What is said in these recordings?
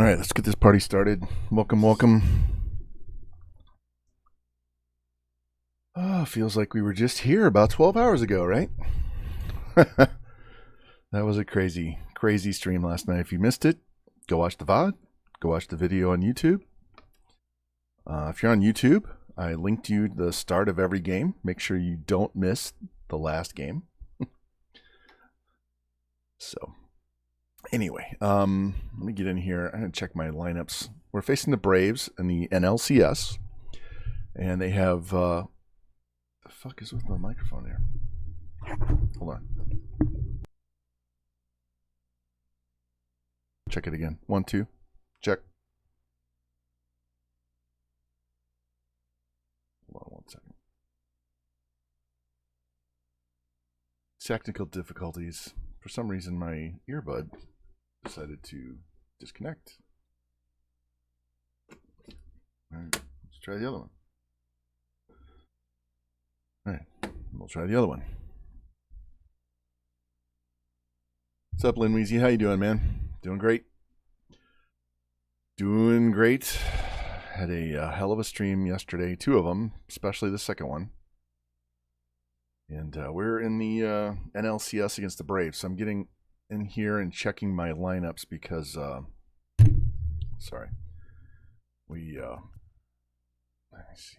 right, let's get this party started. Welcome, welcome. Oh, feels like we were just here about 12 hours ago, right? That was a crazy, crazy stream last night. If you missed it, go watch the VOD. Go watch the video on YouTube. If you're on YouTube, I linked you the start of every game. Make sure you don't miss the last game. So, anyway, let me get in here. I'm going to check my lineups. We're facing the Braves in the NLCS. And they have... the fuck is with my microphone here? Hold on. Check it again. 1, 2. Check. Hold on 1 second. Technical difficulties. For some reason, my earbud decided to disconnect. All right, let's try the other one. All right, we'll try the other one. What's up, Lynn Weezy? How you doing, man? Doing great. Doing great. Had a hell of a stream yesterday. 2 of them, especially the second one. And we're in the NLCS against the Braves. So I'm getting in here and checking my lineups because, sorry. Let me see.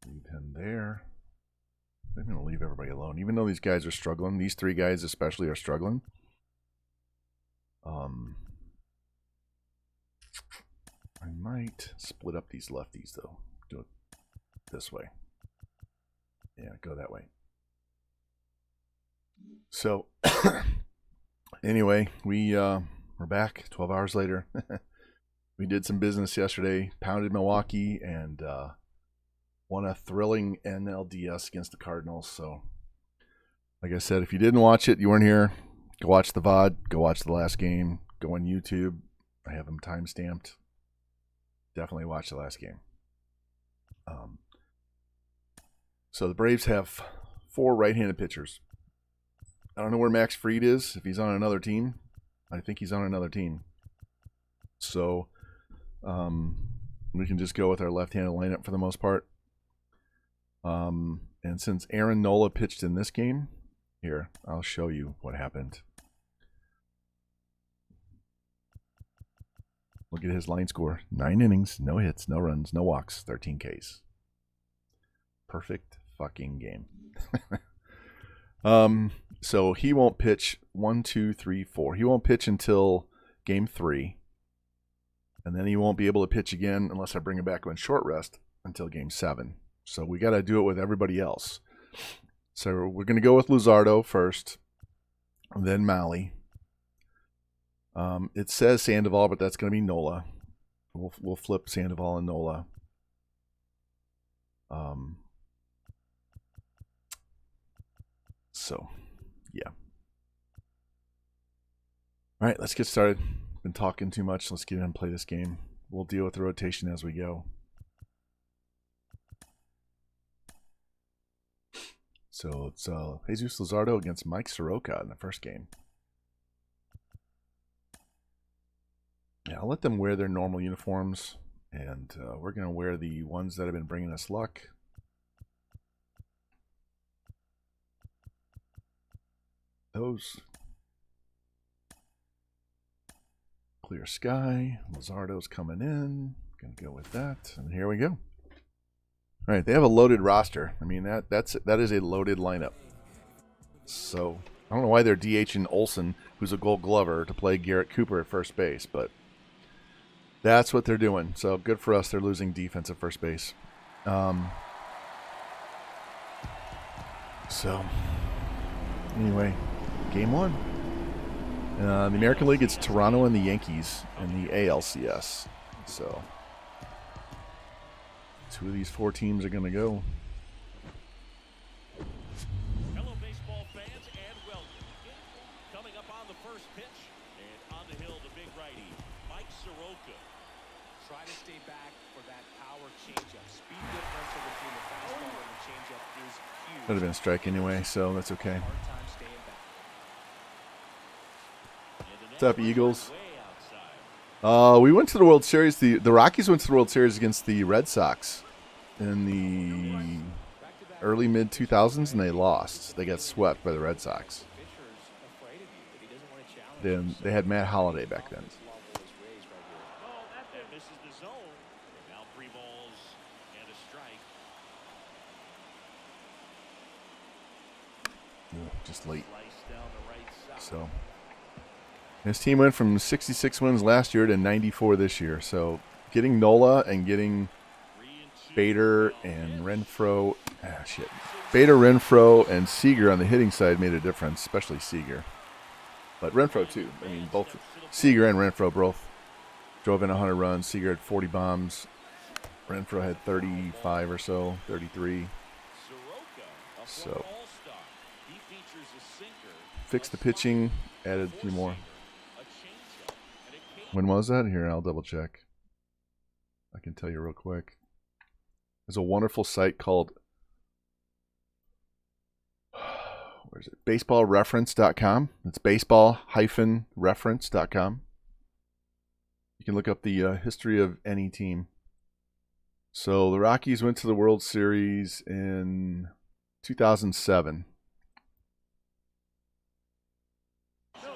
Leave him there. I'm going to leave everybody alone. Even though these guys are struggling, these 3 guys especially are struggling. I might split up these lefties, though. Do it this way. Yeah, go that way. So, anyway, we're back 12 hours later. We did some business yesterday, pounded Milwaukee, and won a thrilling NLDS against the Cardinals. So, like I said, if you didn't watch it, you weren't here, go watch the VOD, go watch the last game, go on YouTube. I have them time-stamped. Definitely watch the last game. So the Braves have 4 right-handed pitchers. I don't know where Max Fried is, if he's on another team. I think he's on another team. So we can just go with our left-handed lineup for the most part. And since Aaron Nola pitched in this game, here, I'll show you what happened. Look at his line score. 9 innings, no hits, no runs, no walks, 13 Ks. Perfect fucking game. So he won't pitch 1, 2, 3, 4. He won't pitch until game 3. And then he won't be able to pitch again unless I bring him back on short rest until game 7. So we got to do it with everybody else. So we're going to go with Luzardo first, and then Malley. It says Sandoval, but that's going to be Nola. We'll flip Sandoval and Nola. So, yeah. All right, let's get started. Been talking too much. Let's get in and play this game. We'll deal with the rotation as we go. So it's Jesus Luzardo against Mike Soroka in the first game. Yeah, I'll let them wear their normal uniforms, and we're going to wear the ones that have been bringing us luck. Those. Clear sky. Luzardo's coming in. Going to go with that, and here we go. All right, they have a loaded roster. I mean, that is a loaded lineup. So I don't know why they're DHing Olsen, who's a Gold Glover, to play Garrett Cooper at first base, but that's what they're doing. So good for us. They're losing defense at first base. So anyway, game 1. The American League, it's Toronto and the Yankees in the ALCS. So 2 of these 4 teams are going to go. Hello, baseball fans, and welcome. Coming up on the first pitch, and on the hill, the big righty, Mike Soroka. Try to stay back for that power changeup. Speed differential between the fastball and the changeup is huge. Would have been a strike anyway, so that's okay. Hard time staying back. What's up, Eagles? We went to the World Series. The Rockies went to the World Series against the Red Sox in the early mid-2000s, and they lost. They got swept by the Red Sox. Then they had Matt Holliday back then. Just late. So his team went from 66 wins last year to 94 this year. So getting Nola and getting Bader and Renfroe, Bader, Renfroe, and Seager on the hitting side made a difference, especially Seager. But Renfroe too. I mean, both Seager and Renfroe both drove in 100 runs. Seager had 40 bombs. Renfroe had 35 or so, 33. So fixed the pitching, added a few more. When was that? Here, I'll double check. I can tell you real quick. There's a wonderful site called where is it? Baseballreference.com. It's baseball-reference.com. You can look up the history of any team. So the Rockies went to the World Series in 2007.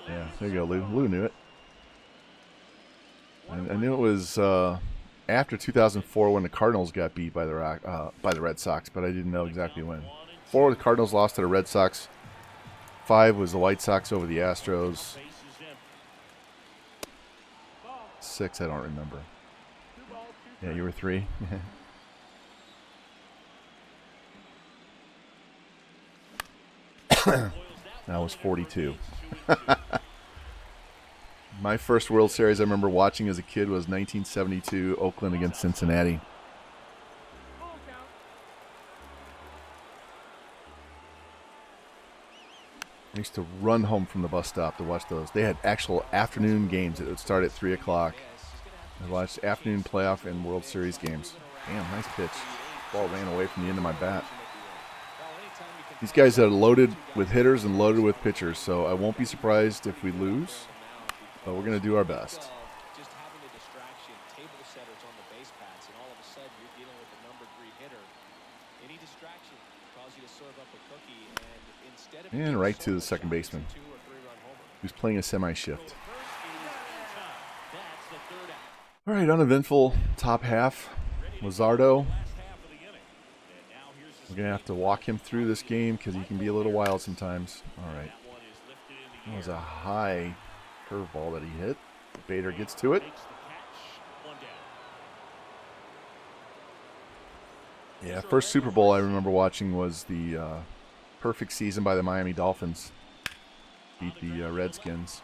Yeah, there you go, Lou. Lou knew it. I knew it was after 2004 when the Cardinals got beat by the Red Sox, but I didn't know exactly when. 4, the Cardinals lost to the Red Sox. 5 was the White Sox over the Astros. 6, I don't remember. Yeah, you were 3. I was 42. My first World Series I remember watching as a kid was 1972 Oakland against Cincinnati. I used to run home from the bus stop to watch those. They had actual afternoon games that would start at 3 o'clock. I watched afternoon playoff and World Series games. Damn, nice pitch. Ball ran away from the end of my bat. These guys are loaded with hitters and loaded with pitchers, so I won't be surprised if we lose, but we're going to do our best. Just having a distraction, table setters on the base paths, and all of a sudden you're dealing with the number 3 hitter. Any distraction cause you to serve up a cookie, and instead of And right to the second baseman, who's playing a semi-shift. All right, uneventful top half. Luzardo. We're going to have to walk him through this game because he can be a little wild sometimes. All right. That was a high curveball that he hit. Bader gets to it. Yeah, first Super Bowl I remember watching was the perfect season by the Miami Dolphins. Beat the Redskins.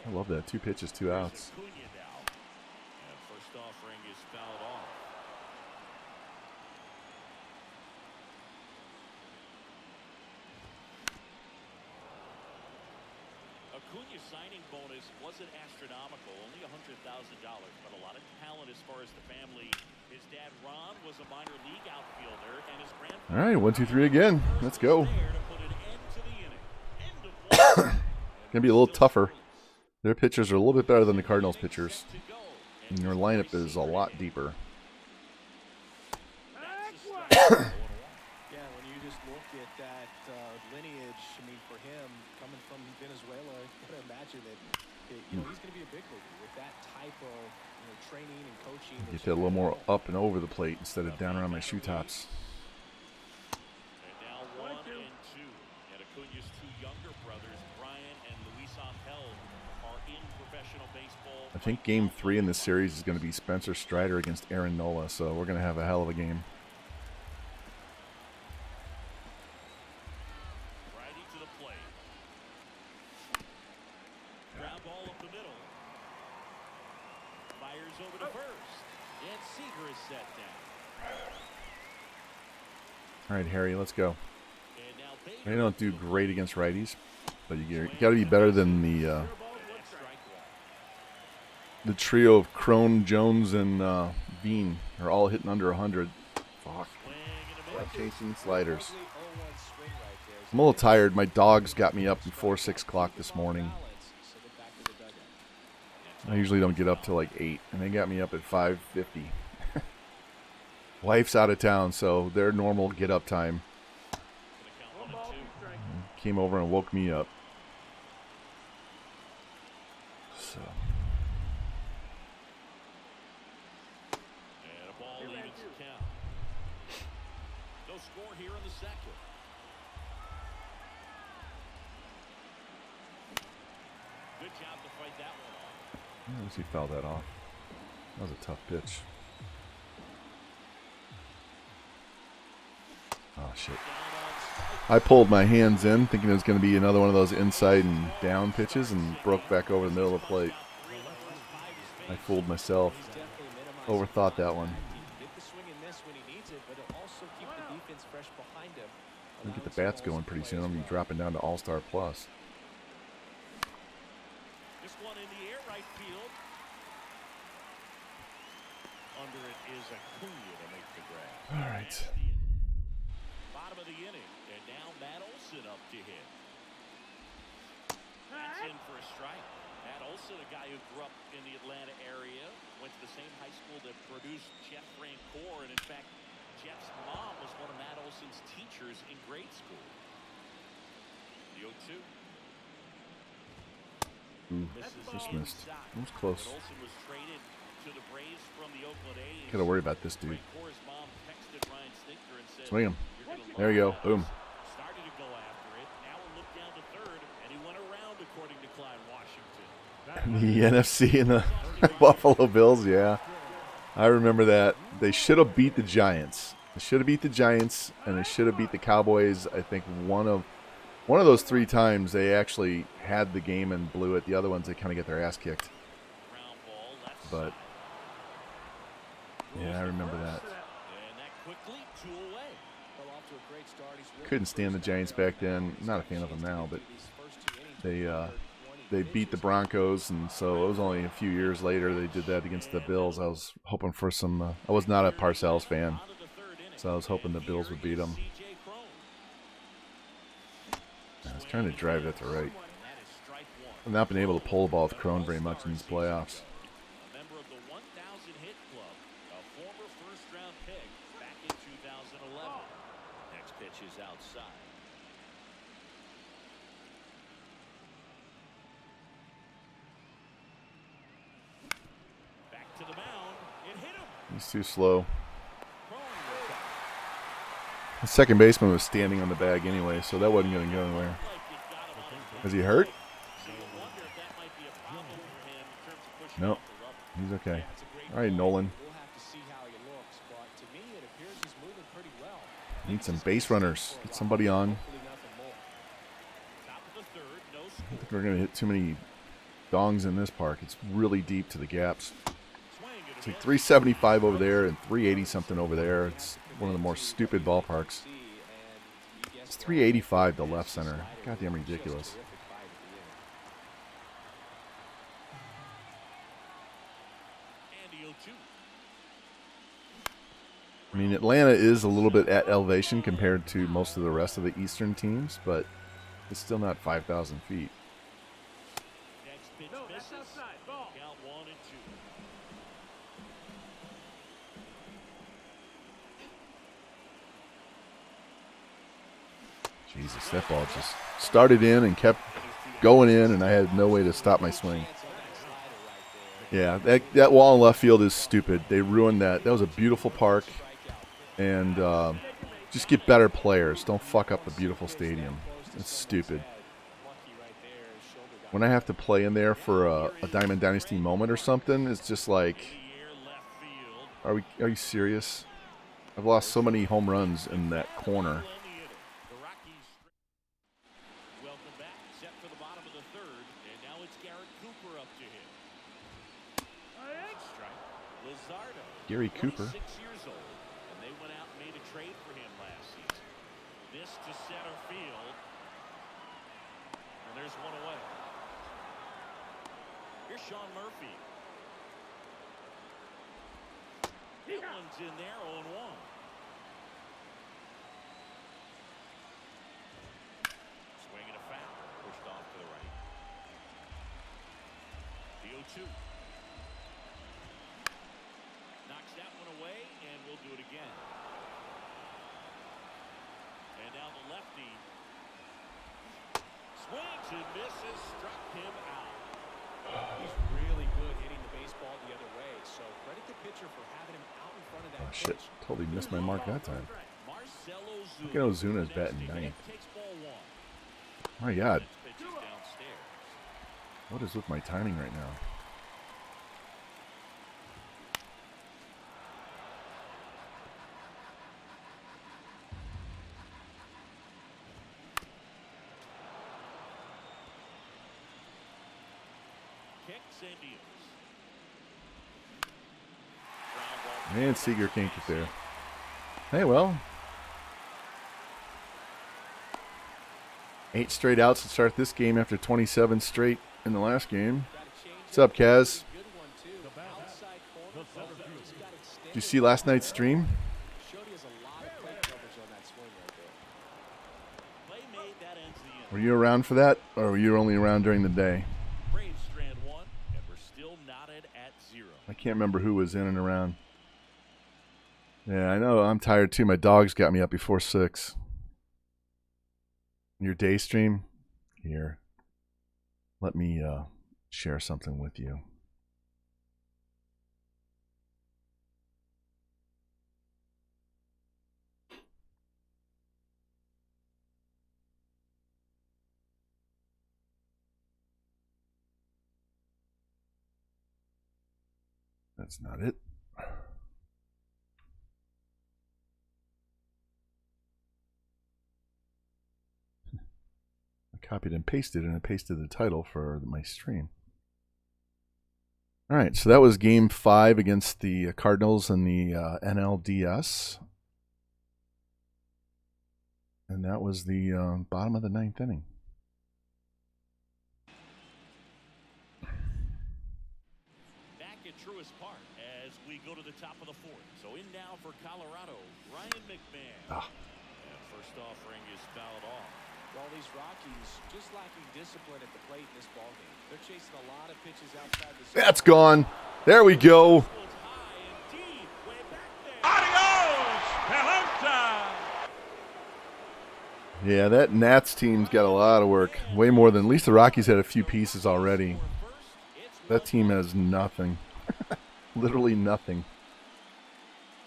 I love that. 2 pitches, 2 outs. First offering is fouled off. Acuña's signing bonus wasn't astronomical, only $100,000, but a lot of talent as far as the family. His dad Ron was a minor league outfielder, and his grandfather. All right, 1, 2, 3 again. Let's go. Gonna be a little tougher. Their pitchers are a little bit better than the Cardinals pitchers. And their lineup is a lot deeper. Yeah, when you just look at that lineage, I mean, for him, coming from Venezuela, you got to imagine that he's going to be a big leaguer with that type of training and coaching. Get that a little more up and over the plate instead of down around my shoe tops. And now 1 and 2. And Acuña's 2 younger brothers, Brian and Luis Angel, are in professional baseball. I think game 3 in this series is going to be Spencer Strider against Aaron Nola, so we're going to have a hell of a game. Righty to the plate. Ground ball up the middle. Fires over to first. And Seager is set down. All right, Harry, let's go. And now They Bader. don't do great against righties, but you got to be better than the trio of Crone, Jones, and Bean are all hitting under 100. Fuck. Chasing sliders. swing right there. I'm a little tired. My dogs got me up before 6 o'clock this morning. I usually don't get up till like 8, and they got me up at 5:50. Wife's out of town, so their normal get-up time came over and woke me up. So. And a ball evens the count. No score here in the second. Good job to fight that one off. At least he fouled that off. That was a tough pitch. Oh, shit. I pulled my hands in, thinking it was going to be another one of those inside and down pitches, and broke back over the middle of the plate. I fooled myself. Overthought that one. I'll get the bats going pretty soon. I'm going to be dropping down to All-Star Plus. This one in the air, right field. Under it is Acuna to make the grab. All right. Bottom of the inning, and now Matt Olson up to hit. That's in for a strike. Matt Olson, a guy who grew up in the Atlanta area, went to the same high school that produced Jeff Rancourt, and in fact, Jeff's mom was one of Matt Olson's teachers in grade school. The 0-2. Just missed. It was close. Olson was traded to the Braves from the Oakland A's. Gotta worry about this dude. Rancourt's mom texted Ryan Stinker and said, Swing him. "You're gonna love There you go. this." Boom. Started to go after it. Now a look down to third, and he went around, according to Clyde Washington. The NFC and the Buffalo Bills, yeah. I remember that. They should have beat the Giants. They should have beat the Giants, and they should have beat the Cowboys. I think one of those 3 times they actually had the game and blew it. The other ones, they kind of get their ass kicked. But, yeah, I remember that. And that quickly, 2 away. Couldn't stand the Giants back then. Not a fan of them now, but they beat the Broncos, and so it was only a few years later they did that against the Bills. I was hoping for some. I was not a Parcells fan, so I was hoping the Bills would beat them. I was trying to drive it to right. I've not been able to pull the ball with Crone very much in these playoffs. A member of the 1,000 hit club, a former first-round pick back in 2011. Next pitch is outside. Back to the mound. It hit him. He's too slow. Crone with it. The second baseman was standing on the bag anyway, so that wasn't going to go anywhere. Like it got him on the Is he hurt? So you wonder if that might be a problem for him in terms of pushing Nope. off the rubber. He's okay. All right, Nolan. We'll have to see how he looks, but to me it appears he's moving pretty well. Need some base runners. Get somebody on. Hopefully nothing more. Top of the third, no I score. think we're going to hit too many dongs in this park. It's really deep to the gaps. Swing and a It's like miss. 375 over there and 380 something over there. It's one of the more stupid ballparks. It's 385 to left center. Goddamn ridiculous. And the 0-2. I mean, Atlanta is a little bit at elevation compared to most of the rest of the Eastern teams, but it's still not 5,000 feet. Next pitch misses. Count 1 and 2. Jesus, that ball just started in and kept going in, and I had no way to stop my swing. Yeah, that wall in left field is stupid. They ruined that. That was a beautiful park, and just get better players. Don't fuck up the beautiful stadium. It's stupid. When I have to play in there for a Diamond Dynasty moment or something, it's just like, The air left field. are you serious? I've lost so many home runs in that corner. The Rockies. Welcome back. Set for the bottom of the third, and now it's Garrett Cooper up to hit. Strike. Luzardo. Gary Cooper. 26 years old, and they went out and made a trade for him last season. This to center field, and there's one away. Here's Sean Murphy. That one's in there, 0-1. 2. Knocks that one away, and we'll do it again. And now the lefty swings and misses, struck him out. He's really good hitting the baseball the other way, so credit the pitcher for having him out in front of that Oh, shit. pitch. Totally missed my mark that time. Marcelo Look at Ozuna's batting ninth. takes ball 1. My God. Pitches downstairs. What is with my timing right now? Kicks and deals. And Seager can't get there. Hey, well. 8 straight outs to start this game after 27 straight in the last game. What's up, Kaz? Did you see last night's stream? Were you around for that, or were you only around during the day? Braves strand 1, and we're still knotted at 0. I can't remember who was in and around. Yeah, I know. I'm tired too. My dogs got me up before 6. Your day stream? Here. Let me share something with you. That's not it. I copied and pasted, and I pasted the title for my stream. All right, so that was Game 5 against the Cardinals in the NLDS. And that was the bottom of the 9th inning. Back at Truist Park as we go to the top of the 4th. So in now for Colorado, Ryan McMahon. And first offering is fouled off. Well, these Rockies just lacking discipline at the plate in this ballgame. They're chasing a lot of pitches outside the zone. That's gone. There we go. Yeah, that Nats team's got a lot of work. Way more than, at least the Rockies had a few pieces already. That team has nothing. Literally nothing.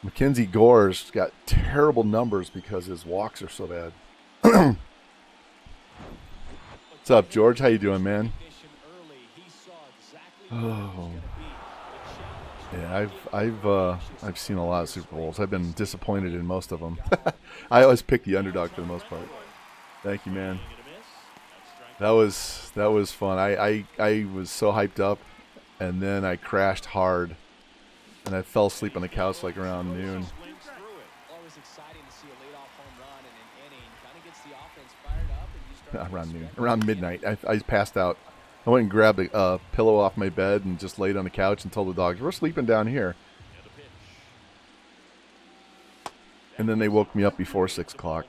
Mackenzie Gore's got terrible numbers because his walks are so bad. What's up, George? How you doing, man? Oh. Yeah, I've seen a lot of Super Bowls. I've been disappointed in most of them. I always pick the underdog for the most part. Thank you, man. That was fun. I was so hyped up, and then I crashed hard, and I fell asleep on the couch like around noon. Always exciting to see a leadoff home run in an inning. Kind of gets the offense fired up, and you start Around noon, around midnight. I passed out. I went and grabbed a pillow off my bed and just laid on the couch and told the dogs, we're sleeping down here. And then they woke me up before 6 o'clock.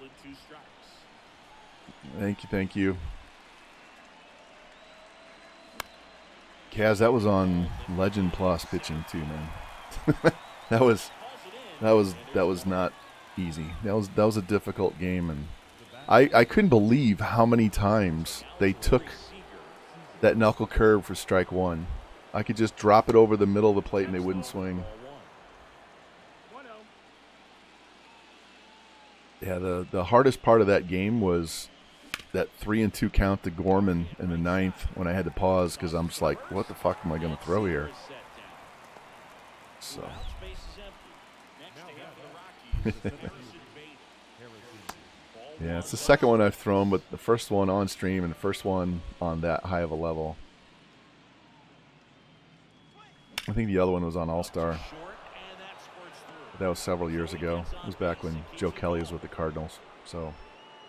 Thank you. Kaz, that was on Legend Plus pitching too, man. that was not easy. That was a difficult game, and I couldn't believe how many times they took that knuckle curve for strike 1. I could just drop it over the middle of the plate and they wouldn't swing. Yeah, the hardest part of that game was that 3-2 count to Gorman in the 9th when I had to pause because I'm just like, what the fuck am I going to throw here? So. Yeah, it's the second one I've thrown, but the first one on stream and the first one on that high of a level. I think the other one was on All-Star. That was several years ago. It was back when Joe Kelly was with the Cardinals. So,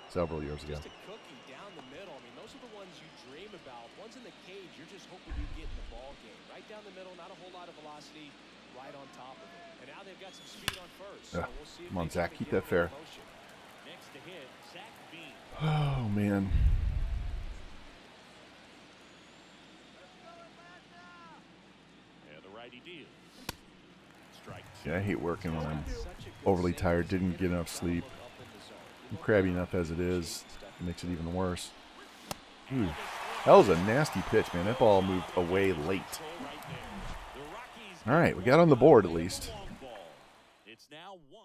several years ago. Just a cookie down the middle. I mean, those are the ones you dream about. Ones in the cage, you're just hoping you get in the ball game. Right down the middle, not a whole lot of velocity, right on top of it. And now they've got some speed on first. So we'll see if come on, they Zach, can keep get that fair. Next to hit, Zach Bean. Oh, man. Yeah, I hate working when I'm overly tired, didn't get enough sleep. I'm crabby enough as it is. It makes it even worse. Ooh, that was a nasty pitch, man. That ball moved away late. All right, we got on the board at least. It's now 1.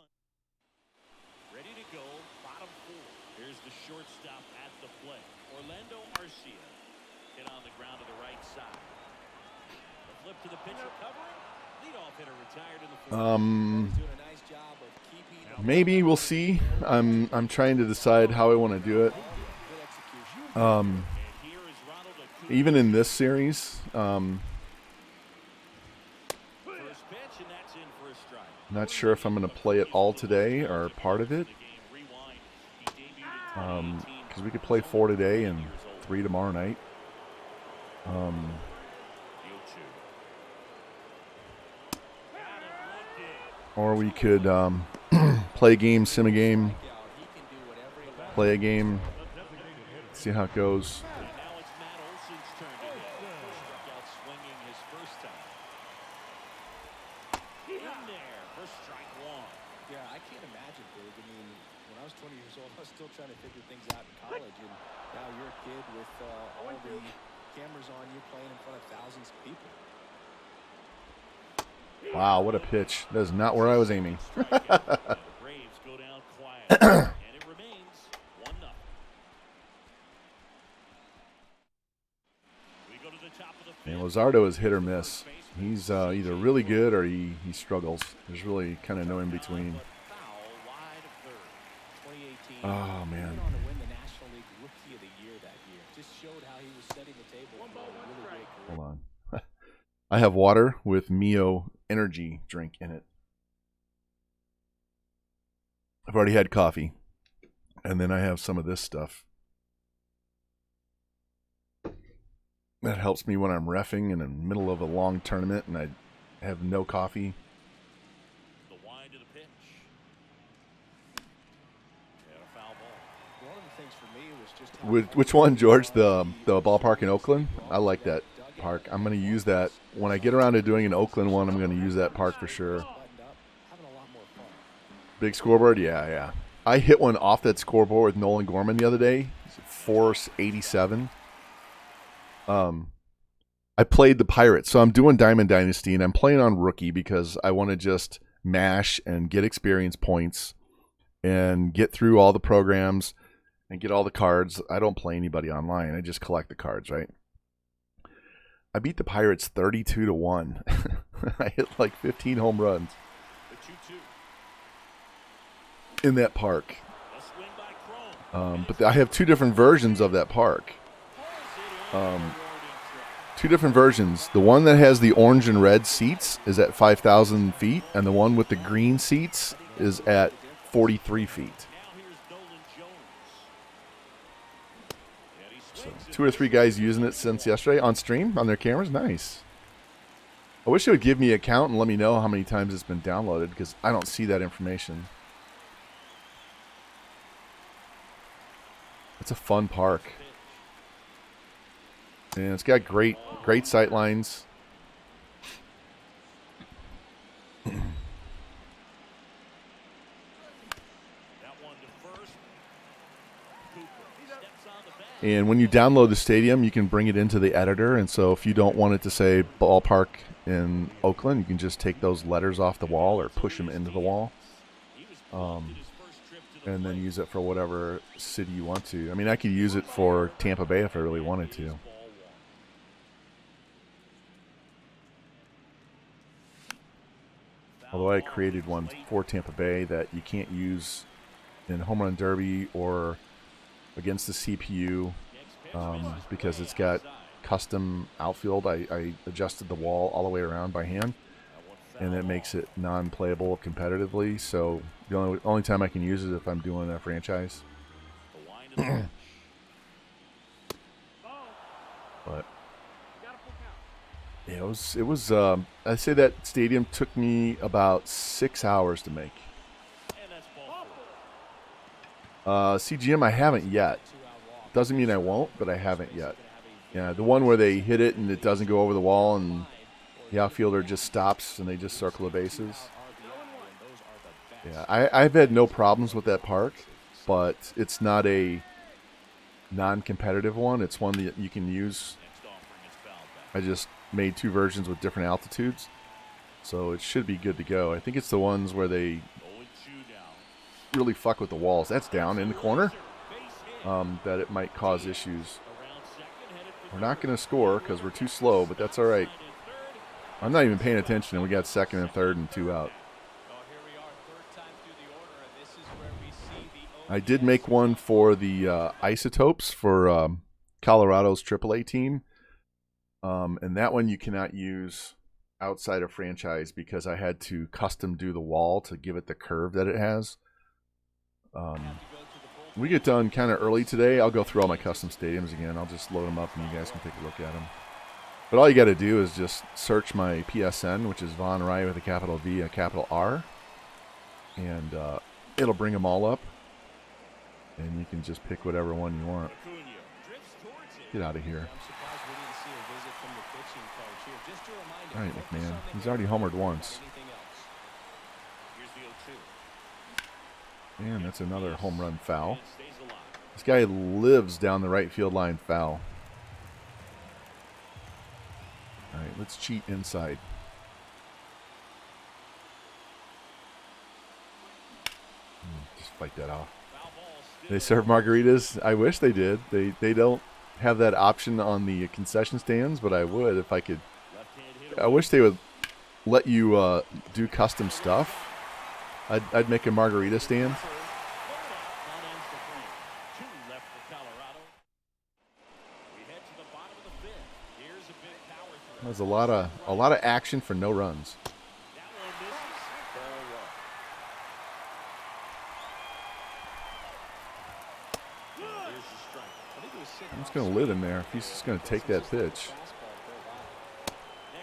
Ready to go, bottom 4. Here's the shortstop at the plate. Orlando Arcia hit on the ground to the right side. The flip to the pitcher covering. Leadoff hitter retired in the 4th. Doing a nice job of keeping Maybe we'll see. I'm trying to decide how I want to do it. good execution. And here is Ronald Acuna. Even in this series, First pitch, and that's in for a strike. not sure if I'm going to play it all today or part of it. The game rewind. He debuted in 2018. Because we could play 4 today and 3 tomorrow night. The 0-2. Or we could play a game, sim a game, play a game, see how it goes. And now it's Matt Olson's turn to hit. Struck out swinging his first time. In there for strike 1. Yeah, I can't imagine, Big. I mean, when I was 20 years old, I was still trying to figure things out in college, and now you're a kid with all the cameras on you, playing in front of thousands of people. Wow, what a pitch. That is not where I was aiming. The Braves go down quiet, and it remains 1-0. We go to the top of the And fifth. Luzardo is hit or miss. He's either really good or he struggles. There's really kind of no in between. Foul wide of third. 2018. Oh, man. Went on to win the National League Rookie of the Year that year. Just showed how he was setting the table for a really great career. Hold on. I have water with Mio energy drink in it. I've already had coffee. And then I have some of this stuff. That helps me when I'm reffing in the middle of a long tournament and I have no coffee. The wind of the pitch. And a foul ball. One of the things for me was just how Which one, George? The ballpark in Oakland? I like that park. I'm going to use that. When I get around to doing an Oakland one, I'm going to use that park for sure. buttoned up, having a lot more fun. Big scoreboard? Yeah. I hit one off that scoreboard with Nolan Gorman the other day. 487. I played the Pirates, so I'm doing Diamond Dynasty, and I'm playing on Rookie because I want to just mash and get experience points and get through all the programs and get all the cards. I don't play anybody online. I just collect the cards, right? I beat the Pirates 32-1. I hit like 15 home runs The 2-2. in that park. A swing by Chrome. But I have 2 different versions of that park. Two different versions. The one that has the orange and red seats is at 5,000 feet, and the one with the green seats is at 43 feet. Now here's Nolan Jones. And he So swings it. 2 or 3 guys using it since yesterday on stream on their cameras. Nice. I wish it would give me a count and let me know how many times it's been downloaded because I don't see that information. It's a fun park. And it's got great sight lines. That one to first. Cooper steps on the bag. And when you download the stadium, you can bring it into the editor. And so if you don't want it to say ballpark in Oakland, you can just take those letters off the wall or push them into the wall. He was bumped in his first trip to the And then plate. use it for whatever city you want to. I mean, I could use it for Tampa Bay if I really wanted to. Ball one. Although I created one for Tampa Bay that you can't use in Home Run Derby or against the CPU because it's got custom outfield. I adjusted the wall all the way around by hand, and it makes it non-playable competitively. So the only time I can use it is if I'm doing a franchise. The wind of the pitch. But yeah, it was. I say that stadium took me about 6 hours to make. And that's ball four. CGM, I haven't yet. Doesn't mean I won't, but I haven't yet. Yeah, the one where they hit it and it doesn't go over the wall and the outfielder just stops and they just circle the bases. Yeah, I've had no problems with that park, but it's not a non-competitive one. It's one that you can use. I just made 2 versions with different altitudes, so it should be good to go. I think it's the ones where they really fuck with the walls. That's down in the corner. That it might cause issues. We're not going to score because we're too slow, but that's all right. I'm not even paying attention, and we got second and third and 2 out. I did make one for the isotopes for Colorado's AAA team, and that one you cannot use outside of franchise because I had to custom do the wall to give it the curve that it has. We get done kind of early today. I'll go through all my custom stadiums again. I'll just load them up and you guys can take a look at them. But all you got to do is just search my PSN, which is Von Rye with a capital V, a capital R, and it'll bring them all up. And you can just pick whatever one you want. Get out of here. All right, McMahon. He's already homered once. And that's another home run foul. This guy lives down the right field line foul. All right, let's cheat inside. Just fight that off. They serve margaritas. I wish they did. They don't have that option on the concession stands, but I would if I could. I wish they would let you do custom stuff. I'd make a margarita stand. There's a lot of action for no runs. I'm just going to live in there if he's just going to take that pitch.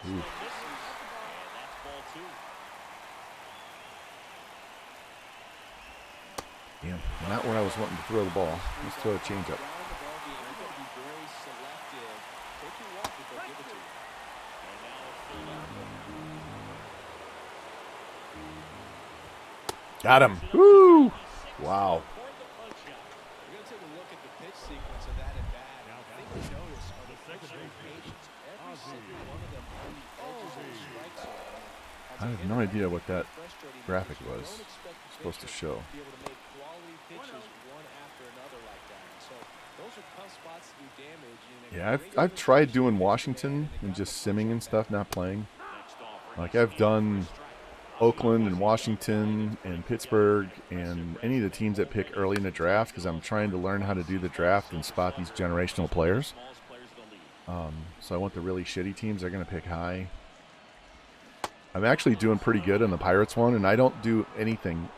Ooh. Damn, not where I was wanting to throw the ball. Let's throw a changeup. Got him. Woo! Wow. I have no idea what that graphic was supposed to show. Yeah, I've tried doing Washington and just simming and stuff, not playing. Like I've done Oakland and Washington and Pittsburgh and any of the teams that pick early in the draft because I'm trying to learn how to do the draft and spot these generational players. So I want the really shitty teams. They're going to pick high. I'm actually doing pretty good on the Pirates one, and I don't do anything.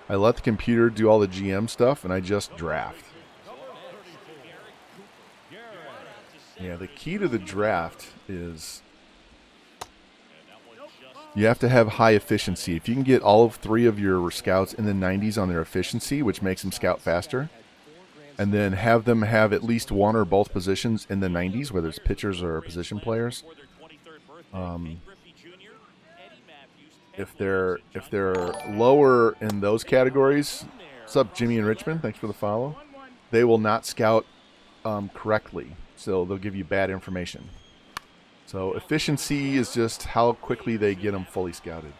I let the computer do all the GM stuff, and I just draft. Yeah, the key to the draft is you have to have high efficiency. If you can get all 3 of your scouts in the 90s on their efficiency, which makes them scout faster, and then have them have at least one or both positions in the 90s, whether it's pitchers or position players. If they're lower in those categories, what's up, Jimmy and Richmond? Thanks for the follow. They will not scout correctly, so they'll give you bad information. So efficiency is just how quickly they get them fully scouted.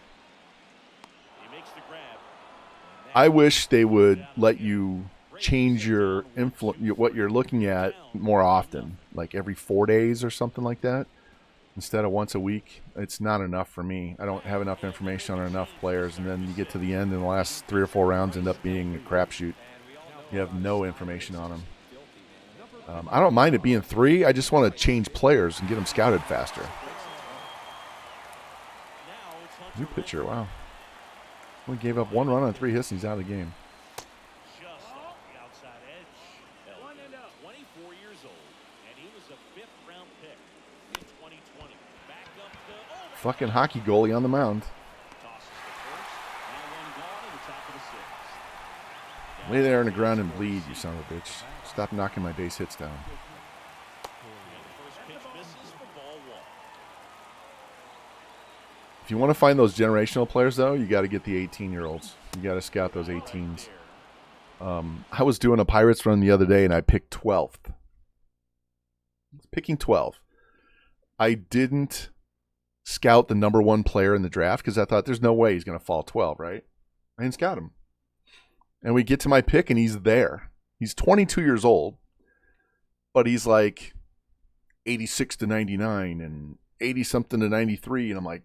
I wish they would let you change your what you're looking at more often, like every 4 days or something like that. Instead of once a week. It's not enough for me. I don't have enough information on enough players, and then you get to the end and the last 3 or 4 rounds end up being a crapshoot. You have no information on them. I don't mind it being 3. I just want to change players and get them scouted faster. New pitcher, wow. Only gave up 1 run on 3 hits and he's out of the game. Fucking hockey goalie on the mound. Lay there on the ground and bleed, you son of a bitch. Stop knocking my base hits down. If you want to find those generational players, though, you got to get the 18-year-olds. You got to scout those 18s. I was doing a Pirates run the other day, and I picked 12th. Picking 12. I didn't scout the number 1 player in the draft because I thought there's no way he's going to fall 12, right? I didn't scout him. And we get to my pick, and he's there. He's 22 years old, but he's like 86 to 99 and 80-something to 93, and I'm like,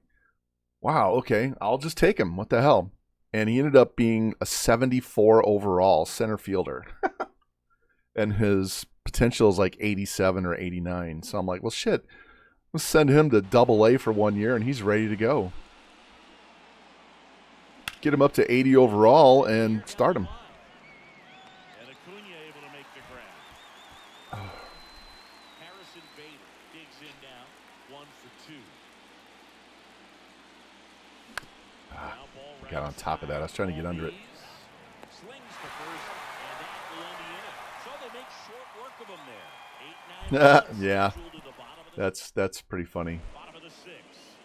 wow, okay, I'll just take him. What the hell? And he ended up being a 74 overall center fielder. And his potential is like 87 or 89. So I'm like, well, shit. Let's send him to Double-A for 1 year, and he's ready to go. Get him up to 80 overall and start him. And Acuna able to make the grab. Harrison Bader digs in now. 1 for 2. Got on top of that. I was trying to get under it. Slings to first, and that will end the inning. So they make short work of him there. 8-9. Yeah, that's pretty funny.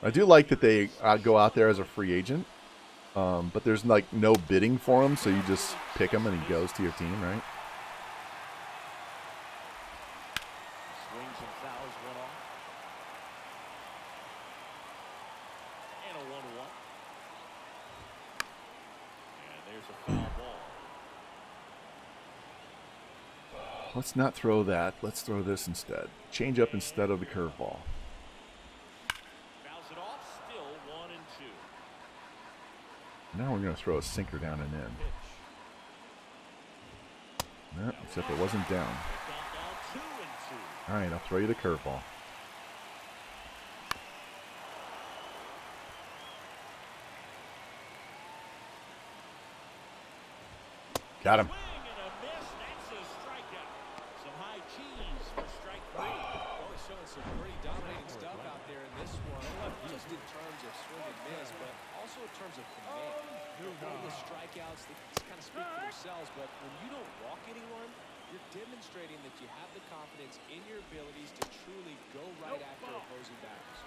I do like that they go out there as a free agent, but there's like no bidding for him, so you just pick him and he goes to your team, right? Swings and fouls one off. And a 1-1. And there's a foul ball. Let's not throw that. Let's throw this instead. Change up instead of the curveball. Fouls it off. Still 1 and 2. Now we're going to throw a sinker down and in. No, except it wasn't down. Down 2 and 2. All right, I'll throw you the curveball. Got him. Swing and a miss. That's a strikeout. Some high cheese for strike 3. Boy, showing some pretty dominating stuff out there in this one. Not just in terms of swing and miss, but also in terms of command. The strikeouts, they just kind of speak for themselves, but when you don't walk anyone, you're demonstrating that you have the confidence in your abilities to truly go right after opposing batters.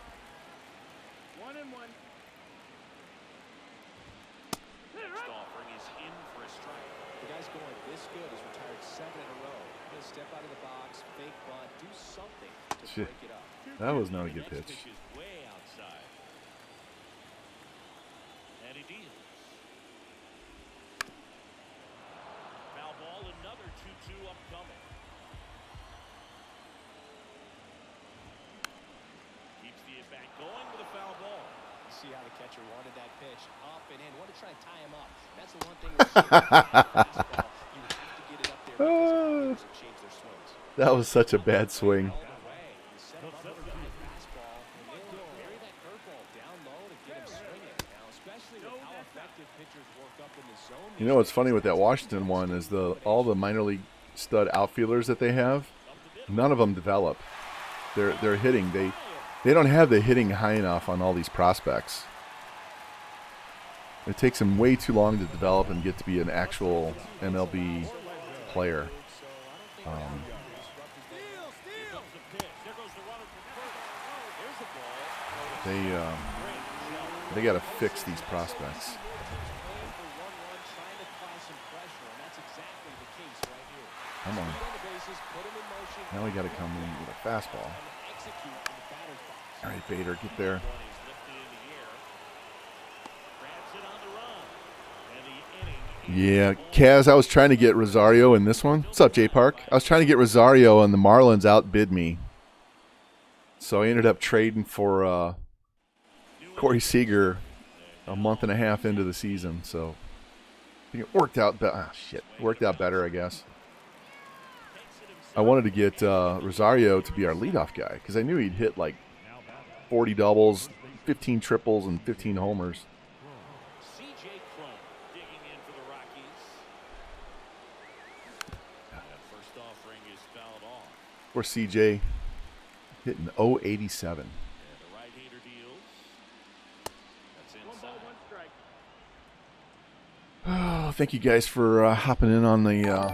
1-1. First offering is in for a strike. The guy's going this good. He's retired 7 in a row. He'll step out of the box, fake bunt, do something to Shit. break it up. That was not a good Next pitch. is way outside. And he deals. Foul ball, another 2-2 upcoming. Keeps the at-bat going with a foul ball. You see how the catcher wanted that pitch up and in. Want to try and tie him up. That's the one thing. You have to get it up there because hitters have changed their swings. That was such a bad swing. All the way. You set him up with a high fastball, and then you bury that curveball down low to get him swinging. Now, especially with how effective pitchers work up in the zone. You know what's funny with that Washington one is all the minor league stud outfielders that they have, none of them develop. They're hitting. They don't have the hitting high enough on all these prospects. It takes them way too long to develop and get to be an actual MLB player. They got to fix these prospects. Come on. Now we got to come in with a fastball. All right, Bader, get there. Yeah, Kaz, I was trying to get Rosario in this one. What's up, J Park? I was trying to get Rosario, and the Marlins outbid me. So I ended up trading for Corey Seager a month and a half into the season. So I think it worked out. Worked out better, I guess. I wanted to get Rosario to be our leadoff guy because I knew he'd hit like 40 doubles, 15 triples, and 15 homers. Or CJ hitting 087. Oh, thank you guys for hopping in on the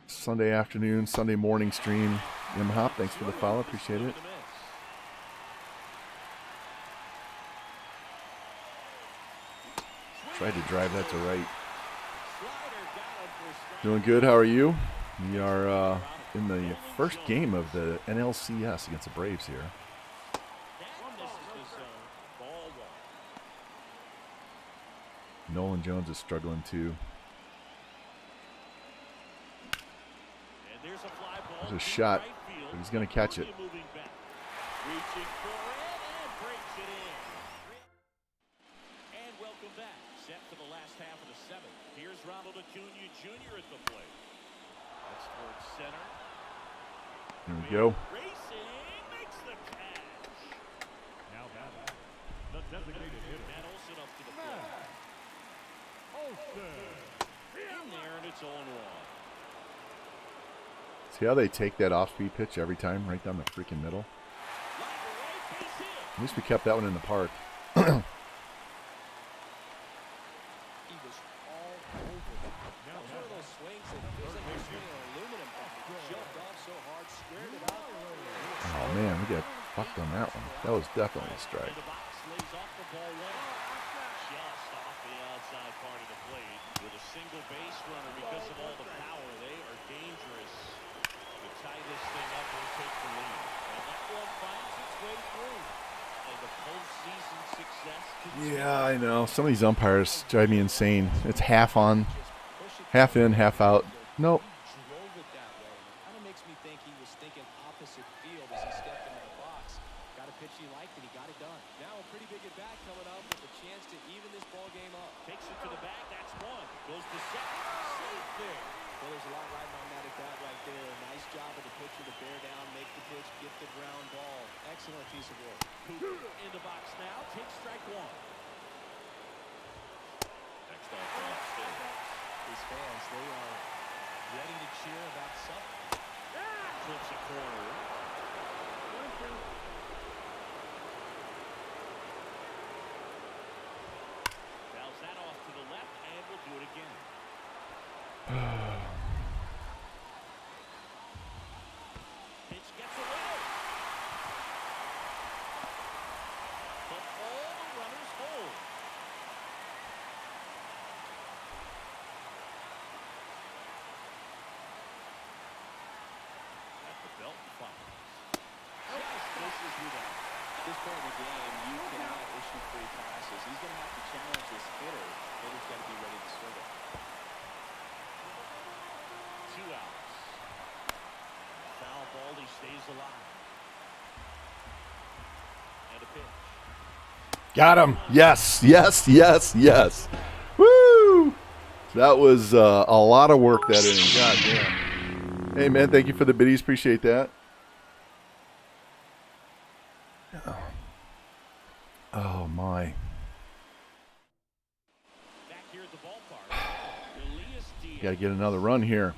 Sunday afternoon, Sunday morning stream. Hop, thanks for the follow. Appreciate it. Tried to drive that to right. Doing good. How are you? We are in the first game of the NLCS against the Braves here. Nolan Jones is struggling too. There's a shot, but he's going to catch it. And welcome back. Set for the last half of the seventh. Here's Ronald Acuna Jr. at the plate. That's towards center. There we go. Racing makes the catch. Now batting, the designated hitter. Matt Olson up to the plate. In there, and it's 0-1. See how they take that off-speed pitch every time, right down the freaking middle? At least we kept that one in the park. He was all over that. That was one of those swings that feels like you're swinging an aluminum bucket. Jumped off so hard, squared it up. Oh man, we got fucked on that one. That was definitely a strike. The box lays off the ball one. Just off the outside part of the plate with a single base runner because of all the power. They are dangerous to tie this thing up and take the lead. And that one finds its way through. And the postseason success continues. Yeah, I know. Some of these umpires drive me insane. It's half on, half in, half out. Nope. He drove it that way. It kind of makes me think he was thinking opposite field as he stepped into the box. Got a pitch he liked and he got it done. Now a pretty big at bat coming up with a chance to even this ball game up. Takes it to the bag. That's one. Goes to second. Safe there. Well, there's a lot riding on that at bat right there. Nice job of the pitcher to bear down, make the pitch, get the ground ball. Excellent piece of work. Cooper in the box now. Takes strike one. Next off ball. His fans, they are ready to cheer about something. Flips a corner. Fouls that off to the left, and we'll do it again. Pitch gets away. But all the runners hold. At the belt fires. Just misses with that. At this point in the game, you cannot issue free passes. He's going to have to challenge this hitter. Hitter's got to be ready to serve it. 2 outs. Foul ball, he stays alive. And a pitch. Got him. Yes, yes, yes, yes. Woo! That was a lot of work that inning. God damn. Hey, man, thank you for the biddies. Appreciate that. Oh, my. Back here at the ballpark. Elias Diaz. Got to get another run here.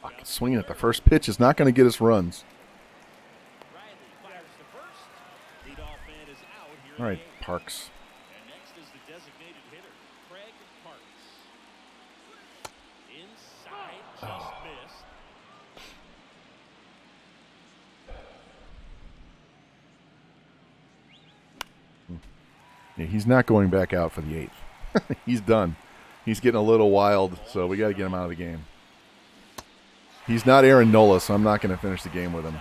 Fucking swinging at the first pitch is not going to get us runs. Riley fires to first. Leadoff man is out here. All right, in the eighth. Parks. And next is the designated hitter, Craig Parks. Inside, just missed. Yeah, he's not going back out for the 8th. He's done. He's getting a little wild, so we got to get him out of the game. He's not Aaron Nola, so I'm not going to finish the game with him.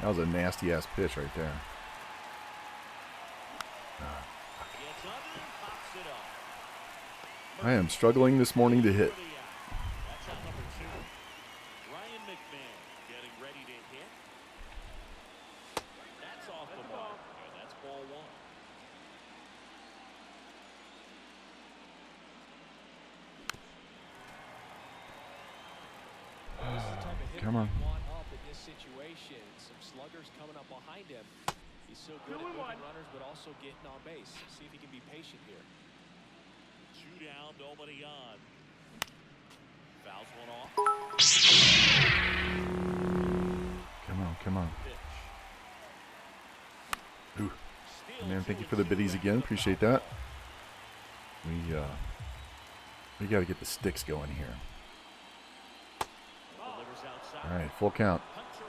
That was a nasty-ass pitch right there. Gets under and pops it up. I am struggling this morning to hit. That's out number 2. Ryan McMahon getting ready to hit. That's off the mark. And that's ball 1. This is the type of hitter Come on. you want up in this situation. Some sluggers coming up behind him. He's so good at moving runners, but also getting on base. See if he can be patient here. 2 down, nobody on. Fouls one off. Come on, come on. Pitch. Ooh. Steal Man, thank you 2-2 for the biddies back again. to the Appreciate top. that. We got to get the sticks going here. Delivers outside. All right, full count. Hunter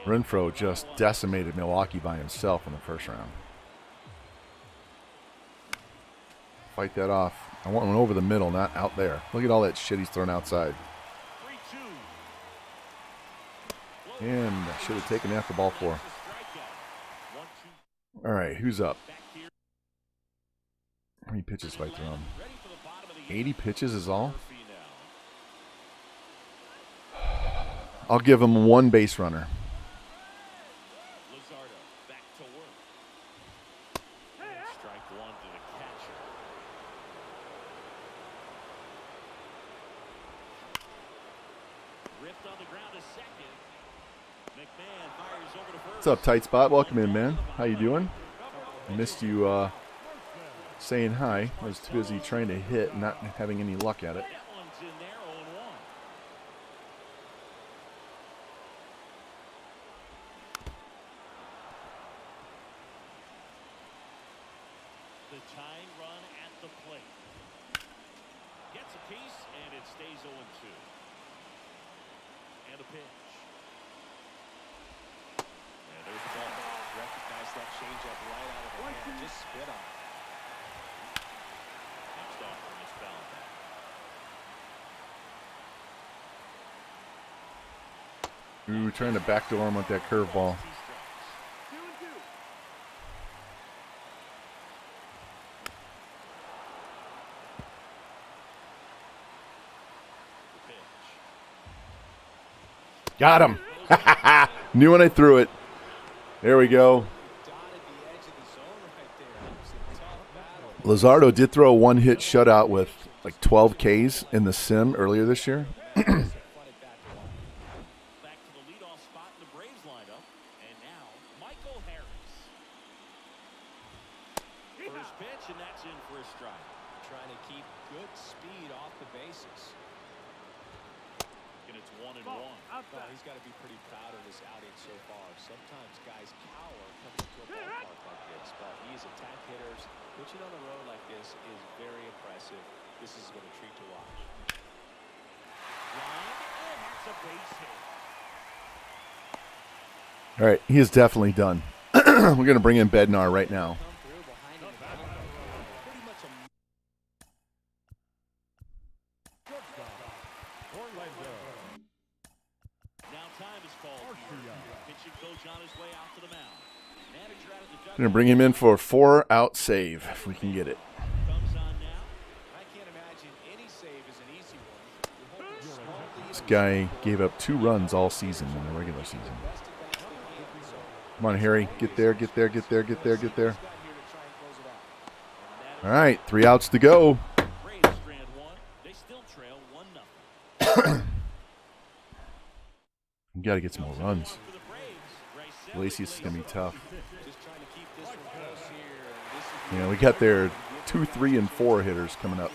Renfroe. Renfroe just decimated Milwaukee by himself in the first round. Fight that off. I want one over the middle, not out there. Look at all that shit he's thrown outside. 3-2. And I should have taken half the ball for. All right, who's up? How many pitches have I thrown? 80 pitches is all? I'll give him one base runner. Luzardo back to work. And strike one to the catcher. Ripped on the ground to second. McMahon fires over to first. What's up, Tight Spot? Welcome in, man. How you doing? I missed you saying hi. I was too busy trying to hit and not having any luck at it. That one's in there, 0-1. The tying run at the plate. Gets a piece, and it stays 0-2. And a pitch. And there's the ball. Recognize that changeup right out of the hand. Just spit on it. Next offering is fouled back. Ooh, trying to backdoor him with that curveball. Got him. Knew when I threw it. There we go. Luzardo did throw a one-hit shutout with like 12 Ks in the sim earlier this year. Back to the leadoff spot in the Braves lineup. And now, Michael Harris. First pitch, and that's in for a strike. Trying to keep good speed off the bases. And it's 1-1. Well, he's got to be pretty proud of his outing so far. Sometimes guys cower coming to a ballpark like this, but he's attack hitters. Pitching on the road like this is very impressive. This is been a treat to watch. Line, and that's a base hit. All right, he is definitely done. We're going to bring in Bednar right now. Come through behind him. Pretty much a Now time is called. Pitching coach on his way out to the mound. Manager out of the dugout. Going to bring him in for a 4-out save if we can get it. Comes on now. I can't imagine any save is an easy one. You hope it's This guy gave up 2 runs all season in the regular season. Come on, Harry. Get there, get there, get there, get there, get there. All right, 3 outs to go. Braves strand one. They still trail 1-0. We got to get some more runs. For the Braves, Lacey's is going to be tough. Just trying to keep this one close here. And this is We got their 2, 3, and 4 hitters coming up.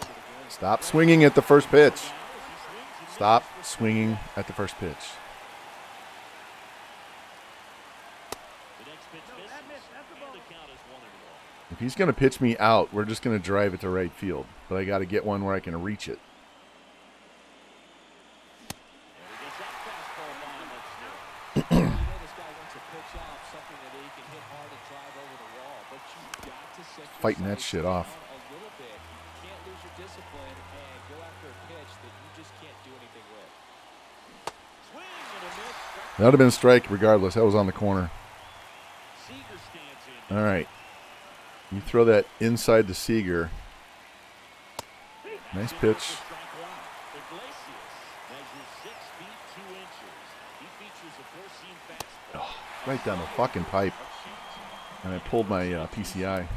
Stop swinging at the first pitch. Stop swinging at the first pitch. the next pitch misses. And the count is 1-1. If he's going to pitch me out, we're just going to drive it to right field. But I got to get one where I can reach it. And he gets that fastball by him upstairs. You know this guy wants to pitch off something that he can hit hard and drive over the wall, but you've got to set Fighting that yourself shit off. down a little bit. You can't lose your discipline and go after a pitch that you just can't do anything with. Swing and a miss. That would have been a strike regardless. That was on the corner. Seager stands in. All right. You throw that inside to Seager. Nice pitch. Strike one. Iglesias measures 6 feet 2 inches. He features a 4-seam fastball. Right down the fucking pipe. And I pulled my PCI.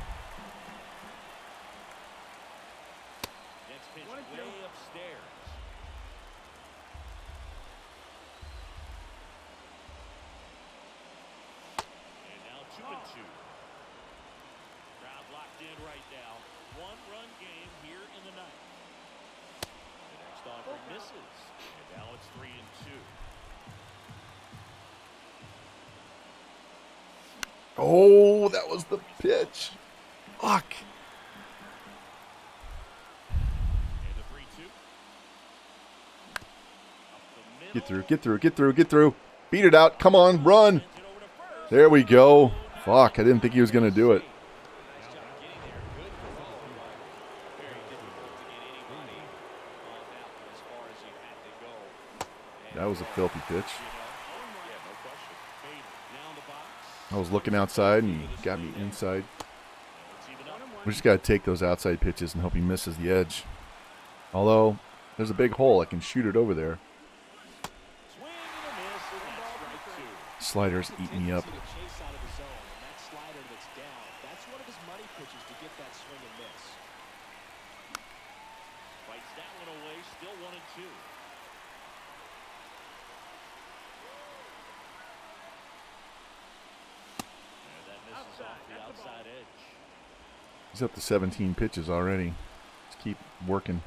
Next pitch way upstairs. And now 2-2. Crowd locked in right now. 1-run game here in the ninth. The next offering misses. And now it's 3-2. Oh, that was the pitch. Fuck. And the 3-2. Up the Get through, middle. get through, get through, get through. Beat it out. Come on, run. Sends it over to first. There we go. Fuck, I didn't think he was going to do it. Nice job getting there. Good That was a filthy pitch. Yeah, no question. Now in the box. I was looking outside and he got me inside. It's even up. We just got to take those outside pitches and hope he misses the edge. Although, there's a big hole. I can shoot it over there. Swing and a miss, and that's strike two. Slider's eating me up. Continues to chase out of the zone, and that slider that's down, that's one of his money pitches to get that swing and miss. Fights that one away, still 1-2. And that misses off the outside edge. He's up to 17 pitches already. Let's keep working.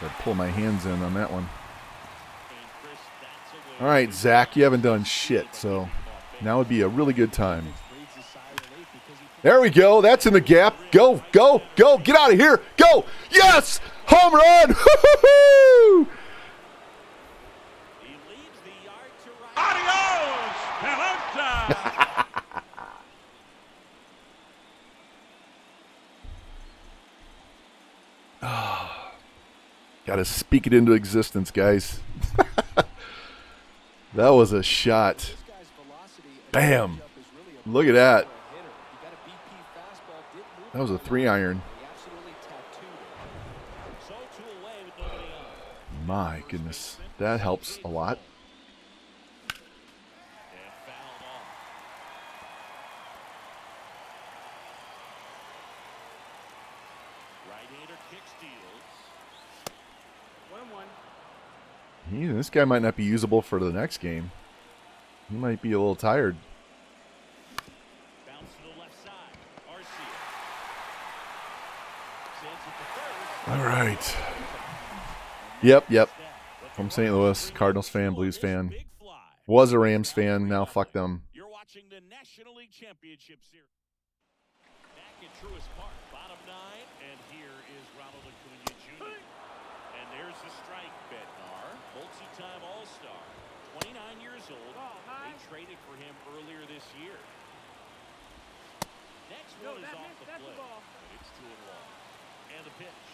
Got to pull my hands in on that one. And Chris, that's a All right, Zach, you haven't done shit, so now would be a really good time. Breathes a sigh of relief because he There we go. That's in the gap. Go, go, go. Get out of here. Go. Yes. Home run. Woo-hoo-hoo! He leads the yard to right. Adios, pelota! Got to speak it into existence, guys. That was a shot. this guy's velocity and Bam. changeup is really a Look at that. for a hitter. He got a BP fastball, didn't move That was a it, 3-iron. he absolutely tattooed it. So two away with nobody on. My goodness. That helps a lot. And fouled off. Right-hander kick steals. 1-1. This guy might not be usable for the next game. He might be a little tired. Bounce to the left side. Arcia. Sends it to first. All right. Yep. From St. Louis, Cardinals fan, Blues fan. Big fly. Was a Rams fan. Now fuck them. You're watching the National League Championship Series. Back at Truist Park, bottom 9, and here is Ronald Acuna Jr. And there's the strike, Bednar, multi-time All-Star, 29 years old. They traded for him earlier this year. Next one is off the plate, but it's 2-1. And the pitch.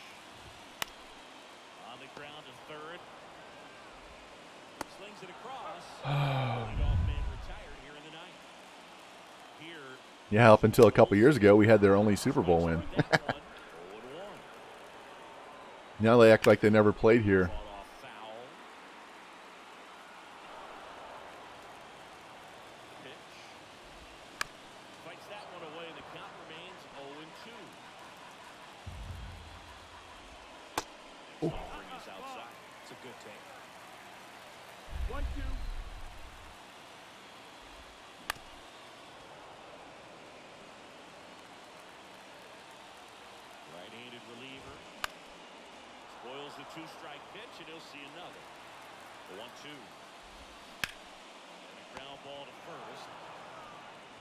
On the ground to third. Slings it across. Leadoff man retired here in the ninth. Here, Yeah, up until a couple years ago, we had their only Super Bowl win. that one, 0-1. Now they act like they never played here. Fought off foul. Pitch. Fights that one away, and the count remains 0-2. Next offering is outside. It's a good take. 1-2. Right-handed reliever. Spoils the two-strike pitch, and he'll see another. The 1-2. And a ground ball to first.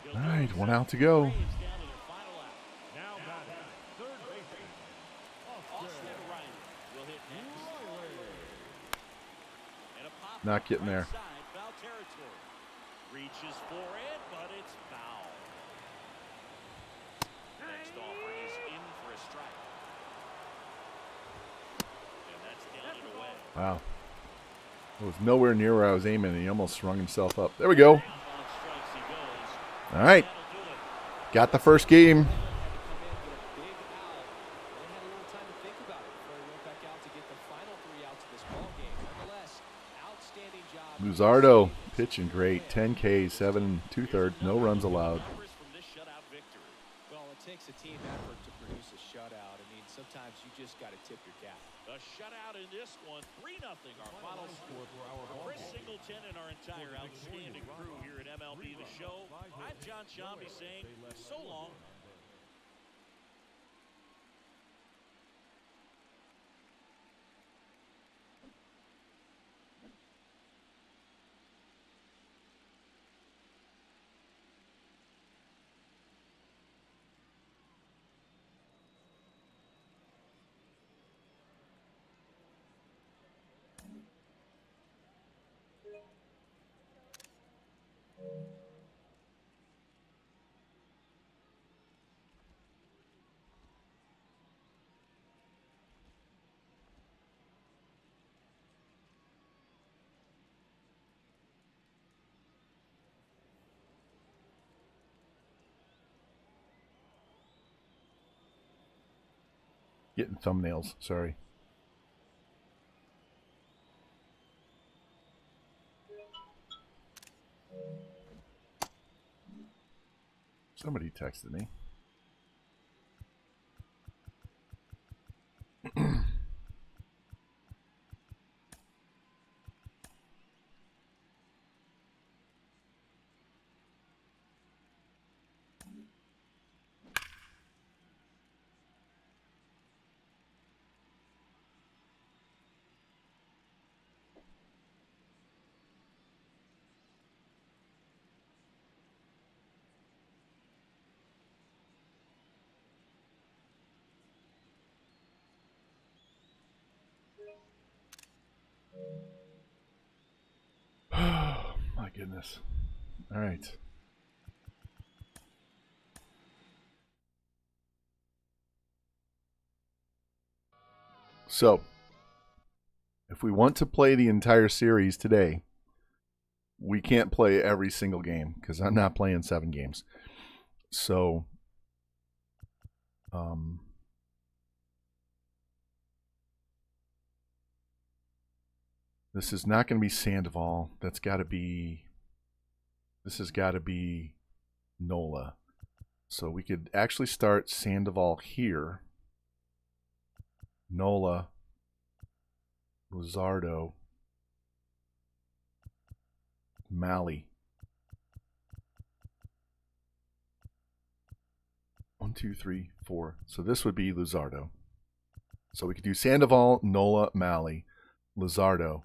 He'll All right, go one out to go. Braves down to their final out. Now batting, third baseman. Austin Riley will hit next. And a pop Not getting there. right side, foul territory. Reaches for it, but it's foul. Next offering is in for a strike. And that's down and away. Wow. It was nowhere near where I was aiming, and he almost swung himself up. There we go. On strikes he goes. All right. That'll do it. Got the first game. Had to come in, get a big out. They had a little time to think about it before he went back out to get the final 3 outs of this ball game. Nonetheless, outstanding job. Luzardo pitching great. 10 Ks, 7 2/3, no runs allowed. Numbers from this shutout victory. Well, it takes a team effort to produce a shutout. I mean, sometimes you just got to tip your cap. A shutout in this one, 3-0. Our final score for Chris Singleton and our entire outstanding crew here at MLB The Show. I'm John Shambi saying so long. Getting thumbnails, sorry. Somebody texted me. My goodness. All right. So, if we want to play the entire series today, we can't play every single game because I'm not playing 7 games. So, this is not going to be Sandoval. This has got to be NOLA. So we could actually start Sandoval here. NOLA, Luzardo, Malley. 1, 2, 3, 4. So this would be Luzardo. So we could do Sandoval, NOLA, Malley, Luzardo,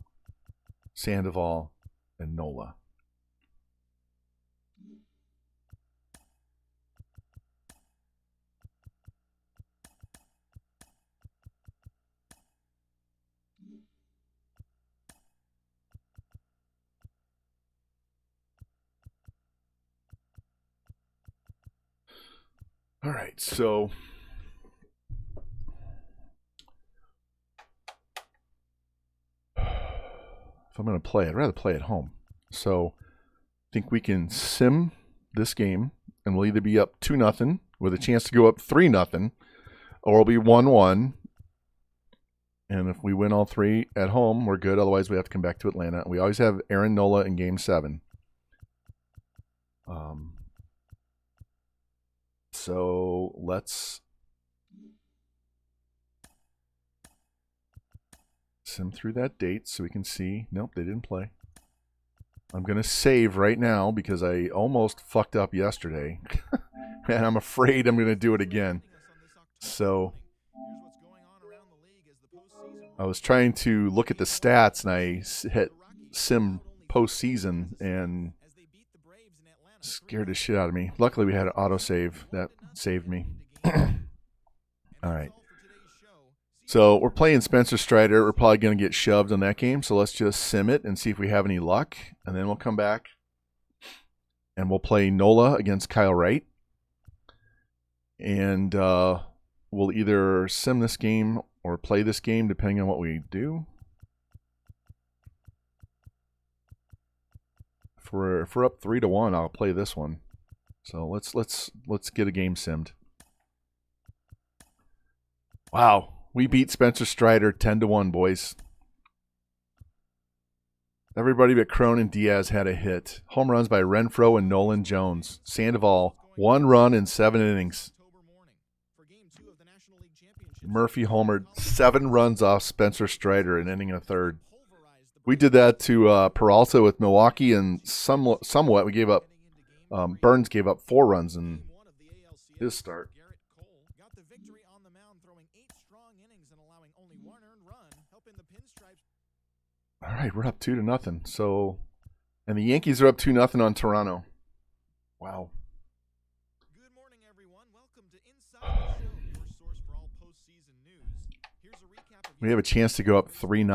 Sandoval, and NOLA. All right, so if I'm going to play, I'd rather play at home. So I think we can sim this game, and we'll either be up 2-0 with a chance to go up 3-0, or we'll be 1-1. And if we win all 3 at home, we're good. Otherwise, we have to come back to Atlanta. We always have Aaron Nola in Game 7. So let's sim through that date so we can see. Nope, they didn't play. I'm going to save right now because I almost fucked up yesterday. And I'm afraid I'm going to do it again. So I was trying to look at the stats and I hit sim postseason and scared the shit out of me. Luckily, we had an autosave that saved me. All right. So we're playing Spencer Strider. We're probably going to get shoved on that game. So let's just sim it and see if we have any luck. And then we'll come back and we'll play NOLA against Kyle Wright. And we'll either sim this game or play this game depending on what we do. If we're up 3-1, I'll play this one. So let's get a game simmed. Wow, we beat Spencer Strider 10-1, boys. Everybody but Crone and Diaz had a hit. Home runs by Renfroe and Nolan Jones. Sandoval, 1 run in 7 innings. Murphy homered 7 runs off Spencer Strider in inning and a third. We did that to Peralta with Milwaukee, and somewhat we gave up. Burns gave up 4 runs in his start. All right, we're up 2-0. So, and the Yankees are up 2-0 on Toronto. Wow. Good morning, everyone. Welcome to Inside the Show, your source for all postseason news. Here's a recap of We have a chance to go up 3-0. Game 2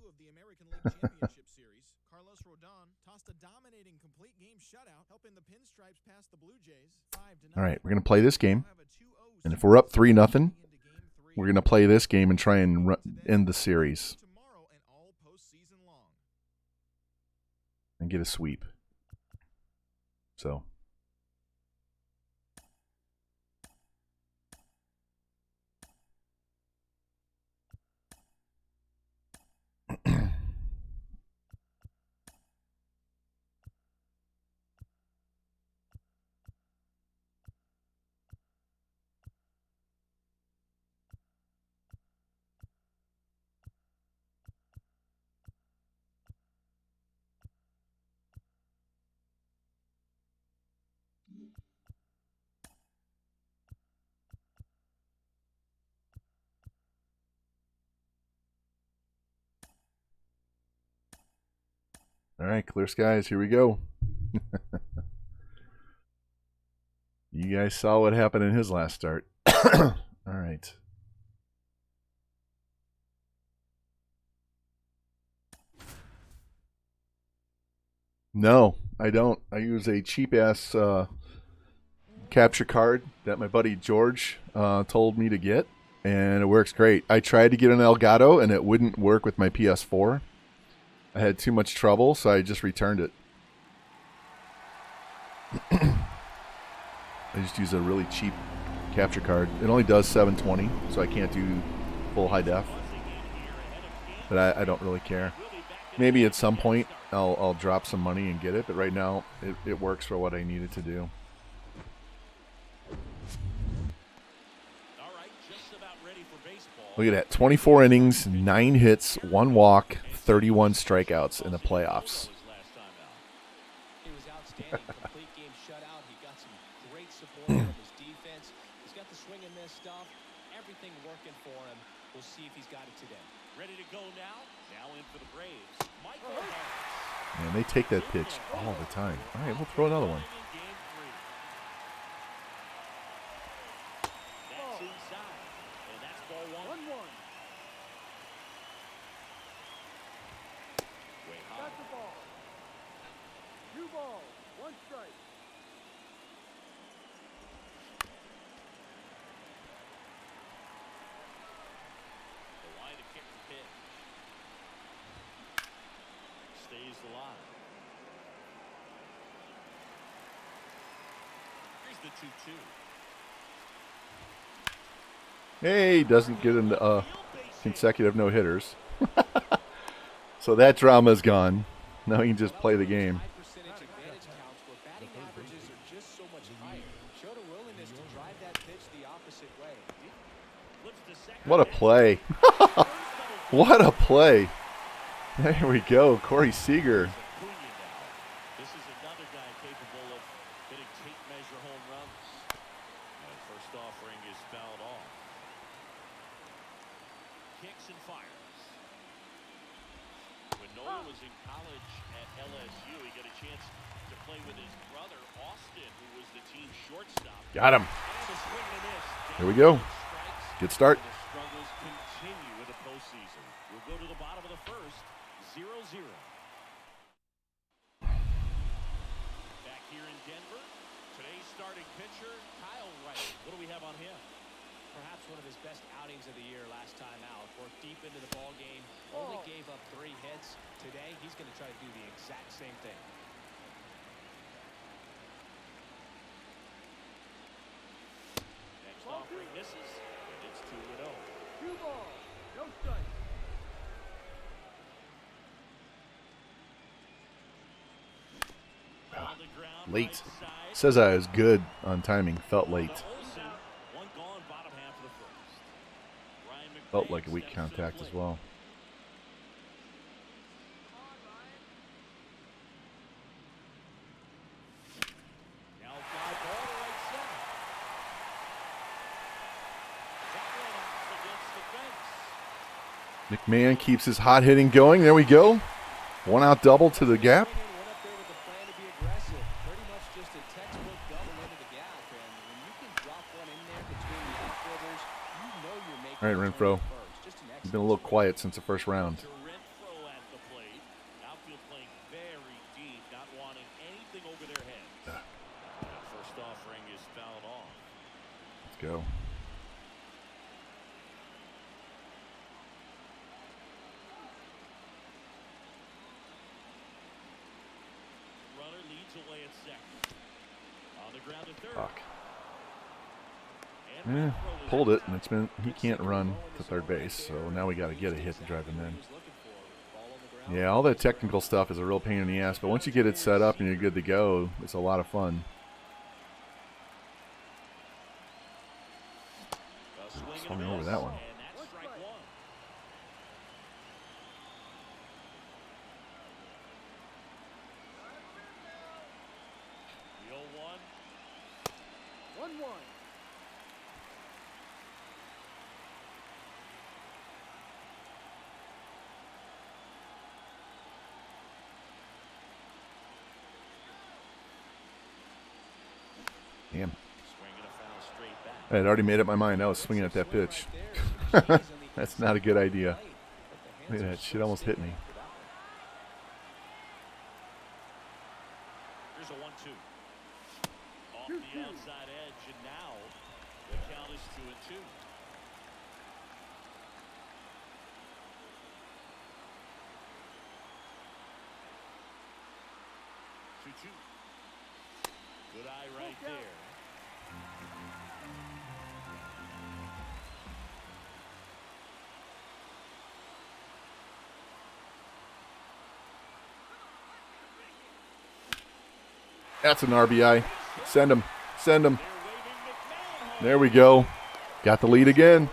of the American League Championship Series. Carlos Rodon tossed a dominating complete game shutout, helping the Pinstripes pass the Blue Jays 5-0. All right, we're going to play this game. And if we're up 3-0, we're going to play this game and try and end the series. And get a sweep. So. All right, clear skies. Here we go. You guys saw what happened in his last start. All right. No, I don't. I use a cheap-ass capture card that my buddy George told me to get, and it works great. I tried to get an Elgato, and it wouldn't work with my PS4. I had too much trouble, so I just returned it. I just use a really cheap capture card. It only does 720, so I can't do full high def. But I don't really care. Maybe at some point I'll drop some money and get it, but right now it works for what I need it to do. Look at that. 24 innings, 9 hits, 1 walk, 31 strikeouts in the playoffs. He was outstanding. Complete game shutout. He got some great support from his defense. He's got the swing and miss stuff. Everything working for him. We'll see if he's got it today. Ready to go now. Now in for the Braves. Michael Harris. Man, they take that pitch all the time. All right, we'll throw another one. That's inside. And that's ball 1-1. Way high. Got the ball. 2 balls, 1 strike. The line to kick the pitch. Stays the line. Here's the 2-2. Hey, doesn't get into consecutive no-hitters. So that drama's gone. Now you can just play the game. High percentage advantage counts where batting averages are just so much higher. Showed a willingness to drive that pitch the opposite way. Flips to second. What a play. What a play. There we go. Corey Seager. This is another guy capable of hitting tape measure home runs. And first offering is fouled off. Kicks and fires. When Noah was in college at LSU, he got a chance to play with his brother, Austin, who was the team's shortstop. Got him. And a swing and a miss. Here we go. Strikes. Good start. And the struggles continue in the postseason. We'll go to the bottom of the first, 0-0. Back here in Denver, today's starting pitcher, Kyle Wright. What do we have on him? Perhaps one of his best outings of the year last time out. Worked deep into the ball game. Only gave up 3 hits. Today, he's going to try to do the exact same thing. Next offering misses, and it's 2-0. 2 balls, no strike. On the ground, Late. right side. Says I was good on timing. Felt late. Olsen, one gone, bottom half of the first. Ryan Felt McMahon like a weak steps to the contact as plate. well. Now fly ball to right center. That one off against the fence. McMahon keeps his hot hitting going. There we go. 1 out double to the gap. Went up there with a plan to be aggressive. Pretty much just a textbook double into the gap. And when you can drop one in there between the outfielders, you know you're making All right, a Renfro. turn first. Just an He's been a little quiet since the first round. To Renfro at the plate. Outfield playing very deep, not wanting anything over their heads. That first offering is fouled off. Let's go. Runner leads away at second. On the ground to third. Fuck. And Eh, Renfro is pulled in it, and it's been he can't run to third base, so now we got to get a hit to drive him in. Yeah, all that technical stuff is a real pain in the ass, but once you get it set up and you're good to go, it's a lot of fun. A swing and a Swung over miss, that one. and that's strike one. The 0-1. 1-1. Damn. Swinging a foul straight back. I had already made up my mind. I was swinging at that pitch. That's not a good idea. Look at that shit almost hit me. Here's a 1-2. Off the outside edge, and now the count is 2-2. Good eye right there. That's an RBI. Send him. Send him. There we go. Got the lead again.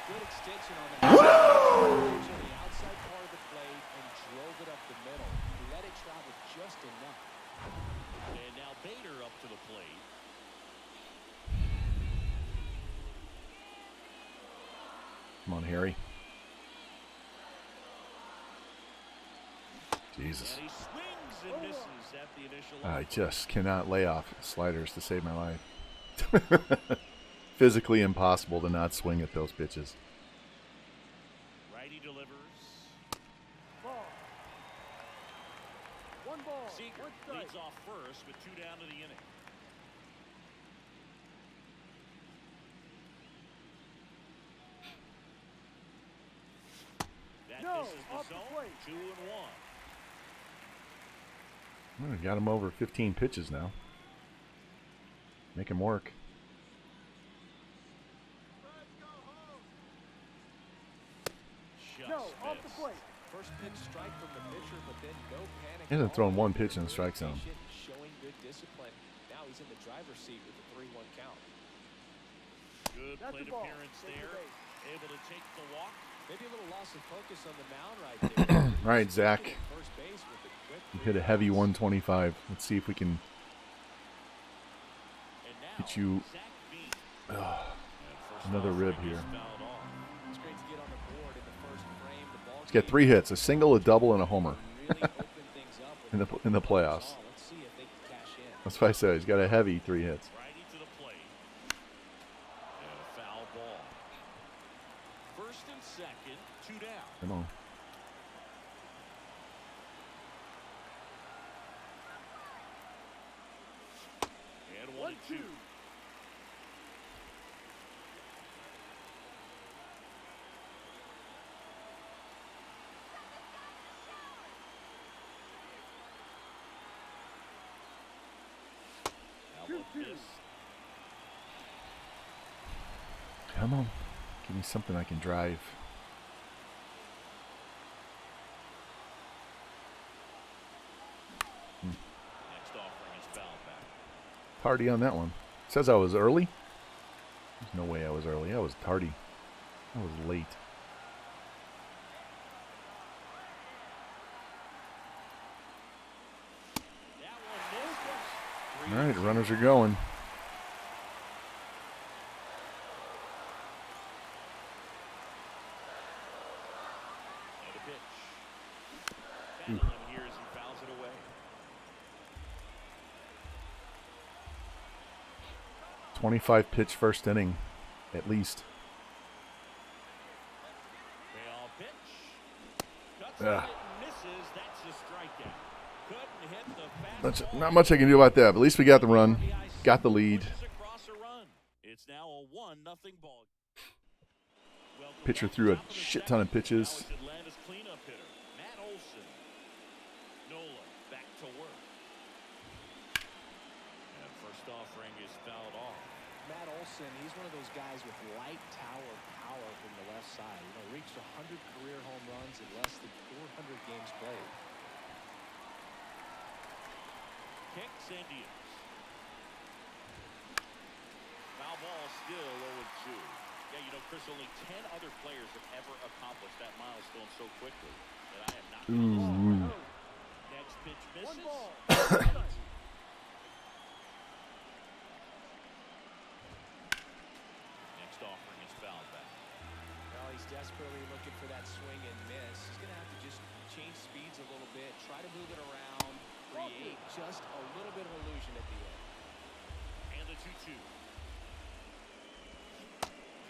Good extension on that. On the outside part of the plate and drove it up the middle. Let it travel just enough. And now Bader up to the plate. Come on, Harry. Jesus. And he swings and misses at the initial. I just cannot lay off sliders to save my life. Physically impossible to not swing at those pitches. Righty delivers. Ball. One ball. Seager One strike. leads off first with 2 down to the inning. That No, misses the off the zone. plate. 2-1. Well, we got him over 15 pitches now. Make him work. Just No, off the missed. plate. First pitch strike from the pitcher, but then no panic. He hasn't at thrown all. one pitch in the strike zone. Showing good discipline. Now he's in the driver's seat with the 3-1 count. Good That's plate the ball. appearance Take the there. base. Able to take the walk. Maybe a little loss of focus on the mound right there. All right, Zach. First base with the quick You hit a heavy 125. Let's see if we can And now get you Zach Bean. And first another rib offering is here. fouled off. It's great to get on the board in the first frame. The ball Let's get 3 hits: a single, a double, and a homer really open things up with in the playoffs. Let's see if they can cash in. That's what I said. He's got a heavy 3 hits. Righty to the plate. And a foul ball. First and second, 2 down. Come on. And 1-2. 1-2. Now look 2-2. this. Come on. Give me something I can drive. Next offering is fouled back. Tardy on that one. Says I was early. There's no way I was early. I was tardy. I was late. That one misses. All right, runners are going. And a pitch. Battling here as he fouls it away. 25 pitch first inning, at least. Payoff pitch. Cuts Ugh. it and misses. That's a strikeout. Couldn't hit the fastball. Not much I can do about that, but at least we got the run. Got the lead. Pushes across a run. It's now a 1-0 ball. Welcome Pitcher back. threw a Top of the shit ton of second. pitches. Now it's Atlanta's cleanup hitter, Matt Olson. Nola back to work. And first offering is fouled off. Matt Olson, he's one of those guys with light tower power from the left side. You know, reached 100 career home runs in less than 400 games played. Kicks and deals. Foul ball still 0-2. Yeah, you know, Chris, only 10 other players have ever accomplished that milestone so quickly. And I am not going to Ooh. Next pitch misses. One ball. Next offering is fouled back. Well, he's desperately looking for that swing and miss. He's going to have to just change speeds a little bit, try to move it around, create just a little bit of illusion at the end. And the 2-2.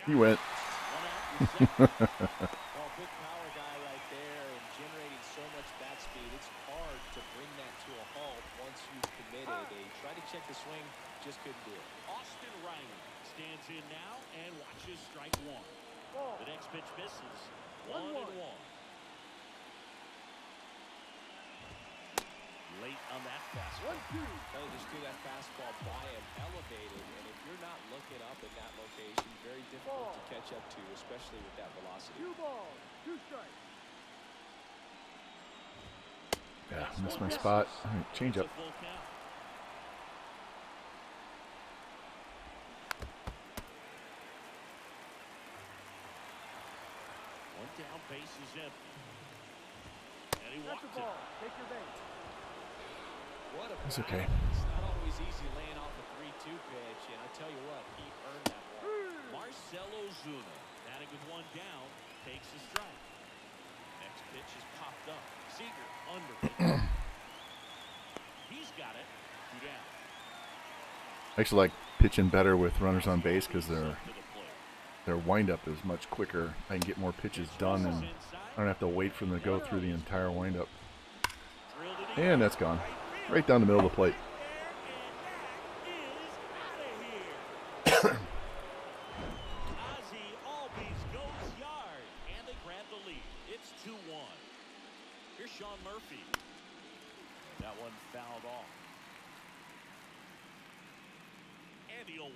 He went. One out in second. Well, big power guy right there and generating so much bat speed. It's hard to bring that to a halt once you've committed. They tried to check the swing, just couldn't do it. Austin Riley stands in now and watches strike one. The next pitch misses. 1-1. Late on that fastball. They just threw that fastball by him, elevated, and if you're not looking up in that location, very difficult to catch up to, especially with that velocity. 2 balls, 2 strikes. Yeah, missed my spot. All right, change up. It's a full count. One down, base is empty. And he That's walked the it. ball. Take your base. What a It's okay. It's not always easy laying off a 3-2 pitch, and I tell you what, he earned that ball. Marcell Ozuna, batting with one down, takes a strike. Next pitch is popped up. Seager under it. He's got it. 2 down. I actually like pitching better with runners on base because To the their plate. windup is much quicker. I can get more pitches done, and I don't have to wait for them to go through the entire windup. Drilled it in. And that's gone. Right down the middle of the plate. Ozzy Albies goes yard, and they grab the lead. It's 2-1. Here's Sean Murphy. That one fouled off. And the 0-1.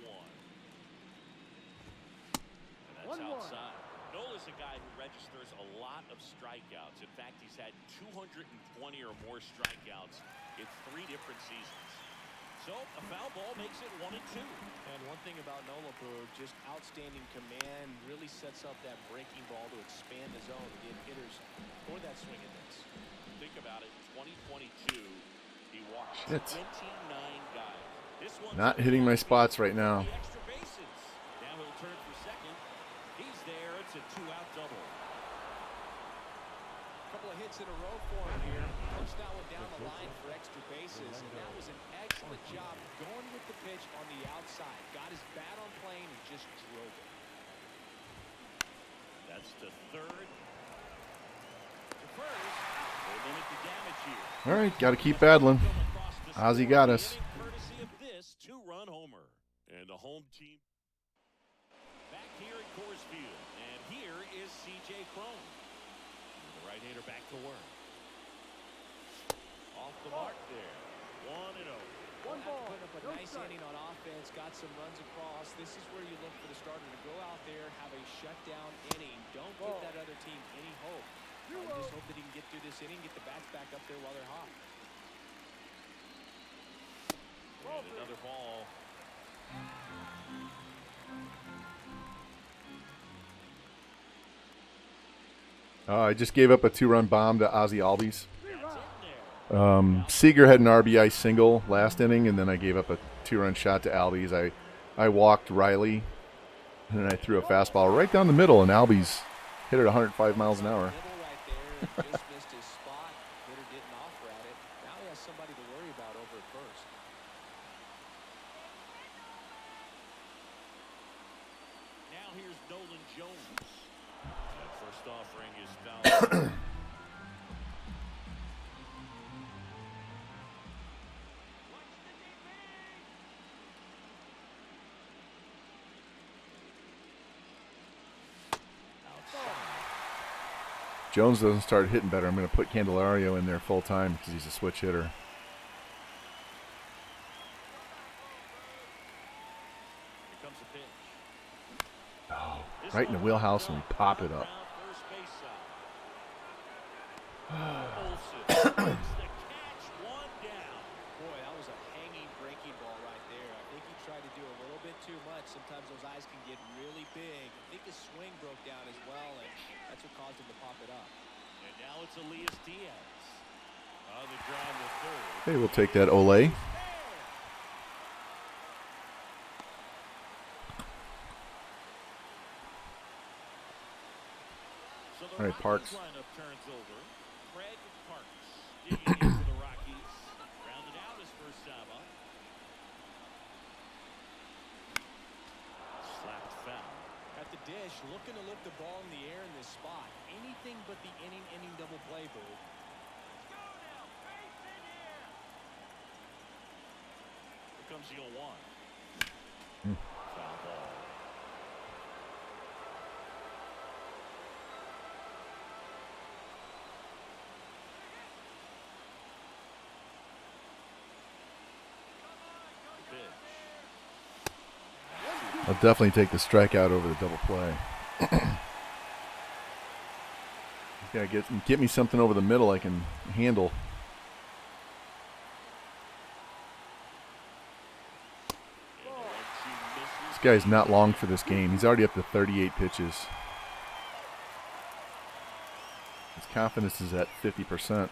And that's 1-1. outside. Nola's a guy who registers a lot of strikeouts. In fact, he's had 220 or more strikeouts in 3 different seasons. So a foul ball makes it 1-2. And one thing about Nola, Boog, just outstanding command, really sets up that breaking ball to expand the zone and get hitters for that swing and miss. Think about it, 2022, he walked Shit. 29 guys. This one's Not hitting my spots right now. the extra bases. Now he'll turn for second. He's there. It's a 2-out double. Couple of hits in a row for him here. Punched that one down the line for extra bases, and that was an excellent job going with the pitch on the outside. Got his bat on plane and just drove it. That's the third. To first. They limit the damage here. All right, got to keep battling. Ozzy got us. Courtesy of this 2-run homer. And the home team back here at Coors Field. And here is C.J. Cron. The right-hander back to work. Off the mark there. 1-0. 1 ball, Putting up a no nice strike. inning on offense, got some runs across. This is where you look for the starter to go out there, have a shutdown inning. Don't give that other team any hope. You just hope that he can get through this inning, get the bats back up there while they're hot. And another ball. I just gave up a 2-run bomb to Ozzy Albies. That's in there. Seager had an RBI single last inning, and then I gave up a 2-run shot to Albies. I walked Riley, and then I threw a fastball right down the middle, and Albies hit it 105 miles an hour. Middle right there, just missed his spot. Hitter didn't offer at it. Now he has somebody to worry about over at first. Now here's Nolan Jones. That first offering is foul. Jones doesn't start hitting better. I'm going to put Candelario in there full time because he's a switch hitter. Here comes the pitch. Oh, right in the wheelhouse, and we pop it up. First base side. Olsen makes the catch, 1 down. Boy, that was a hanging breaking ball right there. I think he tried to do a little bit too much. Sometimes those eyes can get really big. I think his swing broke down as well, and that's what caused him to pop it up. And now it's Elias Diaz. On the ground to third. Hey, we'll take that Olay. So All right, Parks. Lineup turns over. Craig Parks digging in for the Rockies. Slapped foul. At the dish, looking to lift the ball in the air in this spot. Anything but the inning double play, Boo. Here comes the 0-1. Hmm. Foul ball. I'll definitely take the strikeout over the double play. Yeah, get me something over the middle I can handle. This guy's not long for this game. He's already up to 38 pitches. His confidence is at 50%.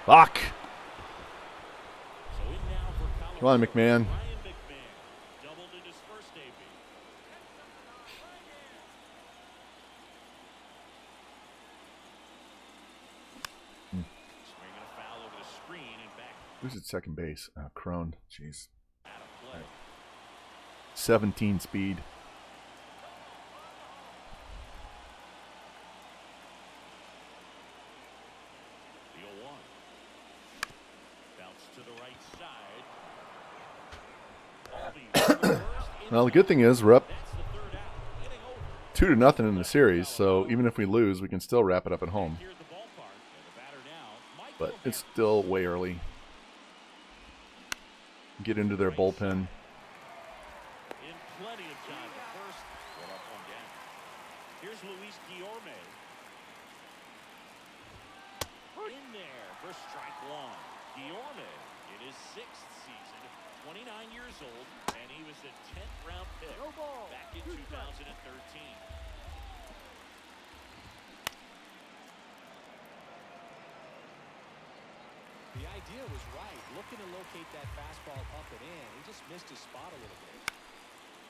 Fuck. Come on, McMahon. Who's at second base? Crone. Jeez. Right. 17 speed. Well, the good thing is we're up 2-0 in the series, so even if we lose, we can still wrap it up at home. But it's still way early. Get into their bullpen. Here's Luis Guillorme. In there for strike one. Guillorme in his 6th season, 29 years old, and he was a 10th round pick back in 2013. The idea was right. Looking to locate that fastball up and in. He just missed his spot a little bit.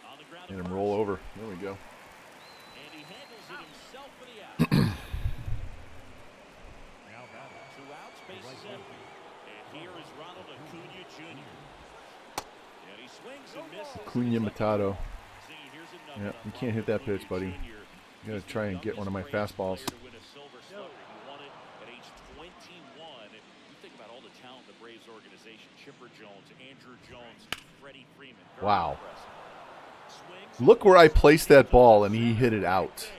On the ground. Made him roll over. There we go. And he handles it himself for the out. 2 outs, bases empty. And here is Ronald Acuna Jr. And he swings and misses. Acuna Matado. Yeah, you can't hit that pitch, buddy. You gotta try and get one of my fastballs. Wow. Look where I placed that ball, and he hit it out.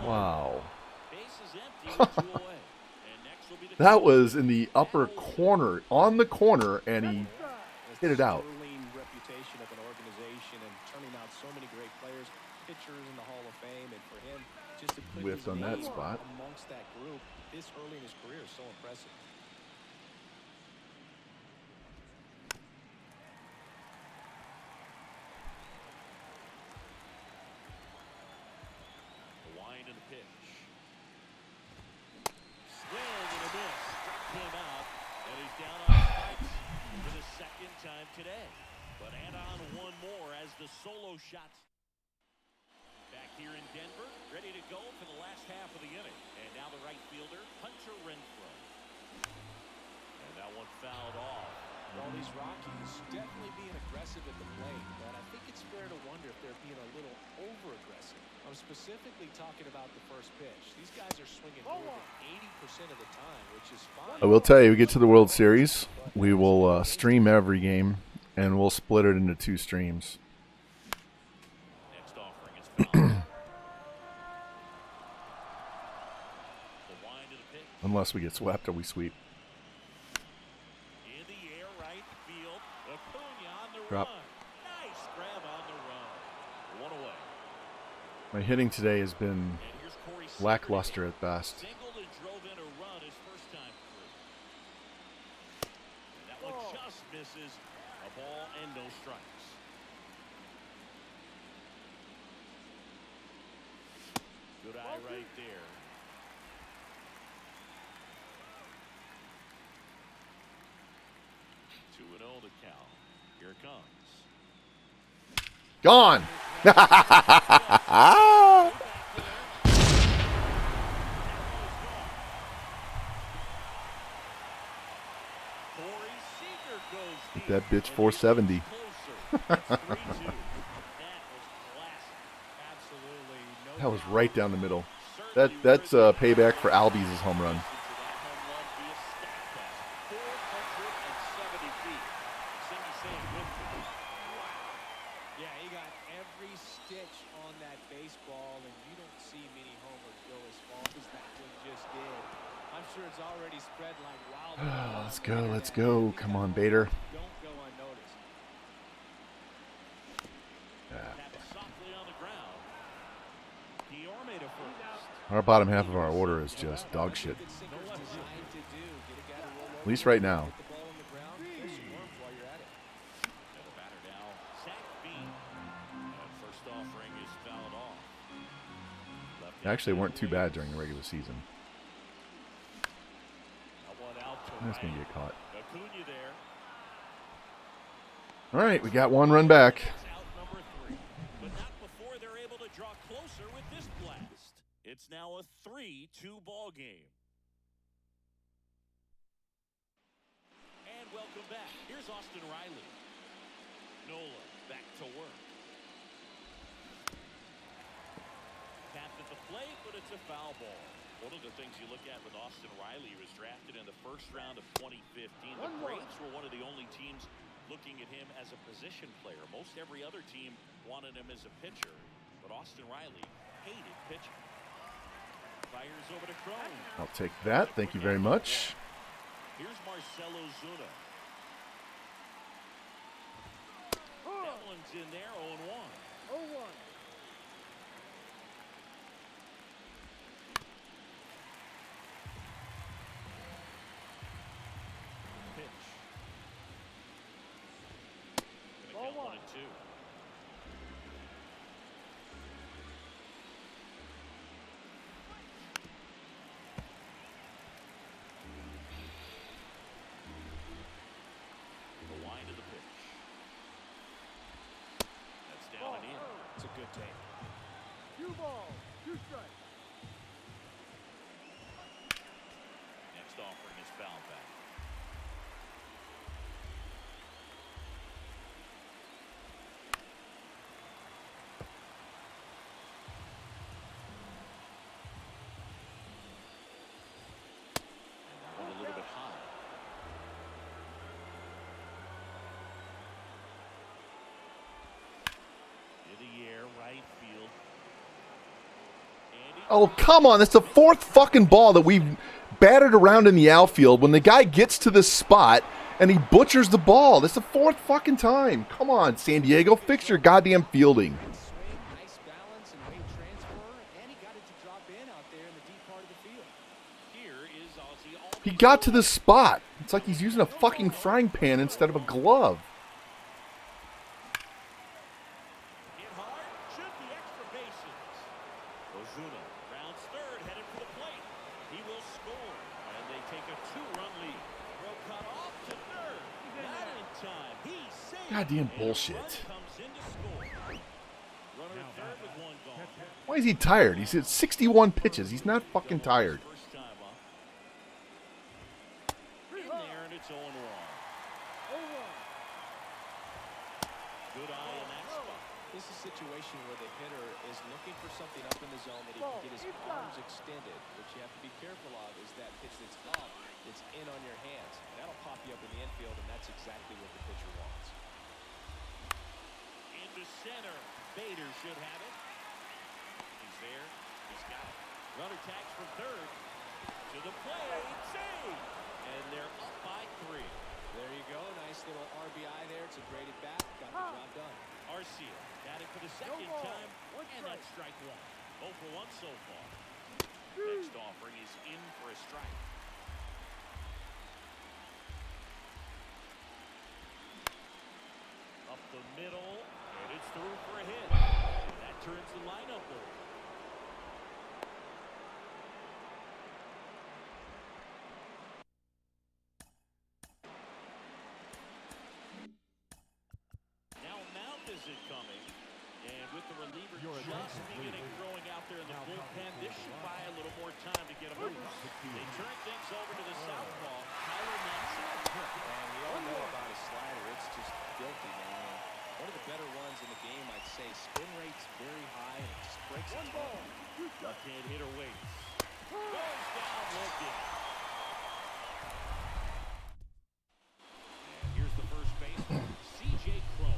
Wow. That was in the upper corner, on the corner, and he hit it out. Reputation of an organization and turning out so many great players, pitchers in the Hall of Fame, and for him just to put Whiffed on that spot. amongst that group this early in his career is so impressive. The wind and the pitch. Swing and a miss. Struck him out, and he's down on strikes for the 2nd time today. But add on one more as the solo shots. Back here in Denver, ready to go for the last half of the inning. And now the right fielder, Hunter Renfroe. And that one fouled off. Well, these Rockies definitely being aggressive at the plate, but I think it's fair to wonder if they're being a little over-aggressive. I'm specifically talking about the first pitch. These guys are swinging more than 80% of the time, which is fine. I will tell you, we get to the World Series, we will stream every game, and we'll split it into 2 streams. Next offering is foul. The wind of the pitch. Unless we get swept or we sweep. In the air, right field. Acuna on the Drop. run. Nice grab on the run. 1 away. My hitting today has been And here's Corey Seager. lackluster at best. Singled and drove in a run his first time through. And that one just misses. A ball and no strikes. Good eye right there. 2-0 to count. Here it comes. Gone! That bitch 470. That was right down the middle. That's payback for Albies' home run. Yeah, he got every stitch on that baseball, and you don't see many homers go as far as that one just did. I'm sure it's already spread like wildfire. Let's go, let's go. Come on, Bader. Don't go unnoticed. Our bottom half of our order is just dog shit. At least right now. They actually weren't too bad during the regular season. That's going to get caught. All right, we got one run back. It's now a 3-2 ball game. And welcome back. Here's Austin Riley. Nola back to work. Tapped at the plate, but it's a foul ball. One of the things you look at with Austin Riley, he was drafted in the first round of 2015. The Braves were one of the only teams looking at him as a position player. Most every other team wanted him as a pitcher, but Austin Riley hated pitching. Fires over to Crone. I'll take that. Thank you very much. Here's Marcelo Zuna. That one's in there, 0-1. 0-1. Pitch. Gonna count 1-2. It's a good take. 2 balls, 2 strikes. Next offering is foul back. And a little bit high. Right field. Oh, come on. That's the fourth fucking ball that we've batted around in the outfield when the guy gets to this spot and he butchers the ball. That's the fourth fucking time. Come on, San Diego. Fix your goddamn fielding. Nice balance and weight transfer, and he got it to drop in out there in the deep part of the field. Here is Ozzie. He got to this spot. It's like he's using a fucking frying pan instead of a glove. Ozuna rounds third, headed for the plate. He will score, and they take a 2-run lead. Throw cut off to third. Not in time. He saved. Goddamn bullshit. Comes in to score. Runner at third with 1 gone. Why is he tired? He's at 61 pitches. He's not fucking tired. First time up. In there, and it's 0-1. 0-1. Good eye in that spot. This is a situation where the hitter is looking for something up in the zone that he can get his arms extended. What you have to be careful of is that pitch that's up, that's in on your hands. That'll pop you up in the infield, and that's exactly what the pitcher wants. Into center. Bader should have it. He's there. He's got it. Runner tags from third. To the plate. Save. And they're up by 3. There you go. Nice little RBI there. It's a graded bat. Got the job done. Arcia got it for the second time, and that's strike 1. 0 for 1 so far. Next offering is in for a strike. Up the middle, and it's through for a hit. That turns the lineup over. Now Mount is it coming, and with the reliever just beginning throwing out there in the bullpen. This should buy a little more time to get him moving. They turn things over to the southpaw, Tyler Matson. And we all know about his slider. It's just filthy, man. One of the better runs in the game, I'd say. Spin rate's very high, and it just breaks it. Left-hand hitter waits. Goes down looking. And here's the first baseman, C.J. Cron.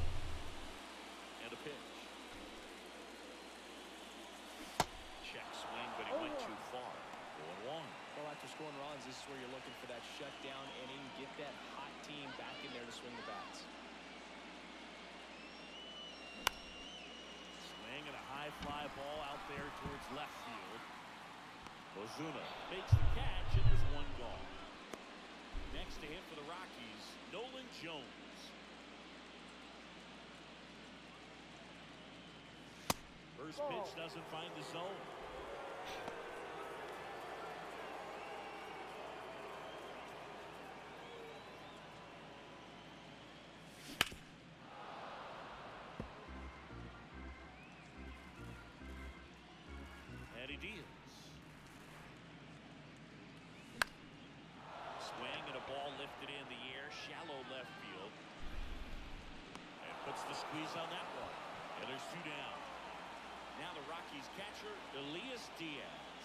And a pitch. Check swing, but he went too far. 0-1. Well, after scoring runs, this is where you're looking for that shutdown inning. Get that hot team back in there to swing the bats. Swing and a high fly ball out there towards left field. Ozuna makes the catch, and there's one gone. Next to hit for the Rockies, Nolan Jones. First pitch doesn't find the zone. Eddie Diaz. Swing and a ball lifted in the air, shallow left field. And puts the squeeze on that one. And there's two down. Now the Rockies catcher, Elias Diaz.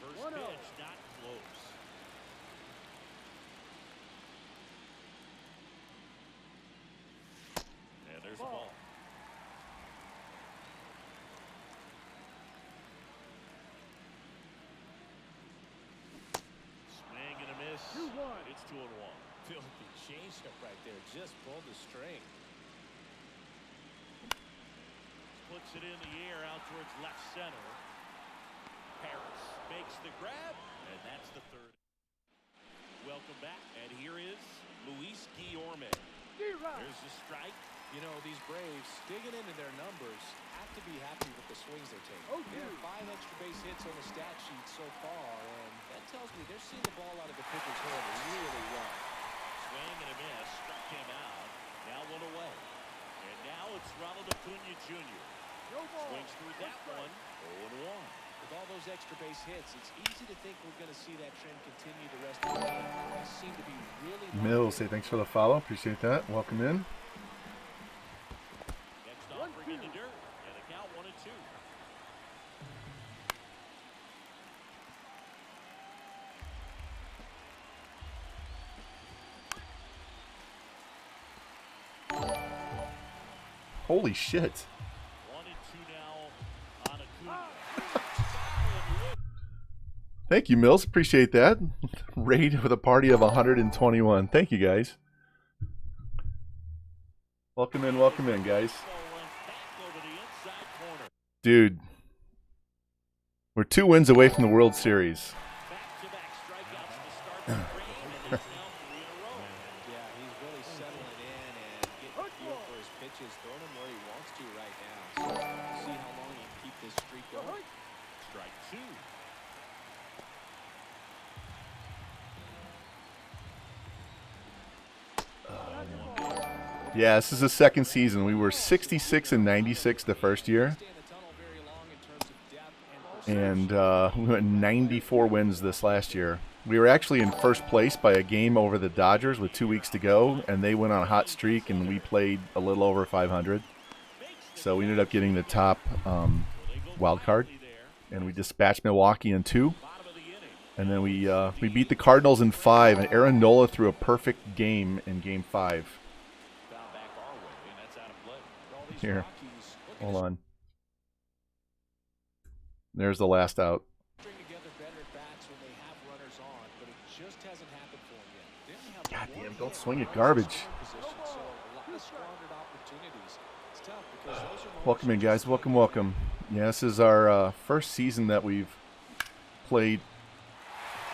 First pitch, not close. And there's a ball. Swing and a miss. 2-1. It's 2-1. Filthy changeup right there. Just pulled the string. Puts it in the air out towards left center. Harris makes the grab, and that's the third. Welcome back, and here is Luis Guillorme. There's the strike. You know, these Braves, digging into their numbers, have to be happy with the swings they're taking. Oh, They have 5 extra base hits on the stat sheet so far, and that tells me they're seeing the ball out of the pitcher's hand really well. Swing and a miss, struck him out. Now one away. And now it's Ronald Acuna Jr. Swings through that one, 0-1. With all those extra base hits, it's easy to think we're going to see that trend continue the rest of the game. They seem to be really... Mills, say thanks for the follow. Appreciate that. Welcome in. Next offering in the dirt, and a count 1-2. Holy shit. 1-2 now on Acuna. Thank you, Mills. Appreciate that. Raid with a party of 121. Thank you, guys. Welcome in, guys. Dude, we're 2 wins away from the World Series. Back-to-back strikeouts to start the game, and it's now 3 in a row. Yeah, he's really settling in and getting a feel for his pitches, throwing them where he wants to right now. So we'll see how long he can keep this streak going. Strike 2. Yeah, this is the second season. We were 66 and 96 the first year, Stay in the tunnel very long in terms of depth and and we went 94 wins this last year. We were actually in first place by a game over the Dodgers with 2 weeks to go, and they went on a hot streak, and we played a little over 500. So we ended up getting the top wild card, and we dispatched Milwaukee in 2. Bottom of the inning. And then we beat the Cardinals in 5, and Aaron Nola threw a perfect game in Game 5. Foul back our way, and that's out of play. for all these Here. Rockies, looking Hold to on. There's the last out. string together better at bats when they have runners on, but it just hasn't happened for him yet. Didn't have God one damn, hit don't in swing at runners in garbage. scoring position, so a lot of squandered opportunities. It's tough because those are moments Welcome in, you guys. just Welcome, can't welcome. Yeah, this is our first season that we've played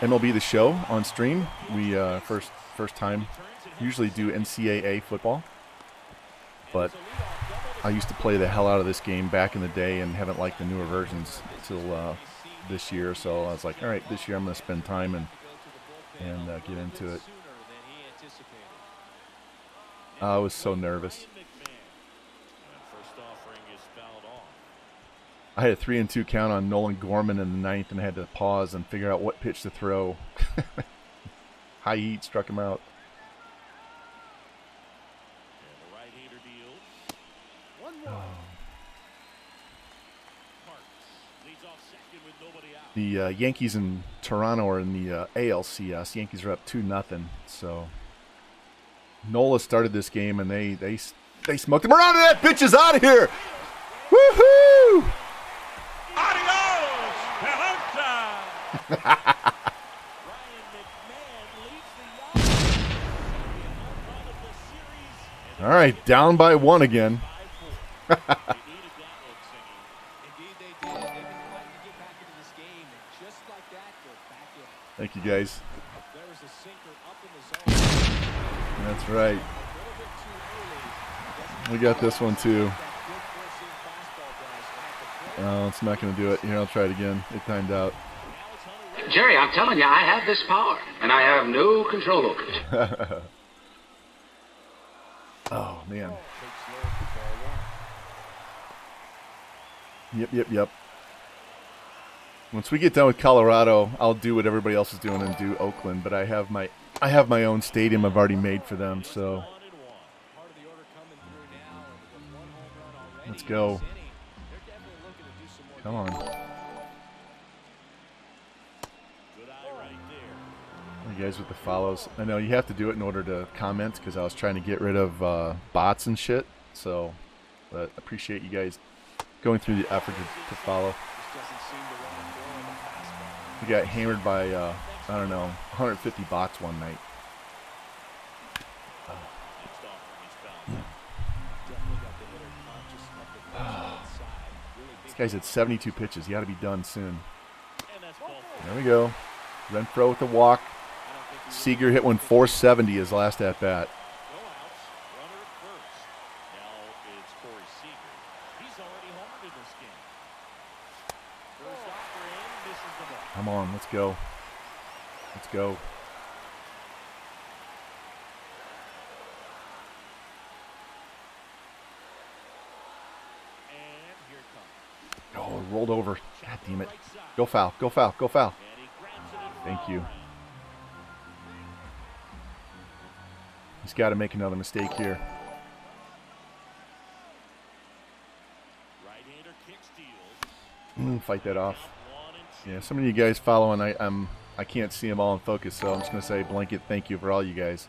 MLB The Show on stream. We first time usually do NCAA football, but I used to play the hell out of this game back in the day and haven't liked the newer versions till this year. So I was like, all right, this year I'm going to spend time and get into it. sooner than he anticipated. I was so nervous. I had a 3-2 count on Nolan Gorman in the ninth, and I had to pause and figure out what pitch to throw. High heat struck him out. And the right-hander deals. 1-1. Leads off second with nobody out. The Yankees in Toronto are in the ALCS. Yankees are up 2-0. So Nola started this game, and they smoked him around, and that pitch is out of here. Woohoo! Adios, pelota! Ryan McMahon leads the Yankees. Run of the series. All right, down by 1 again. 5-4. They needed that one, Singy. Indeed, they did. They've been fighting to get back into this game, and just like that, they're back in. Thank you, guys. There was a sinker up in the zone. That's right. A little bit too early. We got this one, too. That good four-seam fastball, guys. We'll have to play. Oh, it's not going to do it. Here, I'll try it again. It timed out. Jerry, I'm telling you, I have this power, and I have no control over it. Oh, man. Yep. Once we get done with Colorado, I'll do what everybody else is doing and do Oakland. But I have my own stadium I've already made for them. So Part of the order coming through now, and with one home run already let's in go. this inning, they're definitely looking to do some more Come on. Good eye right there. You guys with the follows. I know you have to do it in order to comment because I was trying to get rid of bots and shit. So, but I appreciate you guys going through the effort to follow. Just doesn't seem to run the floor on the fastball. We got hammered by, I don't know, 150 bots one night. Next offering is foul. Definitely got the hitter conscious of the pitch inside. Really This big guy's at 72 pitches. You got to be done soon. And that's ball four. There we go. Renfroe with the walk. Seager hit one 470 his last at bat. No outs. Runner at first. Now it's Corey Seager. He's already homered in this game. First offering misses the ball. Come on, let's go. Let's go. And here it comes. Oh, rolled over. God damn it. Go foul. Go foul. Go foul. And he grabs it in Thank foul you. line. He's got to make another mistake here. Right-hander kick steals. Fight that off. 1 and 2. Yeah, some of you guys following, I can't see them all in focus, so I'm just going to say blanket thank you for all you guys.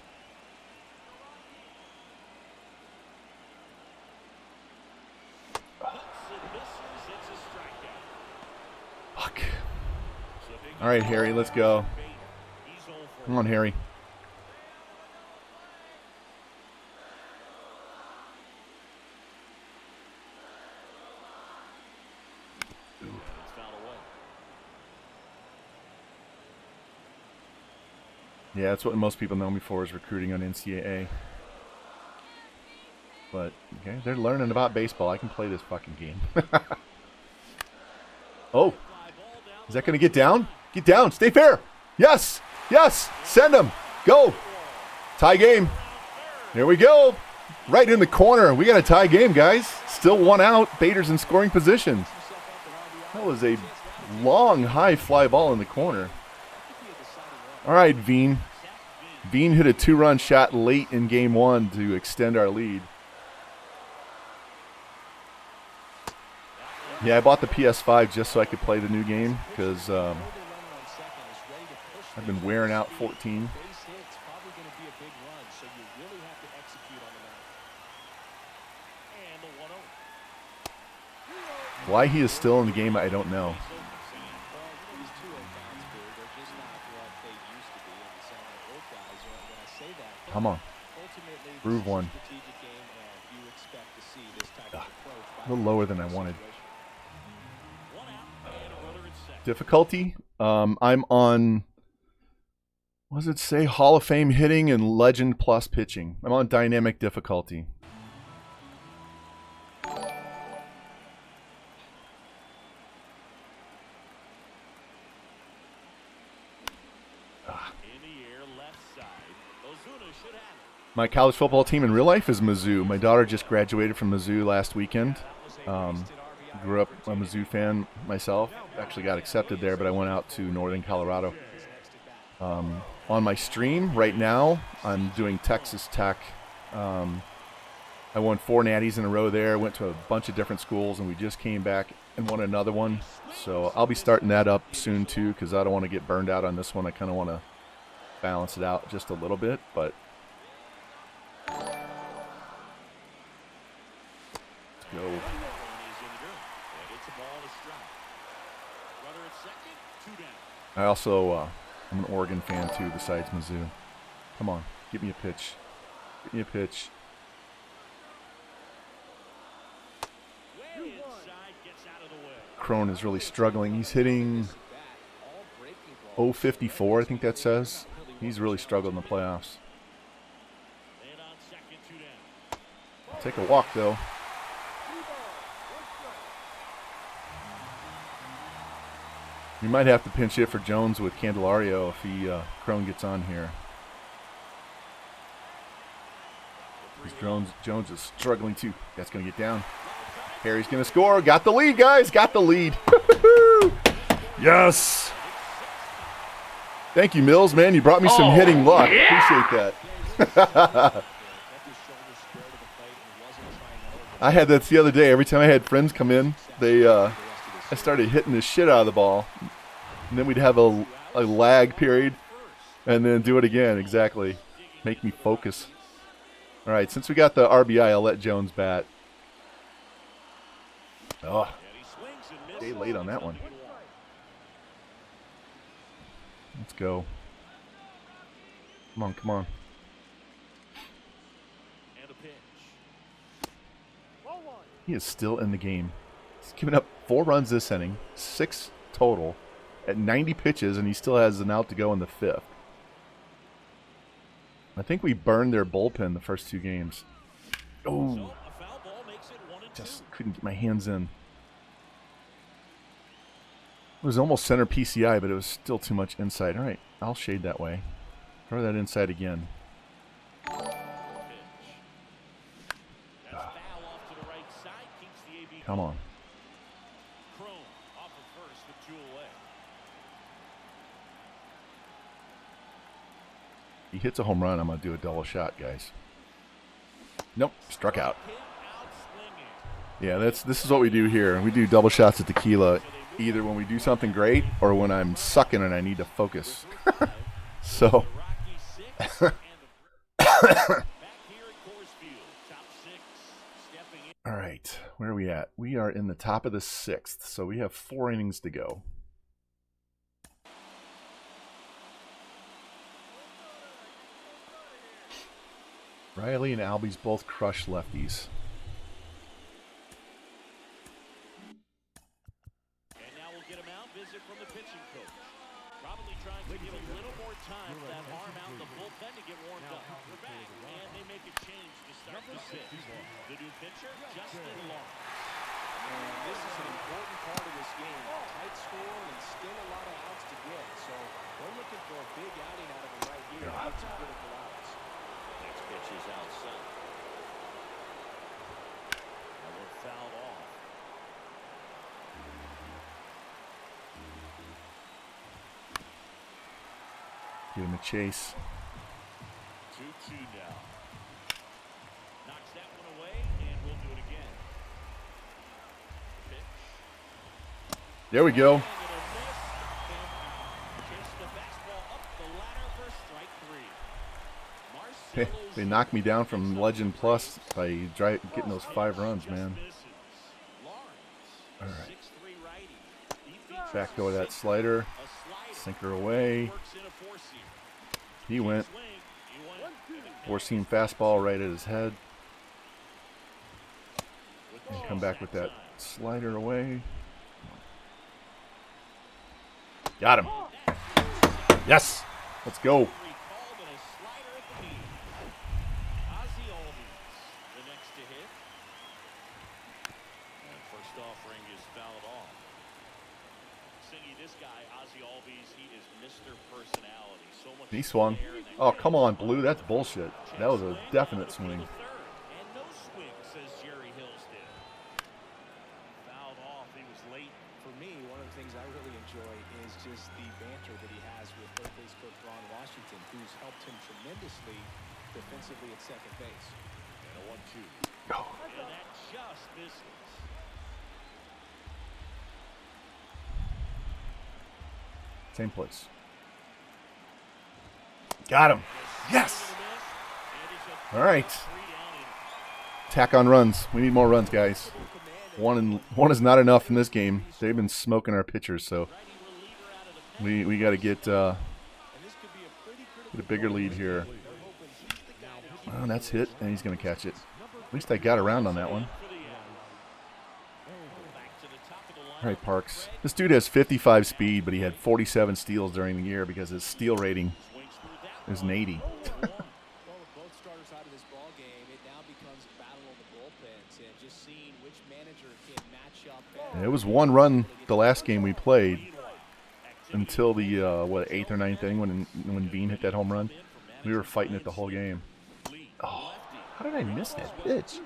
It's a strikeout. Fuck. So big All right, Harry, let's go. He's 0 for Come on, Harry. It's fouled away. Yeah, that's what most people know me for is recruiting on NCAA. But, okay, they're learning about baseball. I can play this fucking game. Oh, is that going to get down? Get down. Stay fair. Yes. Yes. Send them. Go. Tie game. There we go. Right in the corner. We got a tie game, guys. Still 1 out. Bader's in scoring position. That was a long, high fly ball in the corner. All right, Veen. Veen hit a 2-run shot late in game 1 to extend our lead. Yeah, I bought the PS5 just so I could play the new game because I've been wearing out 14. Base hit's probably going to be a big run, so you really have to execute on the night. And the 1-0. Why he is still in the game, I don't know. Well, these two at-bats, Boo, they're just not what they used to be, and you sound like old guys when I say that. Come on. Ultimately, this Prove is a one. strategic game, and you expect to see this type of approach. A little lower than I wanted. 1 out and a runner at second. Difficulty? I'm on, what does it say? Hall of Fame hitting and Legend plus pitching. I'm on dynamic difficulty. In the air, left side. Ozuna should have it. My college football team in real life is Mizzou. My daughter just graduated from Mizzou last weekend. grew up a Mizzou fan myself. Actually got accepted there, but I went out to northern Colorado. On my stream right now, I'm doing Texas Tech. I won 4 natties in a row there. Went to a bunch of different schools, and we just came back and won another one. So I'll be starting that up soon too, because I don't want to get burned out on this one. I kind of want to balance it out just a little bit, but let's go. I also I'm an Oregon fan too, besides Mizzou. Come on, give me a pitch. Give me a pitch. Crone is really struggling. He's hitting 054, I think that says. He's really struggled in the playoffs. I'll take a walk, though. You might have to pinch hit for Jones with Candelario if he Crone gets on here. Jones is struggling too. That's going to get down. Harry's going to score. Got the lead, guys. Got the lead. Yes. Thank you, Mills, man. You brought me some hitting luck. Appreciate that. I had that the other day. Every time I had friends come in, I started hitting the shit out of the ball. And then we'd have a lag period and then do it again. Exactly. Make me focus. All right, since we got the RBI, I'll let Jones bat. Oh, stay late on that one. Let's go. Come on, come on. He is still in the game. He's given up 4 runs this inning, 6 total, at 90 pitches, and he still has an out to go in the 5th. I think we burned their bullpen the first 2 games. Oh, just couldn't get my hands in. It was almost center PCI, but it was still too much inside. All right, I'll shade that way. Throw that inside again. Come on. He hits a home run, I'm going to do a double shot, guys. Nope, struck out. Yeah, this is what we do here. We do double shots at tequila, either when we do something great or when I'm sucking and I need to focus. So. All right, where are we at? We are in the top of the 6th, so we have 4 innings to go. Riley and Albies both crush lefties. And now we'll get a mound visit from the pitching coach. Probably trying to give a little more time for that arm out in the bullpen to get warmed up. We're back, and they make a change to start the 6th. The new pitcher, Justin Lawrence. And this is an important part of this game. Tight score and still a lot of outs to get. So we're looking for a big outing out of him right here. That's a critical outs. Next pitch is outside. And we're fouled off. Give him a chase. 2-2 now. Knocks that one away, and we'll do it again. Pitch. There we go. Hey, they knocked me down from Legend Plus by getting those 5 runs, man. All right. Back door that slider. Sinker away. He went. 4-seam fastball right at his head. And come back with that slider away. Got him. Yes. Let's go. He swung. Oh, come on, Blue. That's bullshit. That was a definite swing. And no swing, says Jerry Hillsdale. Fouled for me, one of the things I really enjoy is just the banter that he has with third base coach Ron Washington, who's helped him tremendously defensively at second base. And a 1-2. Oh. And that just misses. Same place. Got him. Yes. All right. Tack on runs. We need more runs, guys. One is not enough in this game. They've been smoking our pitchers, so we got to get a bigger lead here. Oh, that's hit, and he's going to catch it. At least I got around on that one. All right, Parks. This dude has 55 speed, but he had 47 steals during the year because his steal rating is an 80. It was one run the last game we played until the 8th or 9th inning when Bean hit that home run. We were fighting it the whole game. Oh, how did I miss that pitch?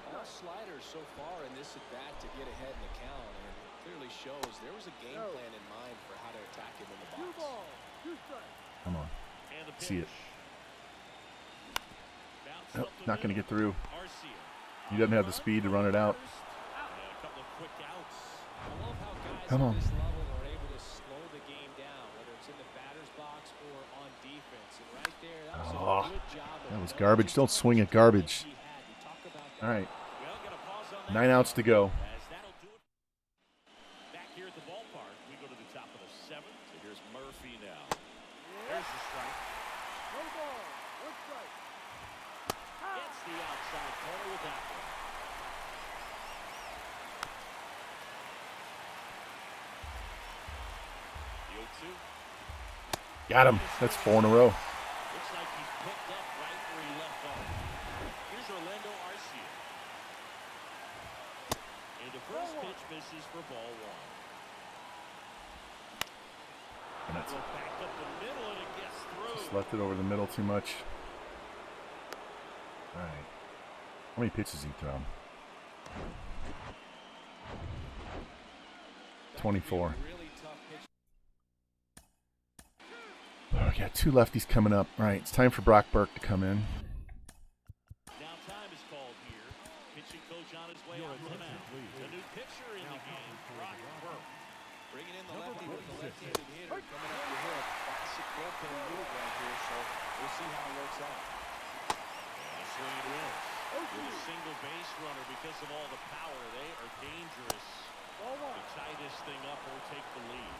Come on, see it. Nope, not going to get through. He doesn't have the speed to run it out. Come on. Oh, that was garbage. Don't swing at garbage. All right. 9 outs to go. Back here at the ballpark, we go to the top of the 7th. So here's Murphy now. There's the strike. It's the outside corner with that one. Got him. That's 4 in a row. Looks like he's picked up right where he left off. Here's Orlando Arcia. And the first pitch misses for ball 1. That's Back up the middle and it gets through. just left it over the middle too much. All right. How many pitches he thrown? 24. Oh, we got 2 lefties coming up. All right, it's time for Brock Burke to come in. Now time is called here. Pitching coach on his way out to the mound. A new pitcher in the game, Brock Burke. Bringing in the lefty with the left-handed hitter coming up to hit. Classic bullpen move right here, so we'll see how it works out. And a swing and miss. With a single base runner because of all the power, they are dangerous. To tie this thing up or take the lead.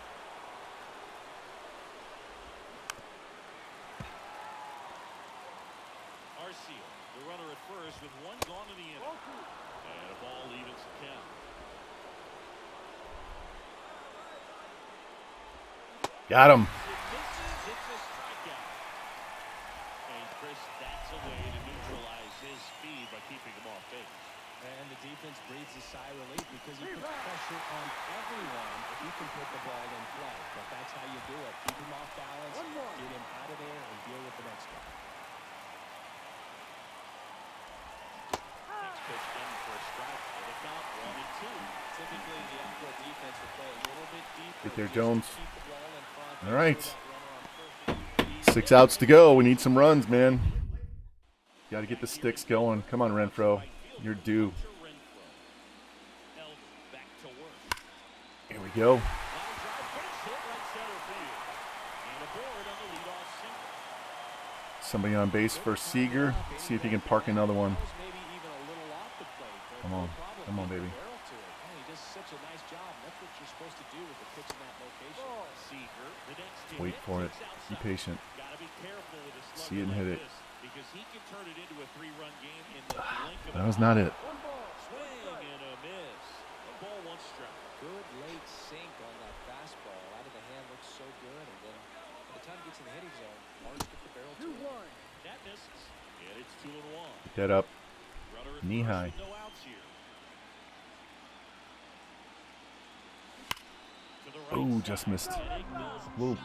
Arcia, the runner at first with 1 gone in the inning. And a ball evens the count. Got him. It's a strikeout. And Chris, that's a way to neutralize his speed by keeping him off base. And the defense breathes a sigh of relief because he puts pressure on everyone if he can put the ball in play. But that's how you do it. Keep him off balance, get him out of there, and deal with the next guy. Next pitch in for a strike. And the count 1-2. Typically, the outfield defense will play a little bit deeper. Get there, Jones. Keep the ball in front. All right. 6 outs to go. We need some runs, man. Got to get the sticks going. Come on, Renfro. You're due. Here we go. Somebody on base for Seager. See if he can park another one. Come on. Come on, baby. Wait for it. Be patient. See it and hit it. That was not it. Good late sink on that fastball. Out of the hand looks so good, and then by the time it gets in the hitting zone, Martin get the barrel to it. That misses. And it's 2-1. Pick that up. Knee high. No outs here. Oh, just missed.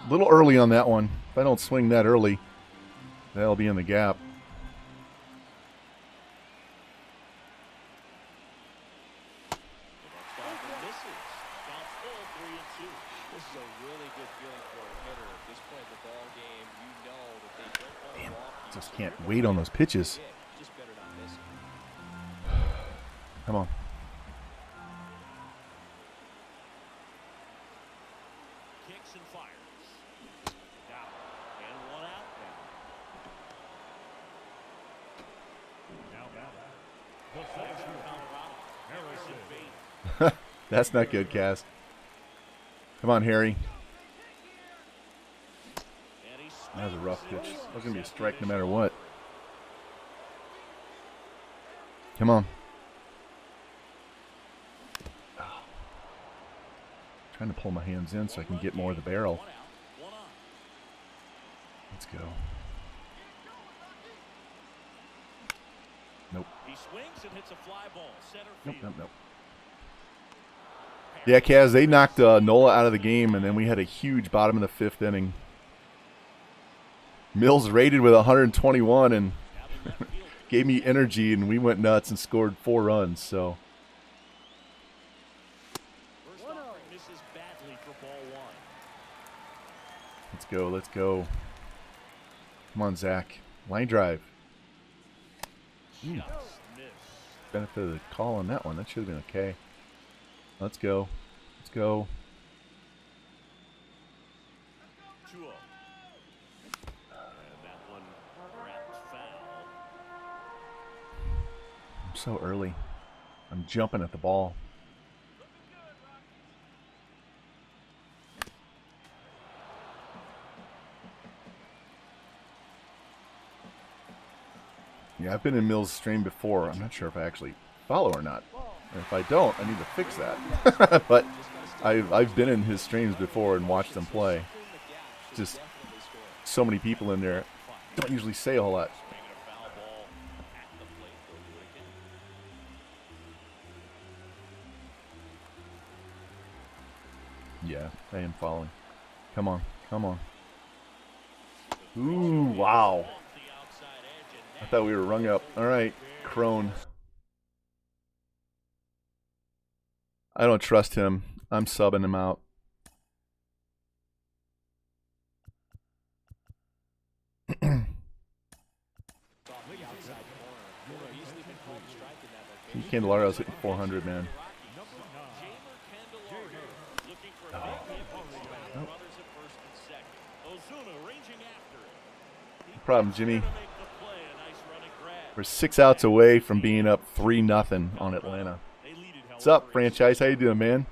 Little early on that one. If I don't swing that early, that'll be in the gap. feeling for a hitter at this point in the ball game. You know that they don't want to walk you. Just can't wait on those pitches. Just better not miss it. Come on. Kicks and fires. Down. And one out now. Now back. Fires from Colorado. Harrison Bates. That's not good, Cass. Come on, Harry. And he That was a rough pitch. swings. That was going to be a strike no matter what. Come on. Oh. Trying to pull my hands in so I can get more of the barrel. One out, one on. Let's go. Nope. He swings and hits a fly ball. Center Nope, field. nope, nope. Yeah, Kaz, they knocked Nola out of the game, and then we had a huge bottom of the 5th inning. Mills rated with 121 and gave me energy, and we went nuts and scored 4 runs. So First offering misses badly for ball one. let's go, let's go. Come on, Zach. Line drive. Just missed. Benefit of the call on that one. That should have been okay. Let's go. Let's go. 2-0. And that one wrapped foul. I'm so early. I'm jumping at the ball. Yeah, I've been in Mills' stream before. I'm not sure if I actually follow or not. And if I don't, I need to fix that. But I've been in his streams before and watched him play. Just so many people in there. Don't usually say a whole lot. Making a foul ball at the plate. They'll do it again. Yeah, I am following. Come on, come on. Ooh, wow. Off the outside edge, and I thought we were rung up. All right, Crone. I don't trust him. I'm subbing him out. Candelario's hitting 400, man. looking for a big hit with the brothers at first and second. Ozuna ranging after it. No problem, Jimmy. To make the play, a nice running grab. We're 6 outs away from being up 3-0 on Atlanta. They lead it, What's up, however, franchise? How you doing, man?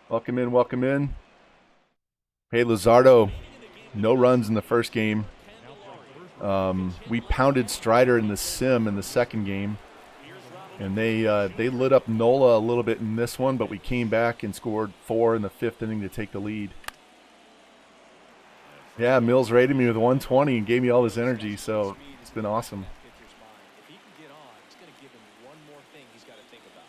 Welcome in, welcome in. Hey, Luzardo, no runs in the first game. We pounded Strider in the sim in the second game. And they lit up Nola a little bit in this one, but we came back and scored 4 in the 5th inning to take the lead. Yeah, Mills rated me with 120 and gave me all this energy, so it's been awesome. If he can get on, it's going to give him one more thing he's got to think about.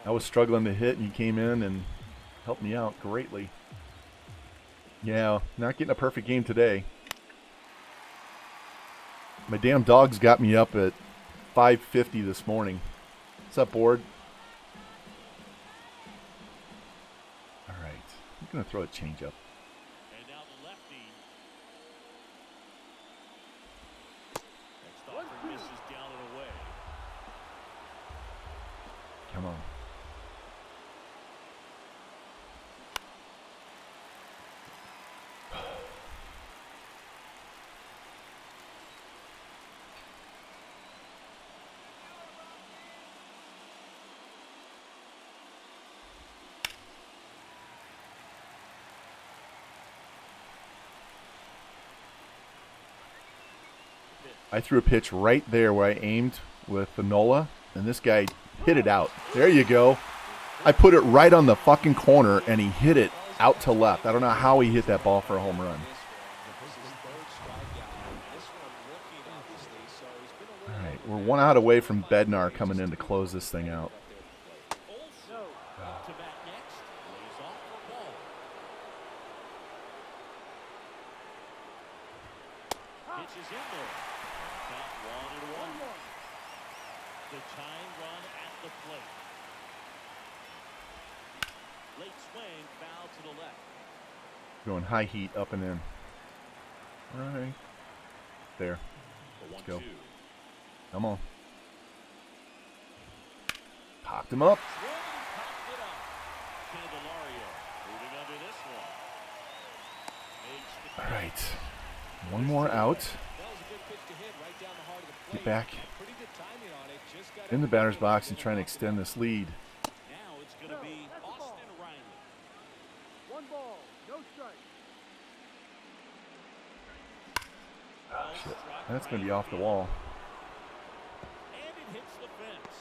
I was struggling to hit, and he came in and helped me out greatly. Yeah, not getting a perfect game today. My damn dogs got me up at 5:50 this morning. What's up, board? All right, I'm gonna throw a changeup. And now the lefty. Next offering misses down and away. Come on. I threw a pitch right there where I aimed with the Nola, and this guy hit it out. There you go. I put it right on the fucking corner, and he hit it out to left. I don't know how he hit that ball for a home run. All right, we're 1 out away from Bednar coming in to close this thing out. Also to bat next. Lays off for ball. Pitches in there. Count 1-1. The tying run at the plate. Late swing, foul to the left. Going high heat, up and in. All right. There. The Let's go. 1-2. Come on. Popped him up. Swung, popped it up. Candelario moving under this one. Makes the All right. One more out. That was a good pitch to hit right down the heart of the plate. Get back Pretty good timing on it. Just got in the batter's box and trying to extend this lead. Now it's going to be Austin Riley. 1 ball, no strike. Oh, shit. That's going to be off the wall. And it hits the fence.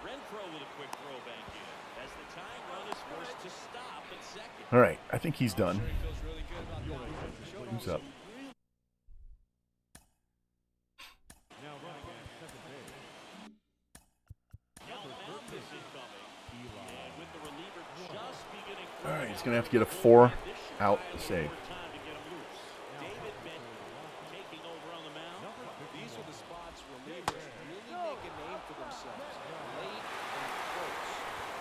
Renfroe with a quick throw back in as the tying run is forced to stop at second. All right. I think he's done. Sure he feels really good about that. Showed Who's off up? Now running at second base. Now Mathis is coming. And with the reliever just beginning. All right. He's going to have to get a 4 out to save. Time to get him loose. David Benton taking over on the mound. These are the spots relievers really make a name for themselves. Late and close.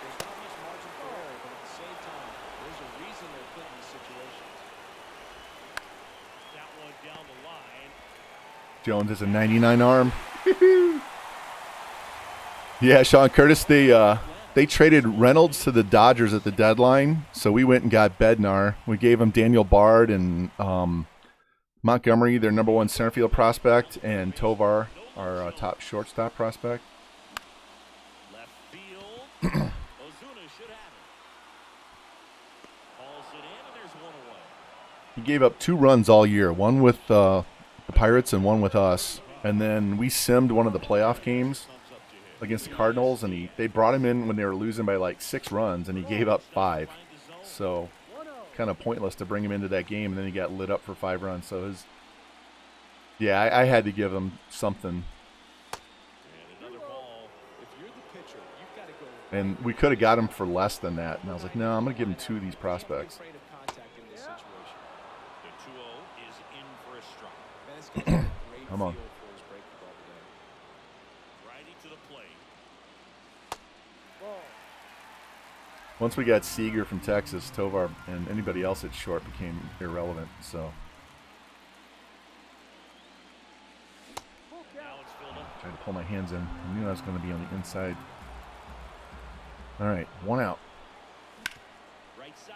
There's not much margin for error, but at the same time, there's a reason they're put in these situations. That one down the line. Jones has a 99 arm. Yeah, Sean Curtis, they traded Reynolds to the Dodgers at the deadline, so we went and got Bednar. We gave him Daniel Bard and Montgomery, their number 1 center field prospect, and Tovar, our top shortstop prospect. Left field. Ozuna should have it. Calls it in, and there's one away. He gave up 2 runs all year, one with the Pirates and one with us. And then we simmed one of the playoff games against the Cardinals, and they brought him in when they were losing by like 6 runs, and he gave up 5. So kind of pointless to bring him into that game, and then he got lit up for 5 runs. So I had to give him something. And another ball. If you're the pitcher, you've got to go. And we could have got him for less than that. And I was like, no, I'm going to give him 2 of these prospects. Afraid of contact in this situation. The 2-0 is in for a strike. Man, this guy's got a great Come on. feel for his breaking ball today. Righty to the plate. Ball. Once we got Seager from Texas, Tovar and anybody else at short became irrelevant. So Now it's filled up. tried to pull my hands in. I knew I was going to be on the inside. All right, 1 out. Right side.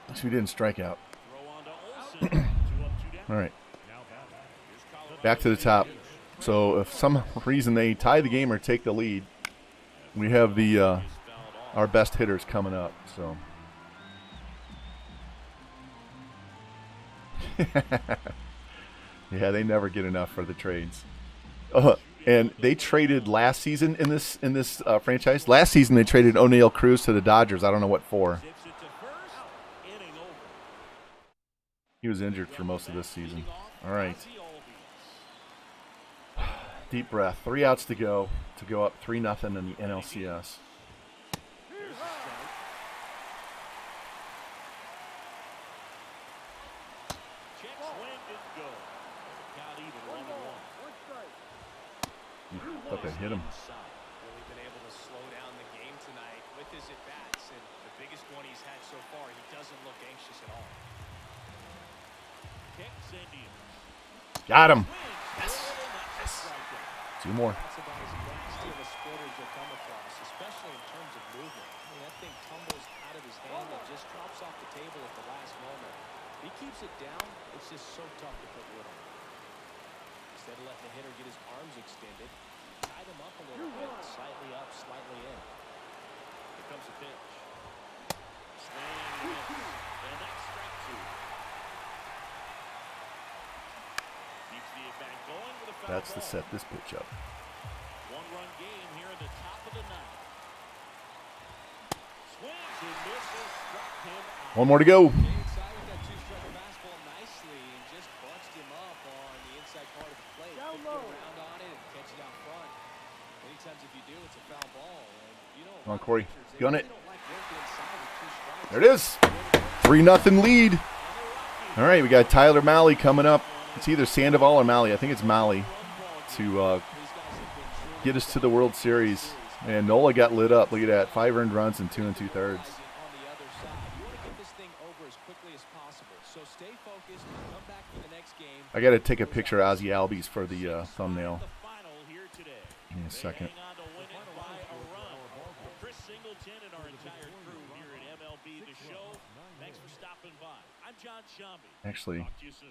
At least we didn't strike out. Throw on to Olsen. 2 up, 2 down. All right, Now batting. Here's Colorado. back to the top. So if some reason they tie the game or take the lead, we have the our best hitters coming up. So yeah, they never get enough for the trades. And they traded last season in this franchise. Last season they traded O'Neal Cruz to the Dodgers. I don't know what for. Tips it to first. Inning over. He was injured for most of this season. All right, deep breath. 3 outs to go up 3-0 in the NLCS. Check swing didn't go. Count even 1-1. 1 strike. Thought they hit him. Really been able to slow down the game tonight with his at-bats, and the biggest one he's had so far, he doesn't look anxious at all. Kicks Indians. Got him. Yes. Yes. 2 more. That's about as nasty of a splitter as you'll come across, especially in terms of movement. I mean, that thing tumbles out of his hand and just drops off the table at the last moment. If he keeps it down, it's just so tough to put wood on. Instead of letting the hitter get his arms extended, tied him up a little bit, slightly up, slightly in. Here comes the pitch. Swing and miss. And that's strike 2. Keeps the at-bat going with a foul That's to ball. set this pitch up. 1-run game here in the top of the 9th. Swings and misses. Struck him out. 1 more to go. Jay inside with that 2-strike fastball nicely and just bunched him up on the inside part of the plate. Down Couldn't low. get around on it and catch it out front. Many times if you do, it's a foul ball. And you know, Come on, Corey. pitchers, they Gun really it. don't like working inside with 2 strikes. There it is. 3-0 lead. All right, we got Tyler Malley coming up. It's either Sandoval or Malley. I think it's Malley to get us to the World Series. And Nola got lit up. Look at that. 5 earned runs and 2 2/3. I got to take a picture of Ozzy Albies for the thumbnail. Give me a second. Chris Singleton and our entire crew here at MLB The Show. Thanks for stopping by. I'm John Shambi. Actually, Talk to you soon.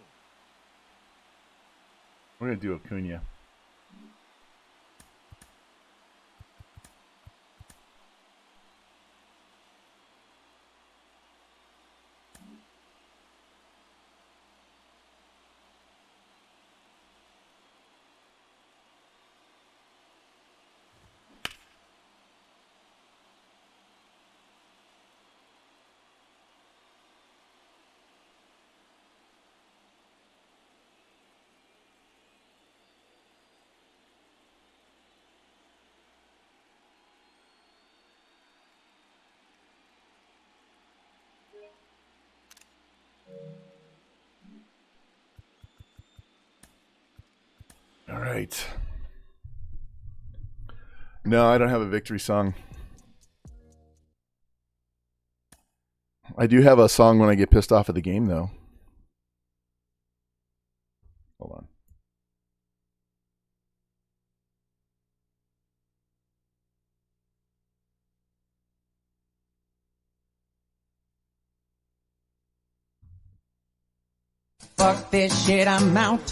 we're going to do Acuna. All right. No, I don't have a victory song. I do have a song when I get pissed off at the game, though. Hold on. Fuck this shit, I'm out.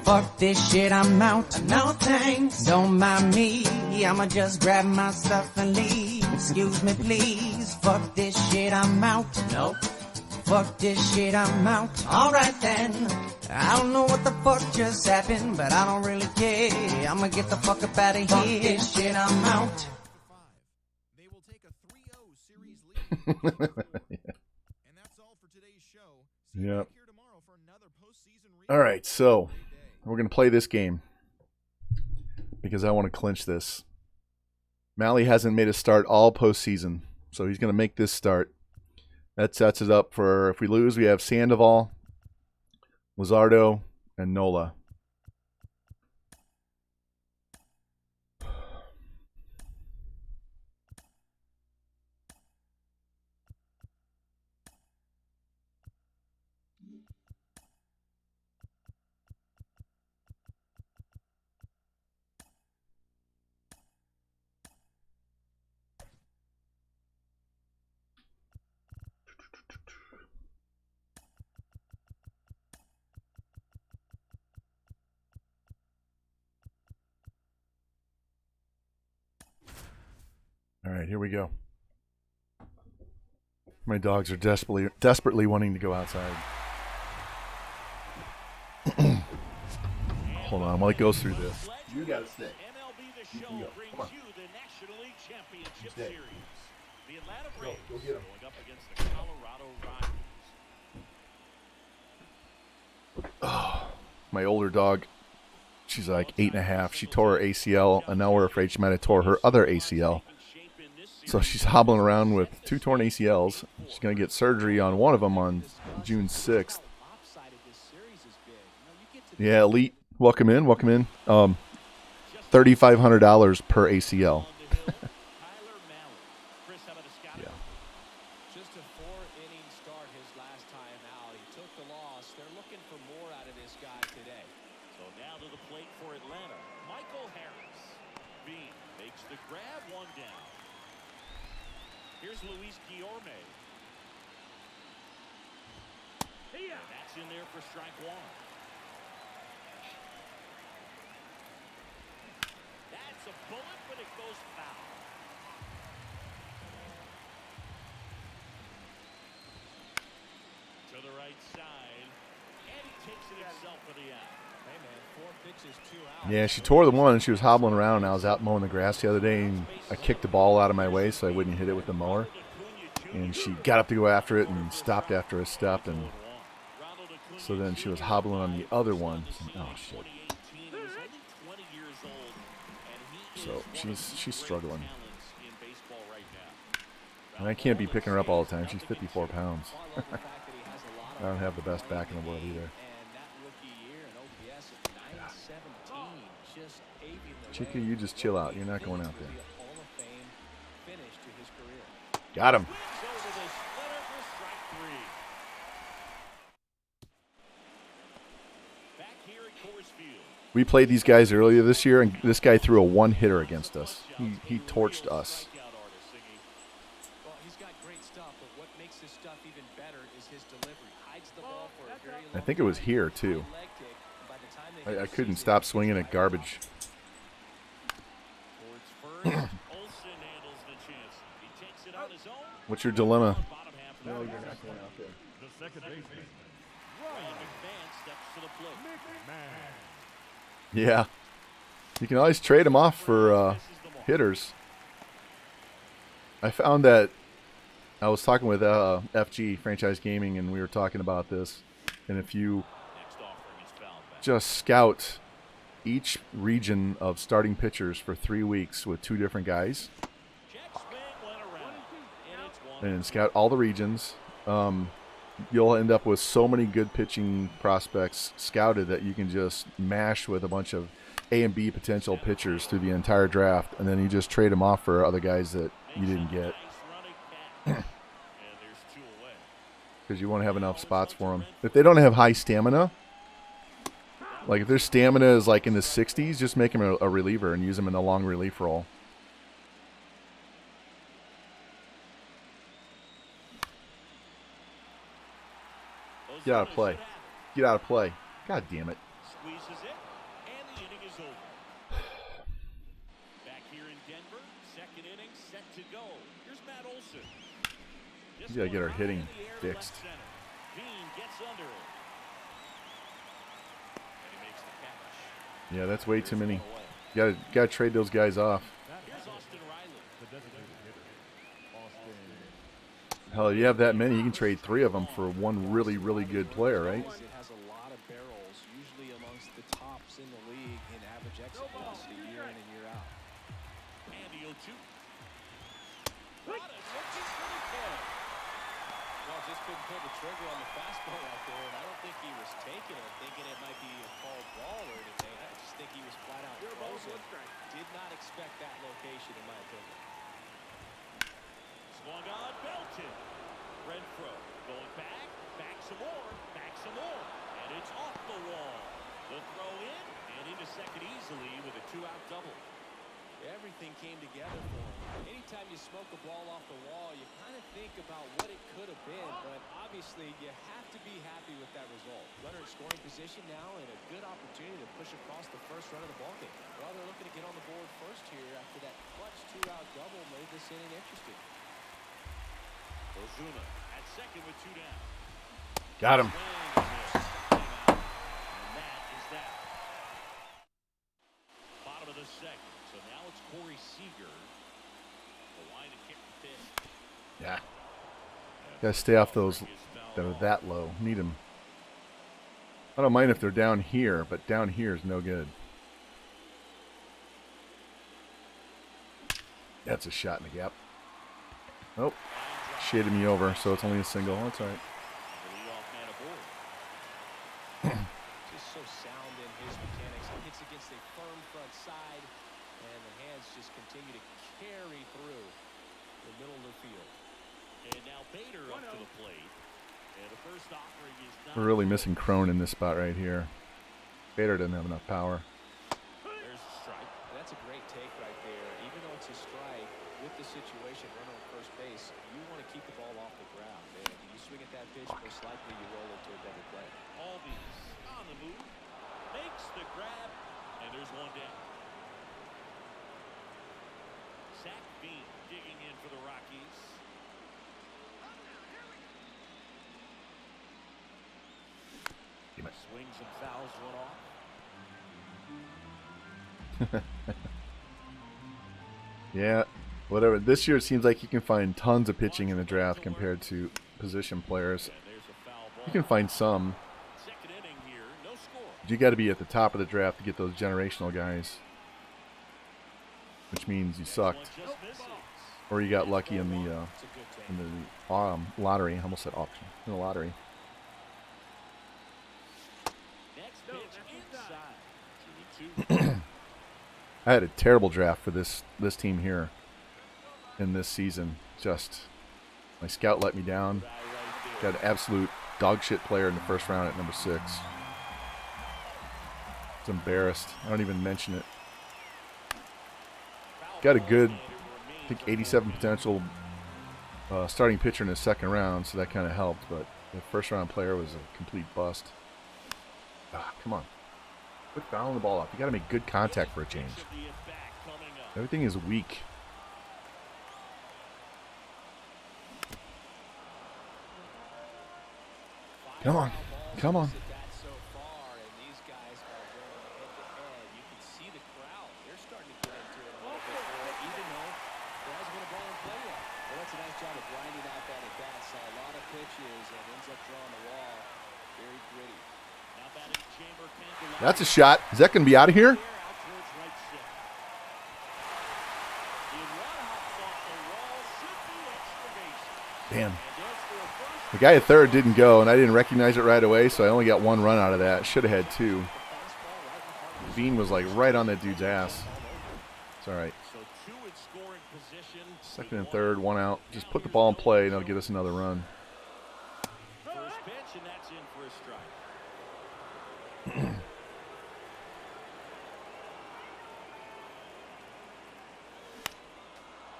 Fuck this shit, I'm out. No thanks. Don't mind me. I'ma just grab my stuff and leave. Excuse me, please. Fuck this shit, I'm out. Nope. Fuck this shit, I'm out. Alright then. I don't know what the fuck just happened, but I don't really care. I'ma get the fuck up out of here. Fuck this shit, I'm out. They will take a 3-0 series lead. And that's all for today's show. See you Yep. back here tomorrow for another postseason recap. All right, so we're going to play this game because I want to clinch this. Mally hasn't made a start all postseason, so he's going to make this start. That sets it up for, if we lose, we have Sandoval, Luzardo, and Nola. All right, here we go. My dogs are desperately wanting to go outside. Hold on while it goes through this. You gotta stay. MLB The Show can go. brings Come on. you the National League Championship Stay. Series. The Atlanta Go Braves get 'em. going up against the Colorado Rockies. My older dog, she's like 8.5. She tore her ACL, and now we're afraid she might have tore her other ACL. So she's hobbling around with 2 torn ACLs. She's going to get surgery on one of them on June 6th. Yeah, Elite. Welcome in. Welcome in. $3,500 per ACL. Yeah. Just a 4-inning start his last time out. He took the loss. They're looking for more out of this guy today. So now to the plate for Atlanta, Michael Harris. Bean makes the grab, 1 down. Here's Luis Guillorme. And that's in there for strike 1. That's a bullet, but it goes foul. To the right side, and he takes it himself for the out. Hey, man, 4 pitches, 2 outs. Yeah, she tore the one, and she was hobbling around, and I was out mowing the grass the other day, and I kicked the ball out of my way so I wouldn't hit it with the mower. And she got up to go after it and stopped after a step, and so then she was hobbling on the other one. Oh, shit. So she's struggling. And I can't be picking her up all the time. She's 54 pounds. I don't have the best back in the world either. Chica, you just chill out. You're not going out there. Got him. We played these guys earlier this year, and this guy threw a one-hitter against us. He torched us. Well, he's got great stuff, but what makes his stuff even better is his delivery. Hides the ball for a very long I think it was here, too. I couldn't stop swinging at garbage. What's your dilemma? No, you're not going out there. The second baseman. Yeah. You can always trade them off for hitters. I found that I was talking with FG, Franchise Gaming, and we were talking about this. And if you just scout each region of starting pitchers for 3 weeks with 2 different guys, and scout all the regions, you'll end up with so many good pitching prospects scouted that you can just mash with a bunch of A and B potential pitchers through the entire draft, and then you just trade them off for other guys that you didn't get. Because you won't have enough spots for them. If they don't have high stamina, like if their stamina is like in the 60s, just make them a reliever and use them in a long relief role. Get out of play. Get out of play. God damn it. Squeezes it, and the inning is over. Back here in Denver, second inning set to go. Here's Matt Olson. We gotta get our hitting fixed. Dean gets under it. And he makes the catch. Yeah, that's way too many. You gotta trade those guys off. Here's Austin Riley. The designated hitter. Austin. Hell, you have that many, you can trade 3 of them for one really, really good player, right? It has a lot of barrels, usually amongst the tops in the league in average exit velocity year in and year out. And the 0-2. Got it. Looking for the kill. Well, just couldn't pull the trigger on the fastball out there, and I don't think he was taking it, thinking it might be a called ball or anything. I just think he was flat out frozen. Did not expect that location, in my opinion. Swung on, belted. Renfro going back some more, and it's off the wall. The throw in, and into second easily with a 2-out double. Everything came together for him. Anytime you smoke a ball off the wall, you kind of think about what it could have been, but obviously you have to be happy with that result. Runner in scoring position now and a good opportunity to push across the first run of the ballgame. Well, they're looking to get on the board first here after that clutch 2-out double made this inning interesting. Ozuna at second with 2 down. Got him. And that is that. Bottom of the second. So now it's Corey Seager. The line to kick the pitch. Yeah. Gotta stay off those that are that low. Need them. I don't mind if they're down here, but down here is no good. That's a shot in the gap. Oh. Shaded me over, so it's only a single. That's all right. Just so sound in his mechanics. He hits against a firm front side, and the hands just continue to carry through the middle of the field. And now Bader up to the plate. And the first offering is not. We're really missing Crone in this spot right here. Bader doesn't have enough power. There's a strike. That's a great take right there. Even though it's a strike, with the situation, runner on first base, you want to keep the ball off the ground. And you swing at that pitch, most likely you roll into a better play. Albies on the move. Makes the grab. And there's one down. Zach Bean digging in for the Rockies. Swings and fouls one off. Yeah, whatever. This year it seems like you can find tons of pitching in the draft compared to position players. You can find some. Second inning here, no score. You got to be at the top of the draft to get those generational guys, which means you sucked, or you got lucky in the lottery. I almost said auction. In the lottery. Next pitch inside. 2-2. I had a terrible draft for this team here in this season. Just my scout let me down. Got an absolute dog shit player in the first round at number 6. It's embarrassed. I don't even mention it. Got a good, I think 87 potential starting pitcher in his second round, so that kind of helped. But the first round player was a complete bust. Ah, come on. Quit fouling the ball off. You got to make good contact for a change. Everything is weak. Come on. Come on. That's a shot. Is that going to be out of here? Damn. The guy at third didn't go, and I didn't recognize it right away, so I only got one run out of that. Should have had two. Bean was like right on that dude's ass. It's all right. Second and third, one out. Just put the ball in play, and it'll give us another run. First pitch, and that's in for a strike.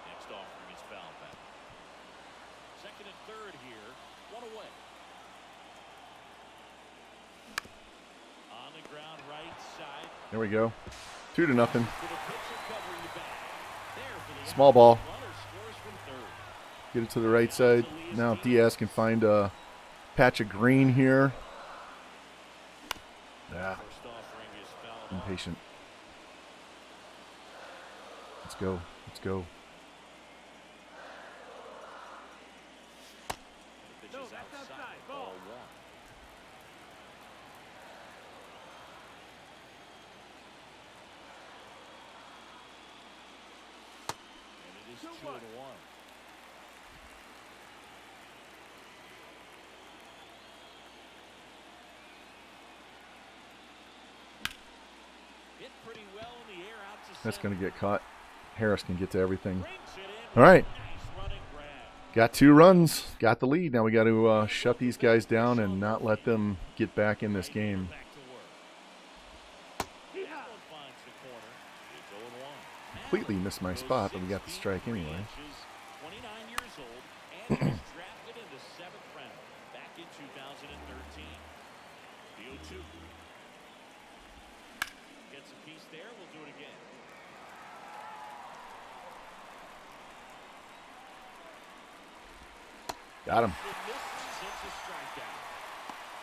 Next offering is foul back. Second and third here, one away. On the ground, right side. There we go. 2-0. Small ball. Get it to the right side. Now if Diaz can find a patch of green here. Yeah. Impatient. Let's go. Let's go. No, that's outside. Ball. And it is 2-1. Hit pretty well in the air out to That's center. going to get caught. Harris can get to everything. All right. Got 2 runs. Got the lead. Now we got to shut these guys down and not let them get back in this game. Completely missed my spot, but we got the strike anyway. 29 years old and was drafted in the 7th round back in 2013. The 0-2. Gets a piece there. We'll do it again. Got him.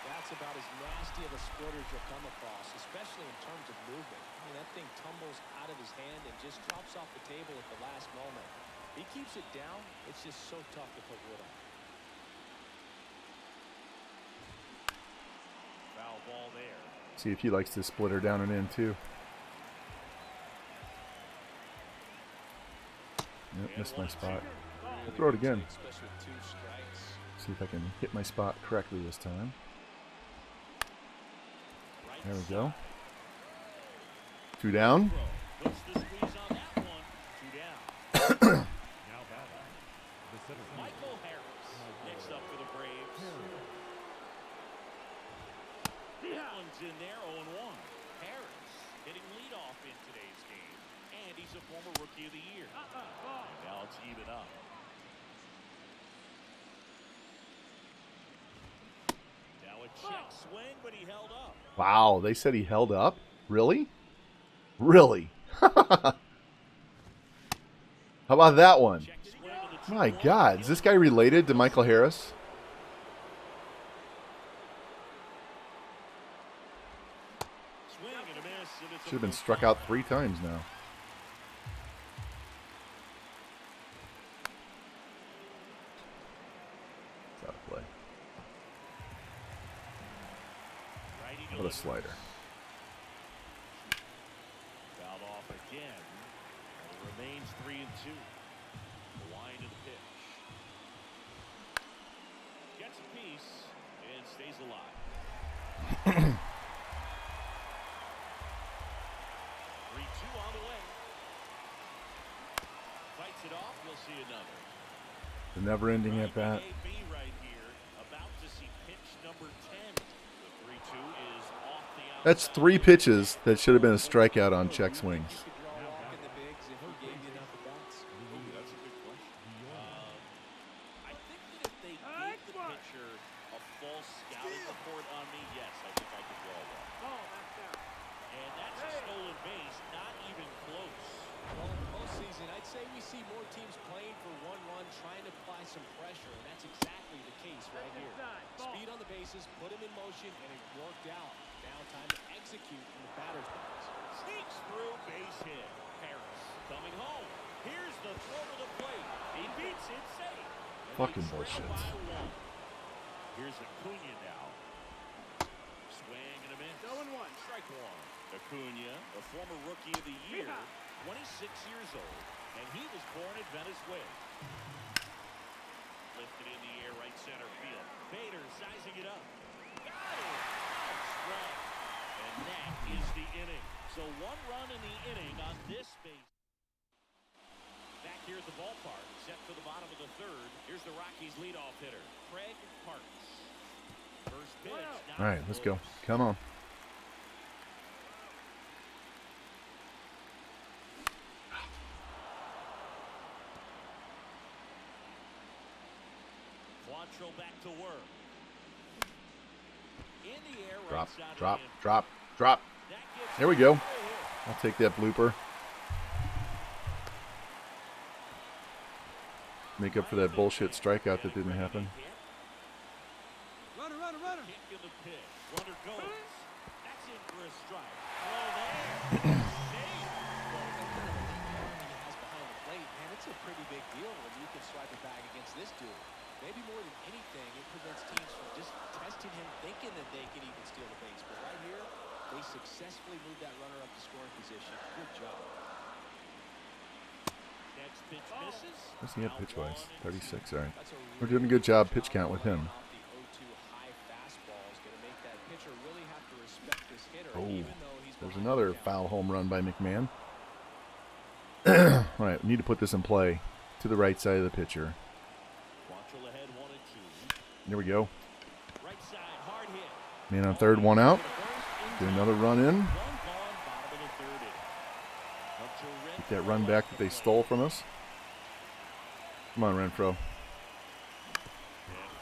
That's about as nasty of a splitter as you'll come across, especially in terms of movement. I mean, that thing tumbles out of his hand and just drops off the table at the last moment. He keeps it down. It's just so tough to put wood on. Foul ball there. See if he likes to split her down and in too. Yep, missed my spot. I'll throw it again. See if I can hit my spot correctly this time. There we go. 2 down. Puts the squeeze on that one. 2 down. Now batting, the center fielder, Michael Harris next up for the Braves. That one's in there, 0-1. Harris hitting leadoff in today's game, and he's a former Rookie of the Year. And now it's even up. Now a check swing, but he held up. Wow, they said he held up? Really? Really? How about that one? Check swing of the My 2-1. God, is this guy related to Michael Harris? Swing and a miss, and it's a Should have been full struck ball. out 3 times now. It's out of play. Righty What a delivers. slider. Fouled off again. And it remains 3-2. The line of the pitch. Gets a piece and stays alive. 3-2 on the way. Fights it off. We'll see another. The never-ending at bat. AB right here, about to see pitch number 10. The 3-2 is off the That's 3 pitches that should have been a strikeout on check swings. You could draw a walk in the bigs if he gave you enough at bats. Ooh, that's a good question. I think that if they gave the pitcher a false scouting report on me, yes, I think I could draw one. And that's a stolen base, not even close. Well, in the postseason, I'd say we see more teams playing for one run, trying to apply some pressure, and that's exactly the case right here. Speed on the bases, put him in motion, and it worked out. Now time to execute from the batter's box. Sneaks through, base hit. Harris coming home. Here's the throw to the plate. He beats it safe. And Fucking they trail bullshit. by 1. Here's Acuna now. Swing and a miss. 0-1. Strike 1. Acuna, the former Rookie of the Year, 26 years old, and he was born in Venezuela. Lifted in the air, right center field. Bader sizing it up. Got it. Strike. And that is the inning. So 1 run in the inning on this base. Back here at the ballpark, set for the bottom of the 3rd. Here's the Rockies leadoff hitter, Craig Parks. First pitch. All right, let's go. Come on. Quantrill back to work. In the air, right Drop, side drop, of the drop, drop. That gets There we go. him. I'll take that blooper. Make up for that bullshit strikeout that didn't happen. Runner, runner, runner. Kick in the pitch. Runner goes. That's in for a strike. Throw there. Save. Has behind the plate, man, it's a pretty big deal when you can swipe it back against this dude. Maybe more than anything, it prevents teams from just testing him, thinking that they can even steal the base. But right here, they successfully moved that runner up to scoring position. Good job. Next pitch misses. What's he at pitch-wise? 36, all right. That's a We're doing a good job pitch count with him. off the 0-2 high fastball is going to make that pitcher really have to respect this hitter, Oh, even though he's there's behind another the count. foul home run by McMahon. All right, we need to put this in play to the right side of the pitcher. Quantrill ahead 1-2. There we go. Right side, hard hit. Man on third, 1 out. Get another run in. 1 gone, bottom of the 3rd inning. Hunter Get that run back that they stole from us. Come on, Renfro. And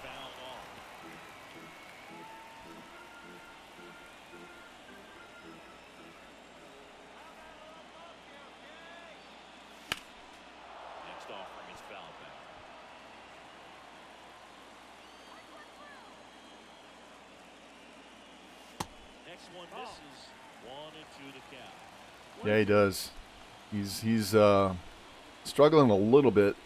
foul off. Next offering is foul back. Next one misses. 1-2 to count. Yeah, he does. He's struggling a little bit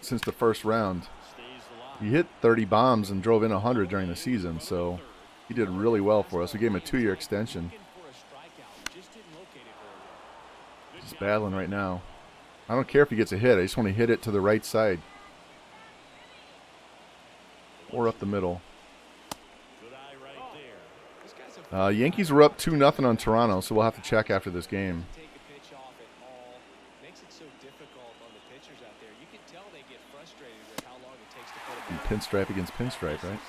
since the first round. Stays alive. He hit 30 bombs and drove in 100 during the season, so he did really well for us. We gave him a 2-year extension. Looking for a strikeout, just didn't locate it very well. He's battling right now. I don't care if he gets a hit. I just want to hit it to the right side or up the middle. Good eye right there. This guy's a Yankees were up 2-0 on Toronto, so we'll have to check after this game. take a pitch off at all. Makes it so difficult on the pitchers out there. You can tell they get frustrated with how long it takes to put And it down. pinstripe against pinstripe, right?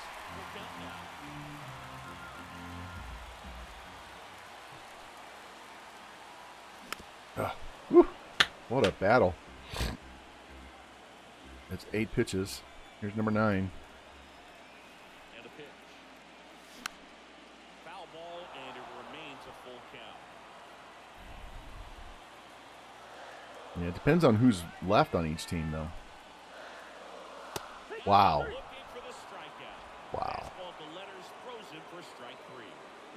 Whew. What a battle. It's 8 pitches. Here's number 9. And a pitch. Foul ball, and it remains a full count. Yeah, it depends on who's left on each team, though. Wow. Looking for the strikeout. Wow. Fastball at the letters, throws in for strike 3.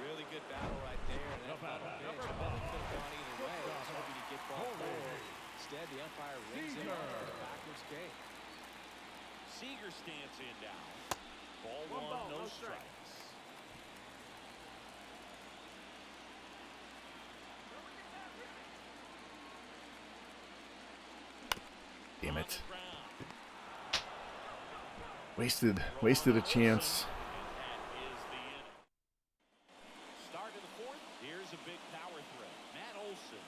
Really good battle right there. And that final pitch probably could have gone either way. I was hoping he'd get ball forward. Instead, the umpire rings him out for the backwards game. Seager stands in now. Ball 1, no strikes. Damn On it. the ground. Wasted a chance. And that is the inning. Start of the 4th. Here's a big power threat. Matt Olson.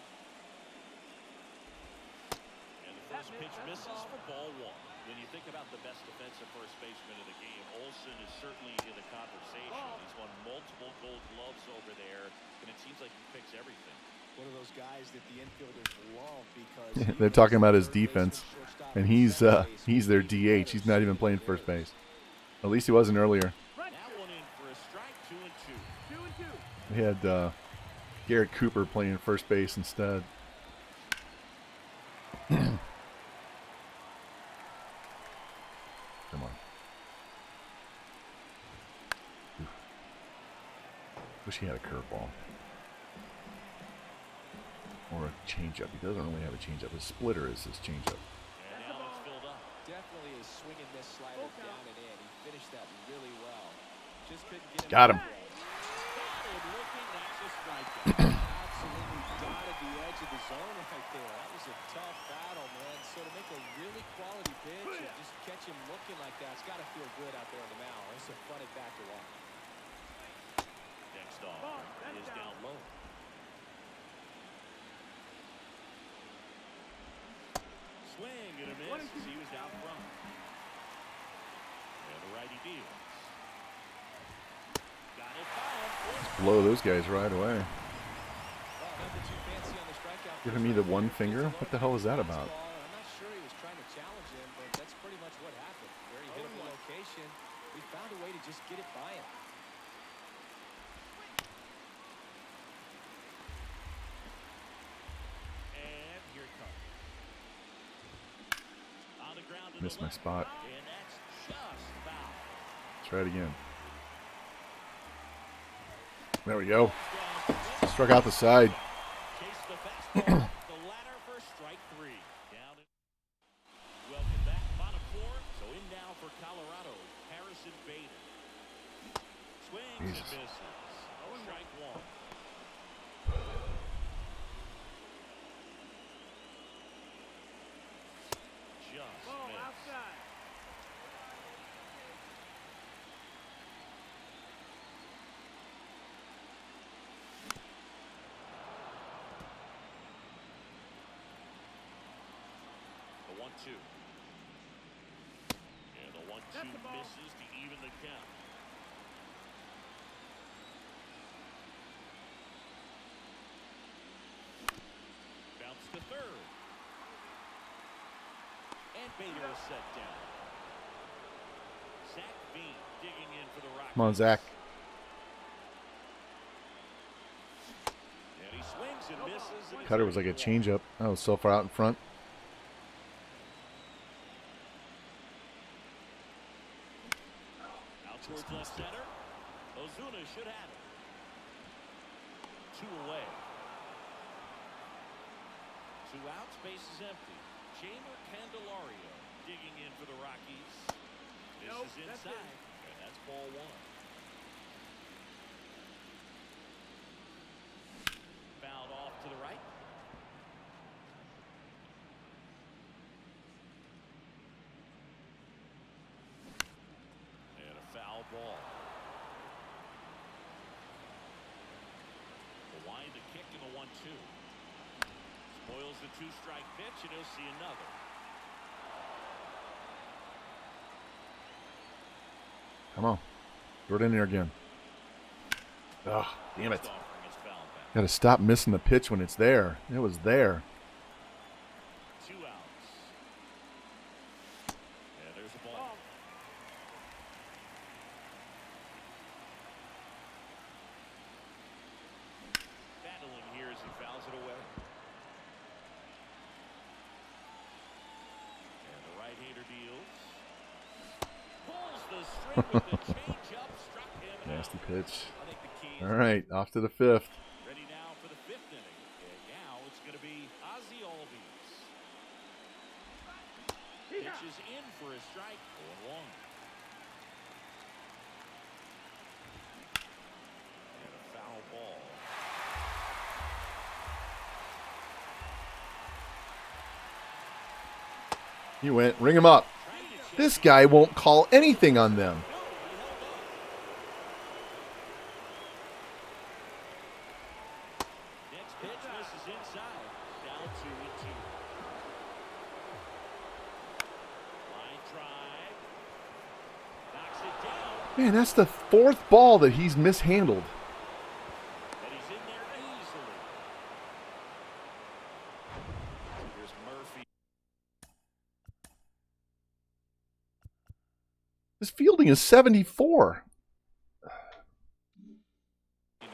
And the first pitch misses for ball 1. When you think about the best defensive first baseman in the game. Olsen is certainly in the conversation. He's won multiple Gold Gloves over there, and it seems like he picks everything. One of those guys that the infielders love because They're talking about his defense, and he's their DH. He's not even playing first base. At least he wasn't earlier. That one in for a strike, 2-2. We had Garrett Cooper playing first base instead. Come on. Wish he had a curveball. Or a changeup. He doesn't really have a changeup. His splitter is his changeup. And now it's filled up. Definitely a swing and miss slider down and in. He finished that really well. Just couldn't get him. Got him. Good looking, that's a strikeout. Absolutely dotted the edge of the zone right there. That was a tough battle, man. So to make a really quality pitch and just catch him looking like that, it's got to feel good out there on the mound. It's a fun at bat to watch. Next off is down low. Swing and a miss as he was out front. And the righty deals. Got it foul. Blow those guys right away. Well, nothing too fancy on the strikeout. Giving me the one finger? What the hell is that about? I'm not sure he was trying to challenge him, but that's pretty much what happened. Very hittable location. We found a way to just get it by him. And here it comes. On the ground to Missed the my left, spot. and that's just foul. Try it again. There we go. Struck out the side. Chase the fastball. The ladder for strike 3. Down. Welcome back, Monacore. So in now for Colorado, Harrison Bader. Swings and Jesus. misses. Strike 1. Just missed. The 1-2. And the 1-2 misses to even the count. Bounce to third. And Bader is set down. Zach Bean digging in for the Rockies. Come on, Zach. And he swings and misses. And Cutter was like a changeup. I was so far out in front. Out towards left center. Ozuna should have it. 2 away. 2 outs, base is empty. Jamer Candelario digging in for the Rockies. This is inside, and that's ball 1. Fouled off to the right. And a foul ball. The wind to kick in the 1-2. Spoils the 2-strike pitch, and he'll see another. Come on. Throw it in there again. Oh, damn it. Next offering is foul back. Got to stop missing the pitch when it's there. It was there. 2 outs. And there's a ball. Battling here as he fouls it away. And the right-hander deals. Pulls the string with the changeup. Struck him out. Nasty pitch. I think the key is All right, off to the 5th. ready now for the 5th inning. And now it's going to be Ozzy Albies. Pitches in for a strike. 0-1. And a foul ball. He went, ring him up. This guy won't call anything on them. Next pitch misses inside. Down 2-2. Line drive. Man, that's the 4th ball that he's mishandled. And he's in there easily. Here's Murphy. His fielding is 74. Now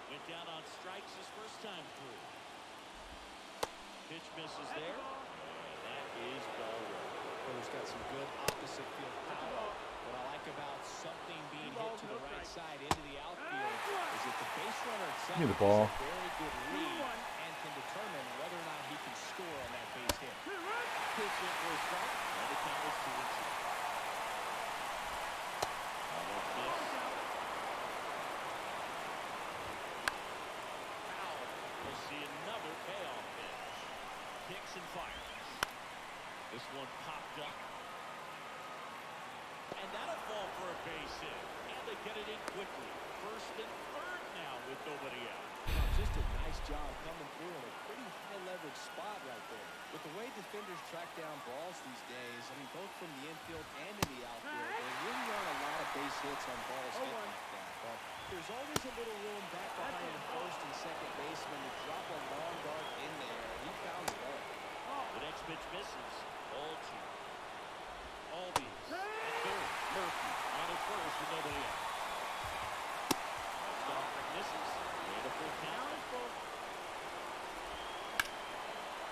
went down on strikes his first time through. Pitch misses there. And that is ball one. He's got some good opposite field power. What I like about something being hit to the right side into the outfield is that the base runner itself Give me the ball. has a very good read and can determine whether or not he can score on that base hit. Pitch in for a strike. And the count is 2-2. We'll see another payoff pitch. Kicks and fires. This one popped up. And that'll fall for a base hit. And they get it in quickly. First and third now with nobody out. Just a nice job coming through in a pretty high leverage spot right there. With the way defenders track down balls these days, I mean, both from the infield and in the outfield, there really aren't a lot of base hits on balls hit like that. But there's always a little room back behind the first and second baseman to drop a long dart in there. He found it all. The next pitch misses. All two. Albies at third. Murphy on at first with nobody out. Stockton misses. Beautiful count.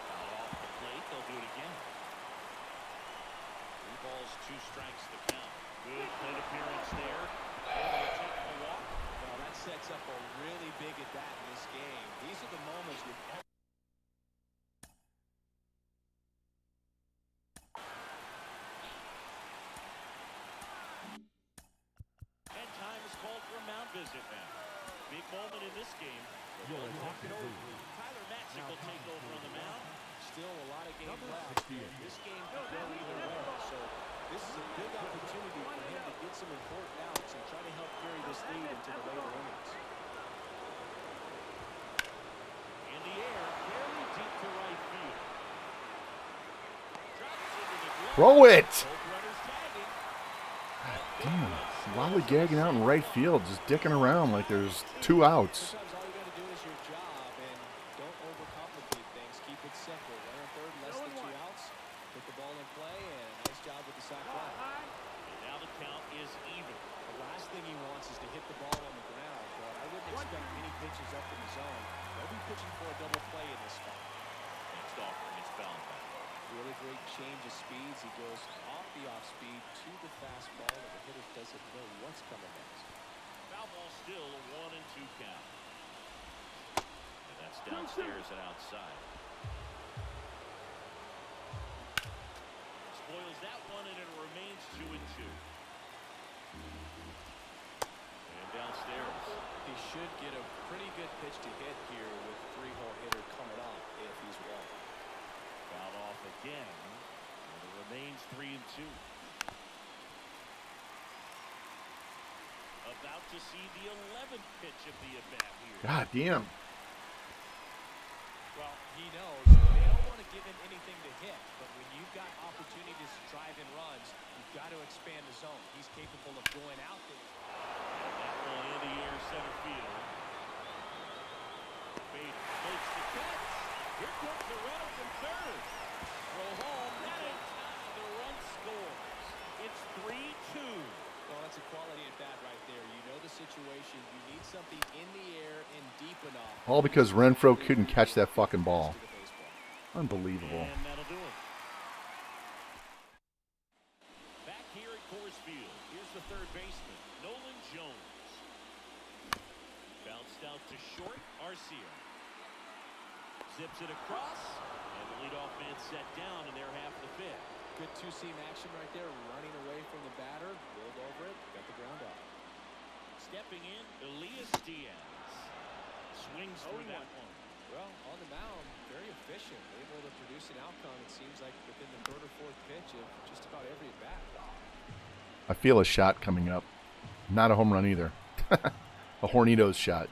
Foul off the plate. They'll do it again. 3 balls, 2 strikes the count. Good plate appearance there. Able to take the walk. Well, that sets up a really big at bat in this game. These are the moments with And time is called for a mound visit now. Big moment in this game. You'll talk it over. Tyler Matzik will take over on the mound. still a lot of games left. This game could go either way. So this is a big opportunity for him to get some important outs and try to help carry this lead into the later innings. In the air, very deep to right field. Drops into the glove. Throw it! Both runners tagging. Damn, lollygagging out in right field, just dicking around like there's 2 outs. Sometimes all you got to do is your job and don't overcomplicate things. Keep it simple. Runner third, less than 2 outs. Put the ball in play, and a nice job with the sac fly. And now the count is even. The last thing he wants is to hit the ball on the ground, but I wouldn't expect many pitches up in the zone. They'll be pitching for a double play in this spot. Next offering is fouled back. Really great change of speeds. He goes off the off speed to the fastball, and the hitter doesn't know what's coming next. Foul ball still a 1-2 count. And that's downstairs and outside. Spoils that one, and it remains 2-2. And downstairs. He should get a pretty good pitch to hit here with 3-hole hitter coming up if he's wrong. Fouled off again. And it remains 3-2. About to see the 11th pitch of the at-bat here. God damn. Well, he knows they don't want to give him anything to hit, but when you've got opportunities to drive in runs, you've got to expand the zone. He's capable of going out there. And that one in the air center field. Bader makes the catch. Here comes the runner from third. Throw home. That in time. The run scores. It's 3-2. Well, that's a quality at bat right there. You know the situation. You need something in the air and deep enough. All because Renfroe couldn't catch that fucking ball. To the baseball. Unbelievable. And that'll do it. Back here at Coors Field, here's the third baseman, Nolan Jones. Bounced out to short, Arcia. Zips it across, and the leadoff man set down in their half of the fifth. Good two-seam action right there, running away from the batter, rolled over it, got the ground out. Stepping in, Elias Diaz. Swings through that one. Well, on the mound, very efficient, able to produce an outcome, it seems like, within the third or fourth pitch of just about every at-bat. I feel a shot coming up. Not a home run either. A Hornitos shot.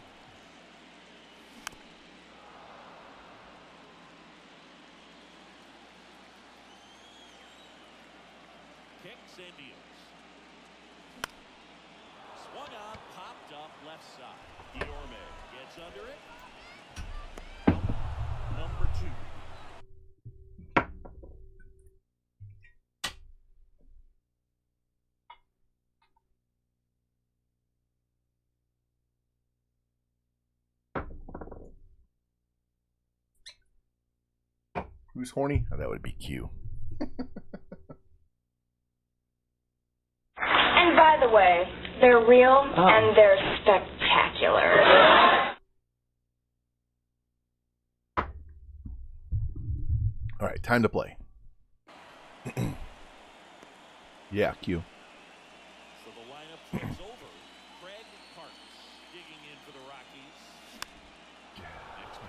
Kicks and deals. left side. Yorme gets under it. Number 2. Who's horny? Oh, that would be Q. And by the way, they're real and they're spectacular. All right, time to play. Yeah, Q. So the lineup takes over. Craig Parks digging in for the Rockies.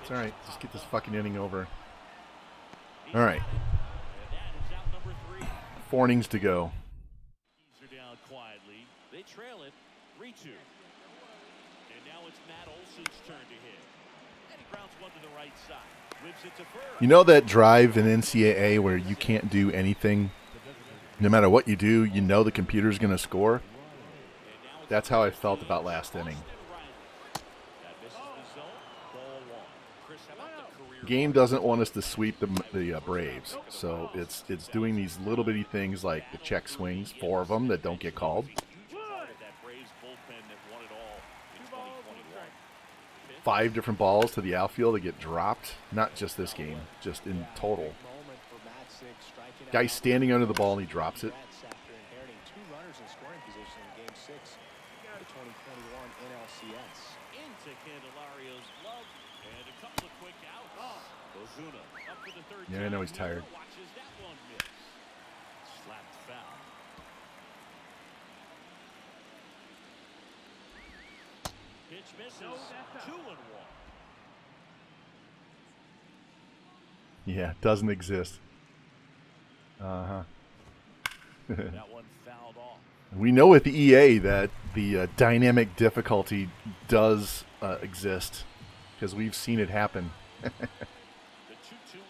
It's all right. Just get this fucking inning over. All right. And that is out number 3. 4 innings to go. Rockies are down quietly. They trail it 3-2. And now it's Matt Olson's turn to hit. And he grounds one to the right side. Whips it to first. You know that drive in NCAA where you can't do anything? No matter what you do, you know the computer's going to score? That's how I felt about last inning. The game doesn't want us to sweep the Braves, so it's doing these little bitty things like the check swings, 4 of them that don't get called. 5 different balls to the outfield that get dropped. Not just this game, just in total. Guy standing under the ball and he drops it. After inheriting 2 runners in scoring position in Game 6 of the 2021 NLCS. Into Candelario's glove and a couple of quick outs. Ozuna up for the 3rd Yeah, I know he's tired. Watches that one miss. Slapped foul. Pitch misses. 2-1. Yeah, doesn't exist. That one fouled off. We know with the EA that the dynamic difficulty does exist because we've seen it happen. The 2-2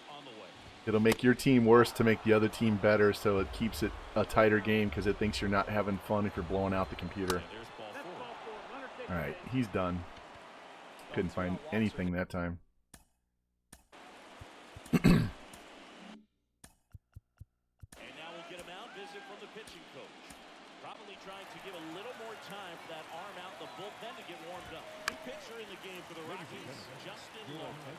on the way. It'll make your team worse to make the other team better, so it keeps it a tighter game because it thinks you're not having fun if you're blowing out the computer. And there's ball 4. All right, he's done. Couldn't find anything that time. And now we'll get him out. Visit from the pitching coach. Probably trying to give a little more time for that arm out in the bullpen to get warmed up. New pitcher in the game for the Rockies, Justin Lopez.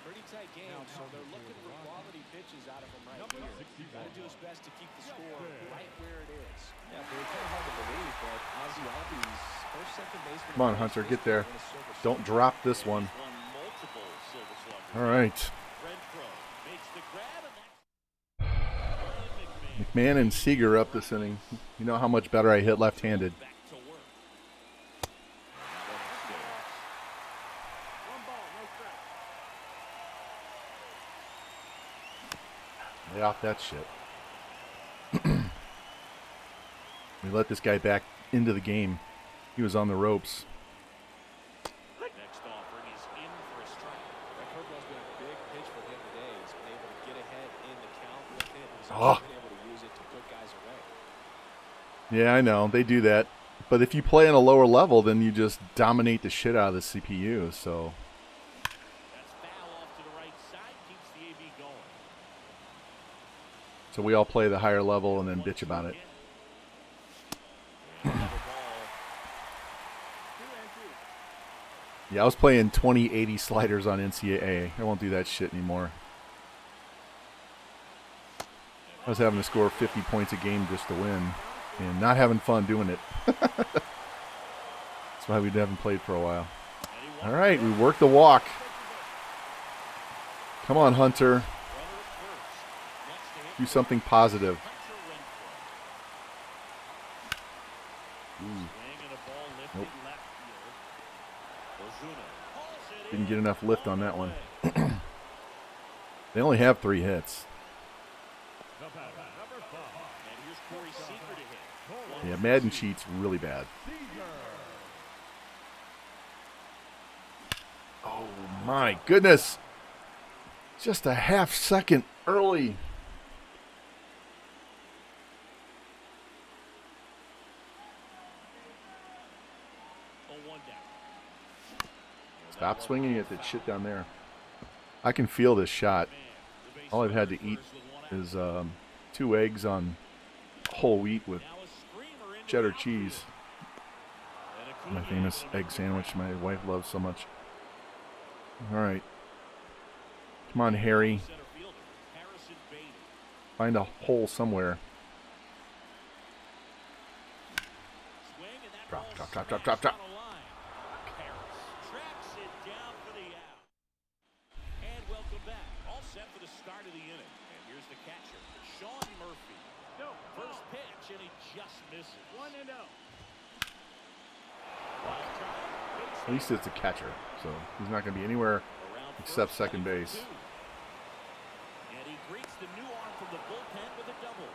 Pretty tight game, so they're looking for quality pitches out of him right here. Got to do his best to keep the score right where it is. Yeah, but it's kind of hard to believe, but Ozzy Albies, first, second baseman. Come on, Hunter, get there. Don't drop this one. Won multiple Silver Slugger. All right. Renfroe makes the grab, and that's McMahon and Seager up this inning. You know how much better I hit left-handed. back to work. One ball, no strike. Lay off that shit. We let this guy back into the game. He was on the ropes. Next offering is in for a strike. That curveball's been a big pitch for him today. He's been able to get ahead in the count with it. He's also been able to use it to put guys away. Yeah, I know. They do that. But if you play on a lower level, then you just dominate the shit out of the CPU. So That's foul off to the right side. Keeps the AB going. so we all play the higher level and then bitch about it. Another ball. 2-2. Yeah, I was playing 2080 sliders on NCAA. I won't do that shit anymore. I was having to score 50 points a game just to win and not having fun doing it. That's why we haven't played for a while. All right, we worked the walk. Come on, Hunter. Do something positive. Nope. Didn't get enough lift on that one. They only have 3 hits. Yeah, Madden cheats really bad. Oh my goodness. Just a half second early. A Stop swinging at that shit down there. I can feel this shot. All I've had to eat is 2 eggs on whole wheat with cheddar cheese. My famous egg sandwich my wife loves so much. All right. Come on, Harry. Find a hole somewhere. Drop, drop, drop, drop, drop, drop. And welcome back. All set for the start of the inning. And here's the catcher, Sean Murphy. First pitch, and he just misses. 1-0. At least it's a catcher, so he's not going to be anywhere except second base. And he greets the new arm from the bullpen with a double.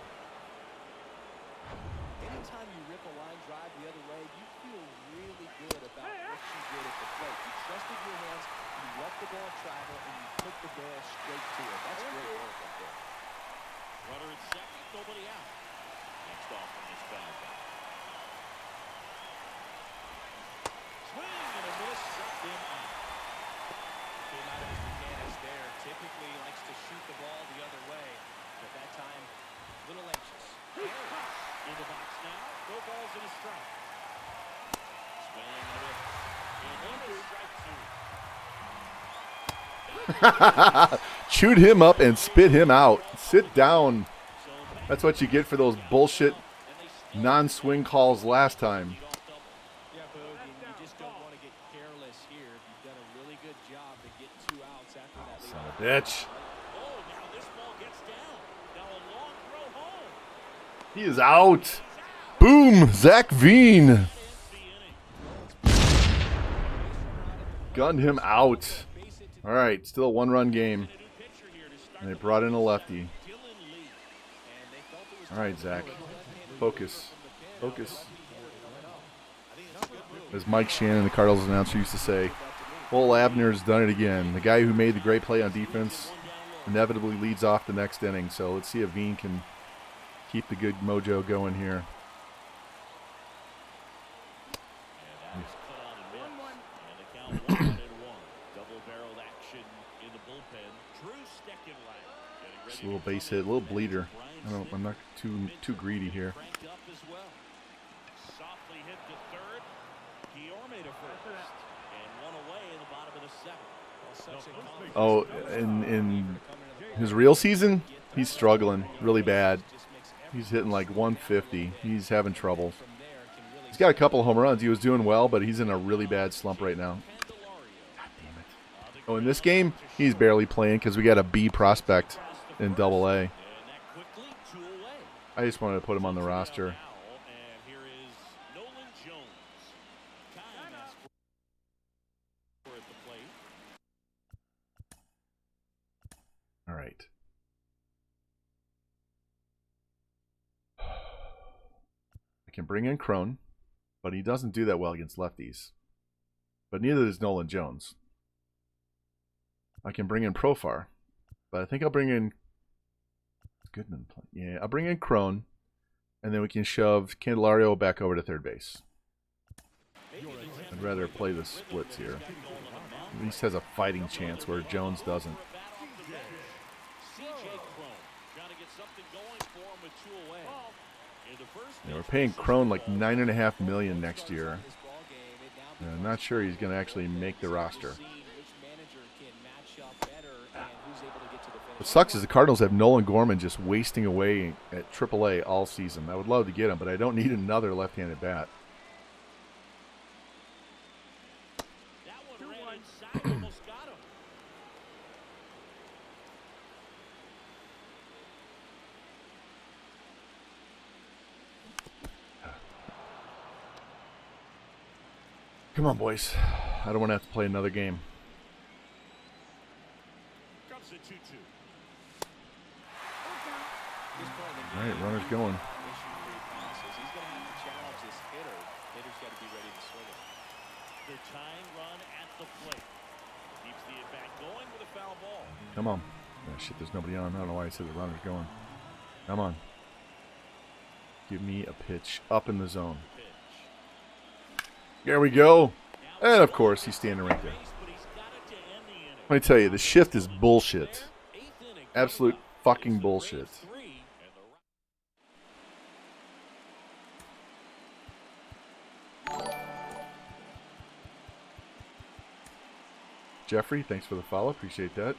Anytime you rip a line drive the other way, you feel really good about what you did at the plate. You trusted your hands, you let the ball travel, and you put the ball straight to it. That's great work up there. Runner at second, nobody out. Next off on this foul back. Swing and a miss, struck him out. Came out of his mechanics there. Typically likes to shoot the ball the other way, but that time, a little anxious. In the box now, no balls and a strike. Swing and a miss. And strike 2. Chewed him up and spit him out. Sit down. That's what you get for those bullshit non-swing calls last time. Yeah, Boog, and you just don't want to get careless here. You've done a really good job to get 2 outs after that lead. Son of a bitch. Oh, now this ball gets down. Now a long throw home. He is out. Boom. Zach Veen. Gunned him out. All right, still a 1-run game. And they brought in a lefty. All right, Zach. Focus. Focus. As Mike Shannon, the Cardinals announcer, used to say, Cole Abner's done it again. The guy who made the great play on defense inevitably leads off the next inning. So let's see if Veen can keep the good mojo going here. Just a little base hit, a little bleeder. I'm not too greedy here. Softly hit to third. Guillorme to first. And one away in the bottom of the 7th. Oh, in his real season, he's struggling really bad. He's hitting like 150. He's having trouble. He's got a couple of home runs. He was doing well, but he's in a really bad slump right now. God damn it. Oh, in this game, he's barely playing because we got a B prospect in Double-A. I just wanted to put him on the roster. All right. I can bring in Crone, but he doesn't do that well against lefties. But neither does Nolan Jones. I can bring in Profar, but I think I'll bring in Goodman. Yeah, I'll bring in Crone, and then we can shove Candelario back over to third base. I'd rather play the splits here. At least has a fighting chance where Jones doesn't. Yeah, we're paying Crone like $9.5 million next year. And I'm not sure he's going to actually make the roster. What sucks is the Cardinals have Nolan Gorman just wasting away at AAA all season. I would love to get him, but I don't need another left-handed bat. Come on, boys. I don't want to have to play another game. All right, runner's going. Come on. Oh, shit, there's nobody on. I don't know why I said the runner's going. Come on. Give me a pitch up in the zone. There we go. And of course, he's standing right there. Let me tell you, the shift is bullshit. Absolute fucking bullshit. Jeffrey, thanks for the follow. Appreciate that.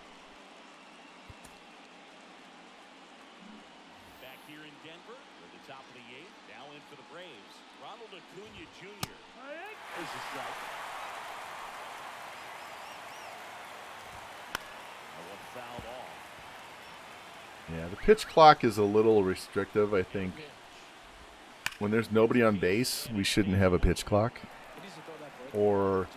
Back here in Denver, at the top of the 8th, now in for the Braves. Ronald Acuna Jr. There's a strike. Fouled off. Yeah, the pitch clock is a little restrictive, I think. When there's nobody on base, we shouldn't have a pitch clock. Or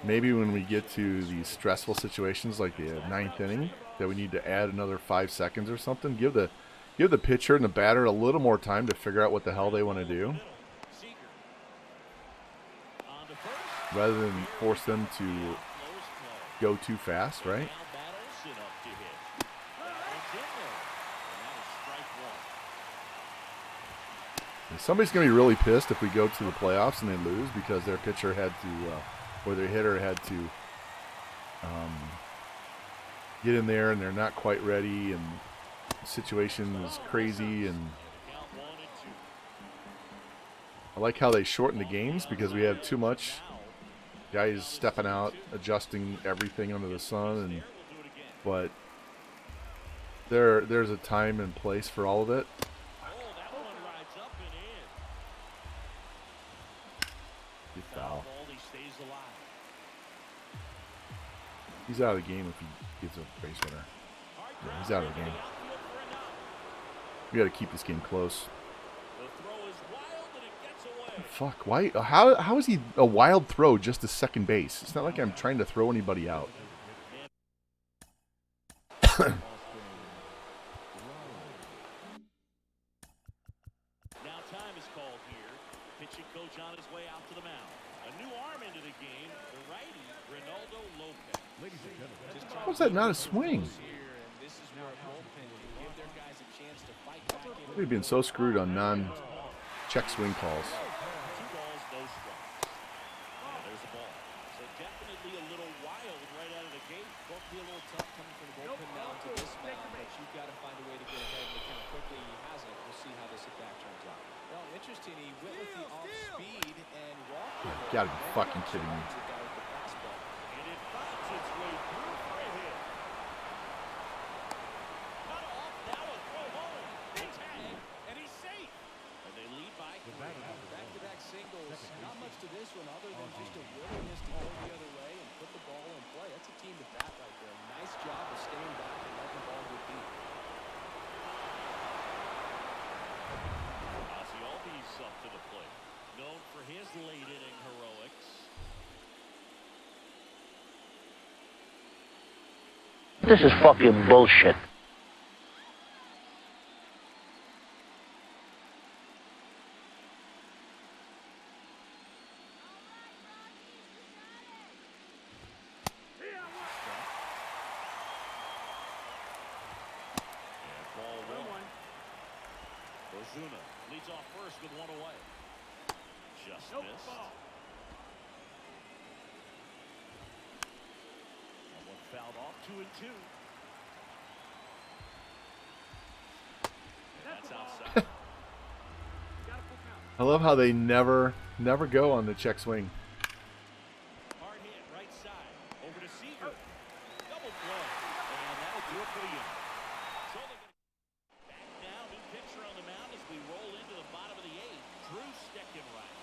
maybe when we get to these stressful situations like the 9th inning, that we need to add another 5 seconds or something. Give the pitcher and the batter a little more time to figure out what the hell they want to do, rather than force them to go too fast, right? Somebody's going to be really pissed if we go to the playoffs and they lose because their pitcher had to, or their hitter had to get in there and they're not quite ready and the situation is crazy. And I like how they shorten the games because we have too much guys stepping out, adjusting everything under the sun. But there's a time and place for all of it. Foul. He's out of the game if he gets a base runner. Yeah, he's out of the game. We got to keep this game close. Fuck, why? How is he a wild throw just to second base? It's not like I'm trying to throw anybody out. How's that not a swing? We've been so screwed on non-check swing calls. You gotta be fucking kidding me. This is fucking bullshit. Leads off first with one away. Just missed. One fouled off, 2-2. And that's outside. I love how they never go on the check swing. Hard hit, right side. Over to Seager. Double play. And that'll do it for the inning. So they're going to back now. New pitcher on the mound as we roll into the bottom of the 8th. Drew Steckenright.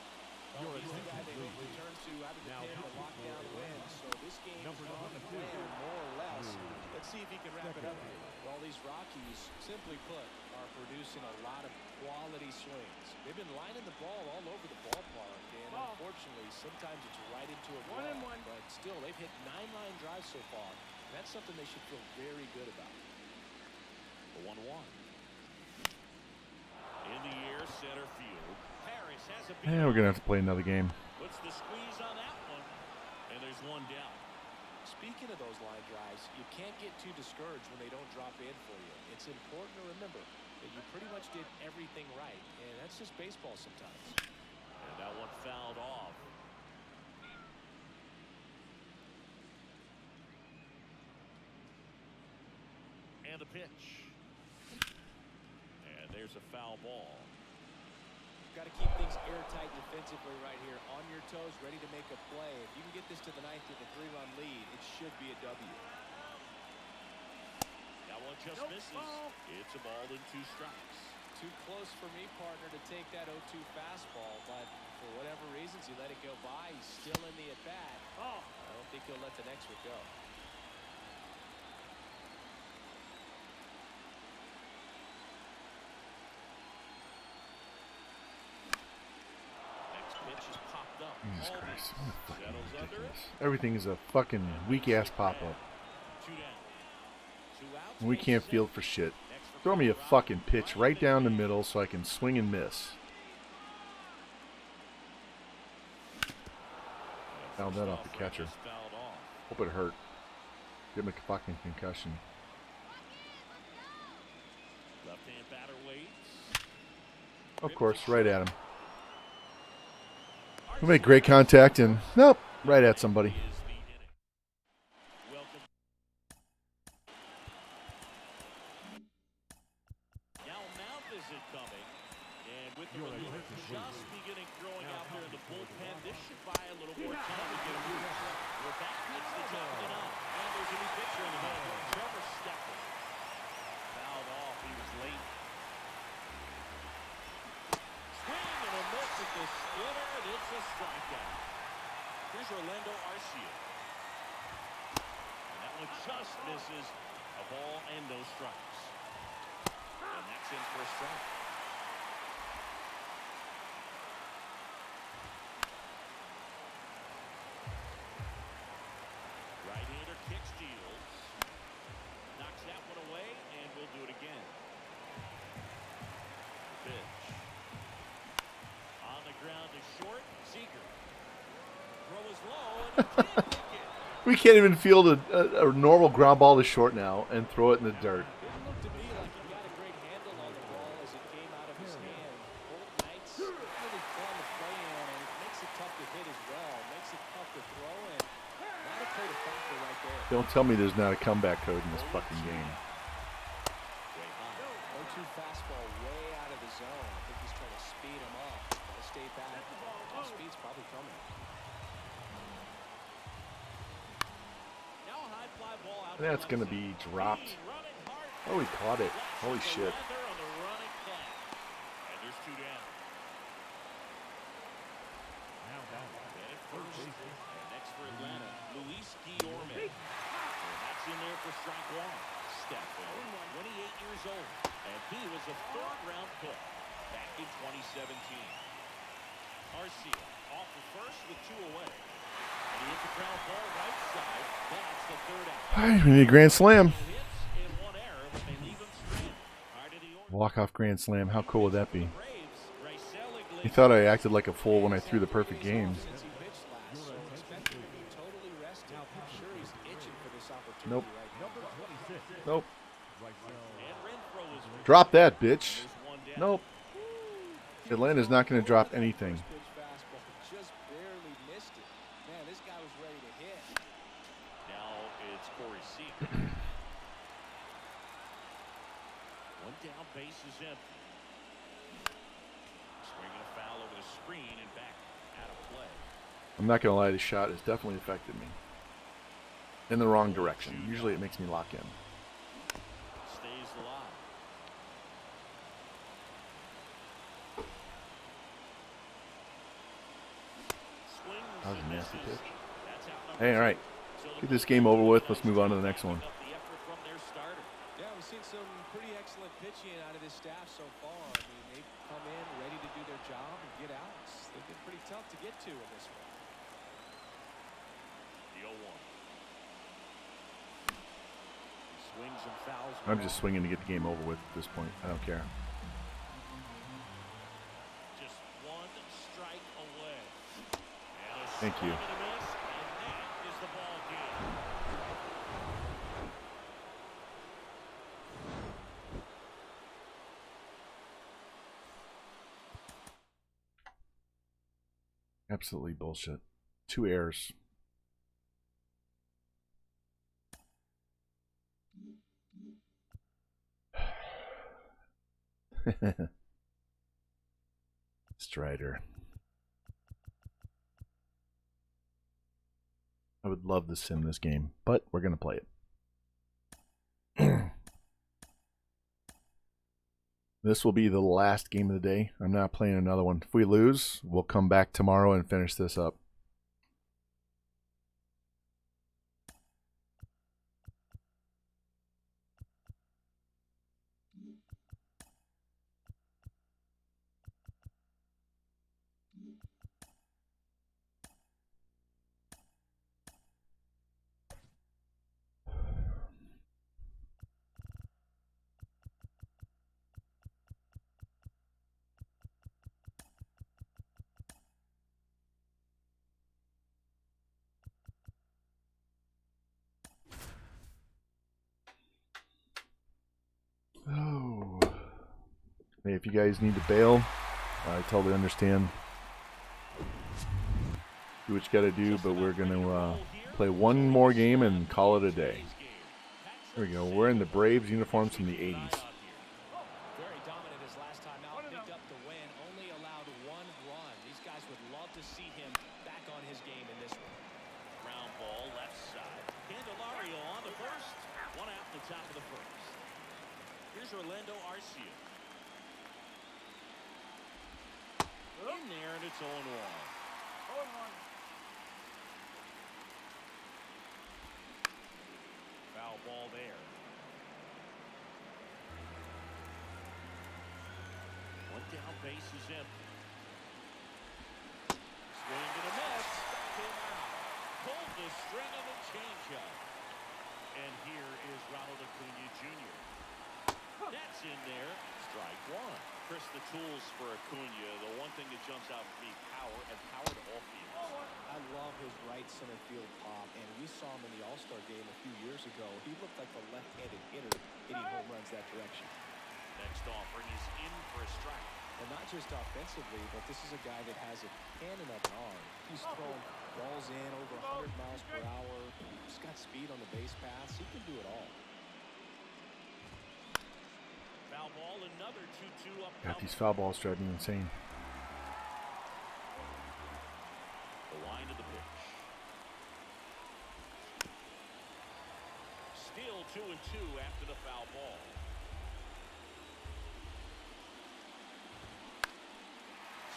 Well, he's the guy they will return to out of the pen to lock down wins. So this game is on the plan, more or less. Let's see if he can wrap it up here. Well, these Rockies, simply put, are producing a lot of quality swings. They've been lining the ball all over the ballpark, and unfortunately, sometimes it's right into a wall. But still, they've hit 9 line drives so far. And that's something they should feel very good about. The 1-1. In the air, center field. Harris has a Yeah, we're gonna have to play another game. Puts the squeeze on that one, and there's one down. Speaking of those line drives, you can't get too discouraged when they don't drop in for you. It's important to remember that you pretty much did everything right, and that's just baseball sometimes. And that one fouled off. And the pitch. And there's a foul ball. Got to keep things airtight defensively right here. On your toes, ready to make a play. If you can get this to the ninth with a 3-run lead, it should be a W. That one just misses. It's a ball and 2 strikes. Too close for me, partner, to take that 0-2 fastball, but for whatever reasons, he let it go by. He's still in the at-bat. I don't think he'll let the next one go. Next pitch is popped up. Jesus All Christ. base. What a fucking Settles under ridiculous. it. Everything is a fucking weak-ass pop-up. 2 down. 2 outs. And we can't field for shit. Throw me a fucking pitch right down the middle so I can swing and miss. Fouled that off the catcher. Hope it hurt. Give him a fucking concussion. Left-hand batter waits. Of course, right at him. We made great contact and, nope, right at somebody. Now Mount is it coming, and with the relief just beginning throwing out there in the bullpen, this should buy a little more time to get a move. We're back, it's the jumping it up, and there's a new pitcher in the game, Trevor Stecker. Fouled off, he was late. Swing and a miss at the splitter, and it's a strikeout. Here's Orlando Arcia. And that one just misses, a ball and no strikes. And that's in for a strike. Right-hander kicks, deals. Knocks that one away, and we'll do it again. Pitch. On the ground is short. Seager. Throw is low, and he can't pick it. We can't even field a normal ground ball to short now and throw it in the dirt. Didn't look to me like he got a great handle on the ball as it came out of his hand. Cold nights, really fun to play in, and it makes it tough to hit as well. Makes it tough to throw, and not a play to factor right there. Don't tell me there's not a comeback code in this fucking game. 0-2 fastball way out of the zone. I think he's trying to speed him up. Gotta stay back. Top speed's probably coming. Now a high fly ball out. That's going to be dropped. Oh, he caught it. Holy shit. On the running play. And there's 2 down. Now down. And at first, and next for Atlanta, Luis Guillorme. And that's in there for strike 1. Stephen, 28 years old, and he was a 3rd-round pick back in 2017. Arcia off the first with 2 away. And he hits the ground ball right side. That's the 3rd out. All right, we need a grand slam. Hits and 1 error, but they leave him stranded. Part of the order. Walk-off grand slam. How cool would that be? Braves, Raicelia He thought I acted like a fool when I threw the perfect game. Since he pitched last, so expect him to be totally rested. I'm sure he's itching for this opportunity Nope. right now. Number 26. Nope. And Renfroe is Drop that, bitch. there's 1 down. Nope. Atlanta's not going to drop anything. First pitch fastball, just barely missed it. Man, this guy was ready to hit. Now it's Corey Seager. 1 down, base is empty. Swinging a foul over the screen and back out of play. I'm not going to lie, the shot has definitely affected me. In the wrong direction. Usually it makes me lock in. Stays alive. Swings That was a and nasty misses. pitch. That's out number Hey, all right. 2. So Get this game over with. Let's move on to the next one. up the effort from their starter. Yeah, we've seen some pretty excellent pitching out of this staff so far. I mean, they've come in ready to do their job and get outs. They've been pretty tough to get to in this one. The 0-1. Swings and fouls. I'm just swinging to get the game over with at this point. I don't care. Just 1 strike away. And a Thank you. swing and a miss, and that is the ball game. Absolutely bullshit. 2 errors. Strider. I would love to sim this game, but we're going to play it. This will be the last game of the day. I'm not playing another one. If we lose, we'll come back tomorrow and finish this up. Oh. Hey, if you guys need to bail, I totally understand. Do what you got to do, but we're going to play one more game and call it a day. There we go. We're in the Braves uniforms from the 80s. Very dominant his last time out. Picked up the win. Only allowed 1 run. These guys would love to see him back on his game in this one. Ground ball left side. Candelario on the first. 1 out in the top of the first. Here's Orlando Arcia. In there, and it's 0-1. 0-1. Foul ball there. 1 down, base is empty. Swing and a miss. Came out. Pulled the string of a changeup. And here is Ronald Acuna Jr. That's in there. Strike 1. Chris, the tools for Acuna, the one thing that jumps out for me, power and power to all fields. I love his right center field pop, and we saw him in the All-Star game a few years ago. He looked like a left-handed hitter hitting home runs that direction. Next offering is in for a strike. And not just offensively, but this is a guy that has a cannon of an arm. He's throwing balls in over 100 miles per hour. He's got speed on the base paths. He can do it all. Foul ball, another 2-2 up. God, these foul balls drive me insane. The line of the pitch. Still 2-2 after the foul ball.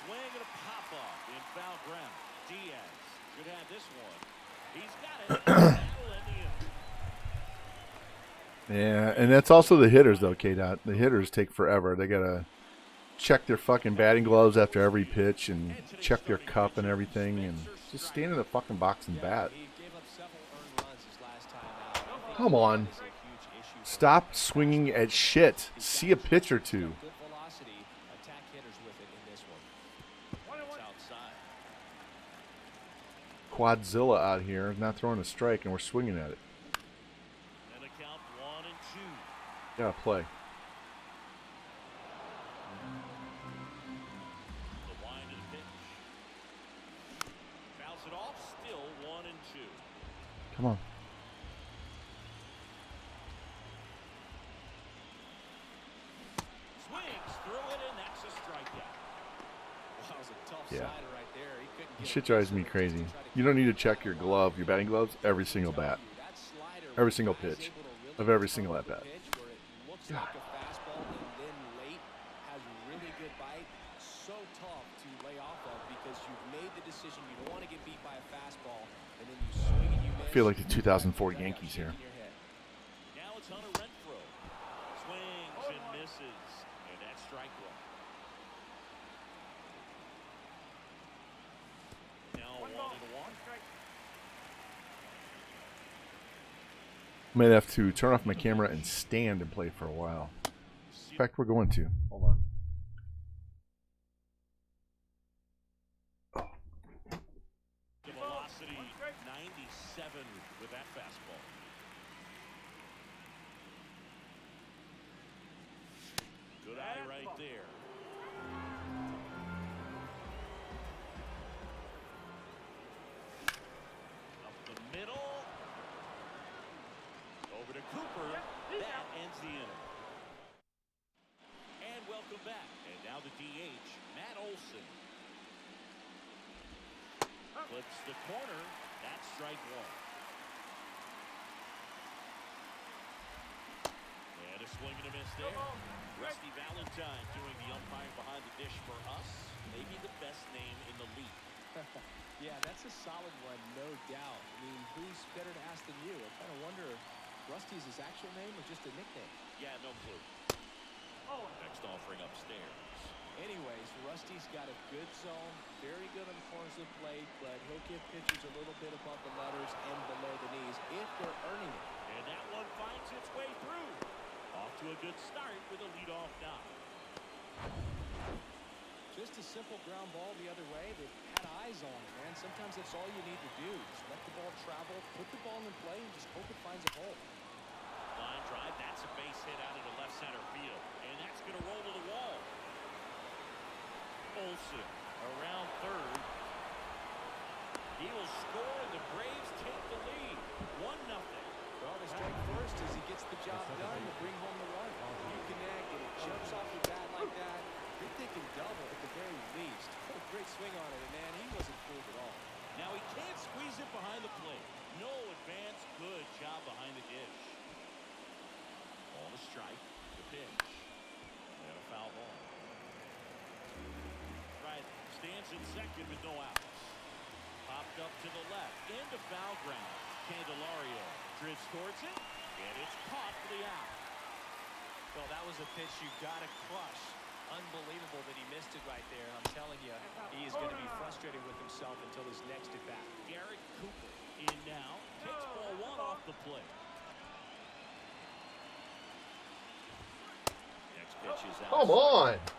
Swing and a pop up in foul ground. Diaz should have this one. He's got it. That'll end the inning. Yeah, and that's also the hitters, though, K-Dot. The hitters take forever. They got to check their fucking batting gloves after every pitch and check their cup and everything and just stand in the fucking box and bat. Come on. Stop swinging at shit. See a pitch or two. Quadzilla out here, not throwing a strike, and we're swinging at it. Gotta play. The line of the pitch. Fouls it off, still 1-2. Come on. Swings through it, and that's a strikeout. Wow, that was a tough Yeah. slider right there. He couldn't get This shit drives me crazy. You don't need to check your glove, your batting gloves, every single bat. Every single pitch of every single at bat. Like a fastball and then late has really good bite. So tough to lay off of because you've made the decision you don't want to get beat by a fastball and then you swing and you miss. I feel like the 2004 Yankees here. Now it's Hunter Renfroe. Swings and misses. And that's strike 1. Now 1-1. Might have to turn off my camera and stand and play for a while. In fact, we're going to. Hold on. The velocity 97 with that fastball. Good eye right there. Up the middle. Over to Cooper. That ends the inning. And welcome the DH, Matt Olson. Flips the corner. That's strike one. And a swing and a miss there. Rusty Valentine doing the umpiring behind the dish for us. Maybe the best name in the league. Yeah, that's a solid one, no doubt. I mean, who's better to ask than you? I kind of wonder, Rusty's his actual name or just a nickname? Yeah, no clue. Next offering upstairs. Anyways, Rusty's got a good zone, very good on the corners of the plate, but he'll give pitchers a little bit above the letters and below the knees if they're earning it. And that one finds its way through. Off to a good start with a leadoff knock. Just a simple ground ball the other way. They've had eyes on it, man. Sometimes that's all you need to do. Just let the ball travel, put the ball in play, and just hope it finds a hole. Line drive, that's a base hit out into left center field. And that's going to roll to the wall. Olsen around third. He will score, and the Braves take the lead. 1-0. Well, they strike first as he gets the job done to bring home the run. You connect, and it jumps off the bat like that. You're thinking double at the very least. What a great swing on it, and man, he wasn't fooled at all. Now he can't squeeze it behind the plate. No advance. Good job behind the dish. Ball to strike. The pitch. And a foul ball. Right. Stands in second with no outs. Popped up to the left. Into foul ground. Candelario drifts towards it. And it's caught for the out. Well, that was a pitch you got to crush. Unbelievable that he missed it right there. I'm telling you, he is going to be frustrated with himself until his next at bat. Garrett Cooper in now. Takes ball one off the plate. Next pitch is out. Come on. Let's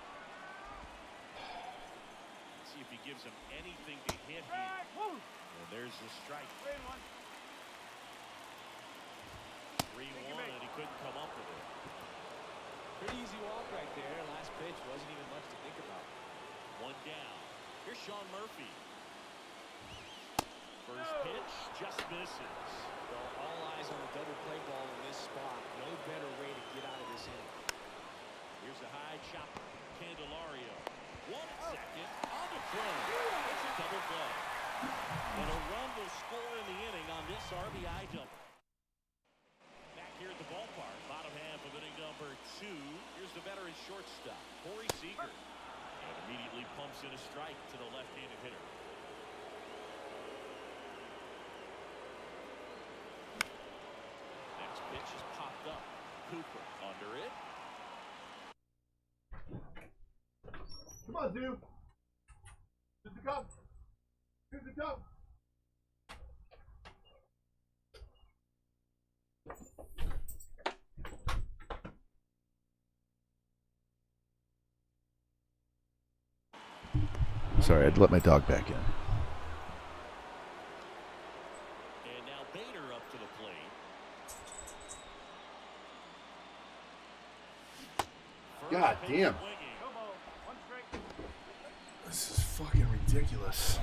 see if he gives him anything to hit here. And there's the strike. 3-1, and he couldn't come up with it. Pretty easy walk right there. Last pitch wasn't even much to think about. One down. Here's Sean Murphy. First pitch just misses. Well, all eyes on the double play ball in this spot. No better way to get out of this inning. Here's a high chopper. Candelario. 1 second on the front. It's a double play. And a run will score in the inning on this RBI double. Back here at the ballpark, bottom half of inning number 2. Here's the veteran shortstop, Corey Seager. And immediately pumps in a strike to the left-handed hitter. Next pitch is popped up. Cooper under it. Come on, dude. Here's the cup. Here's the cup. Sorry, I had to let my dog back in. And now Bader up to the plate. God damn. This is fucking ridiculous.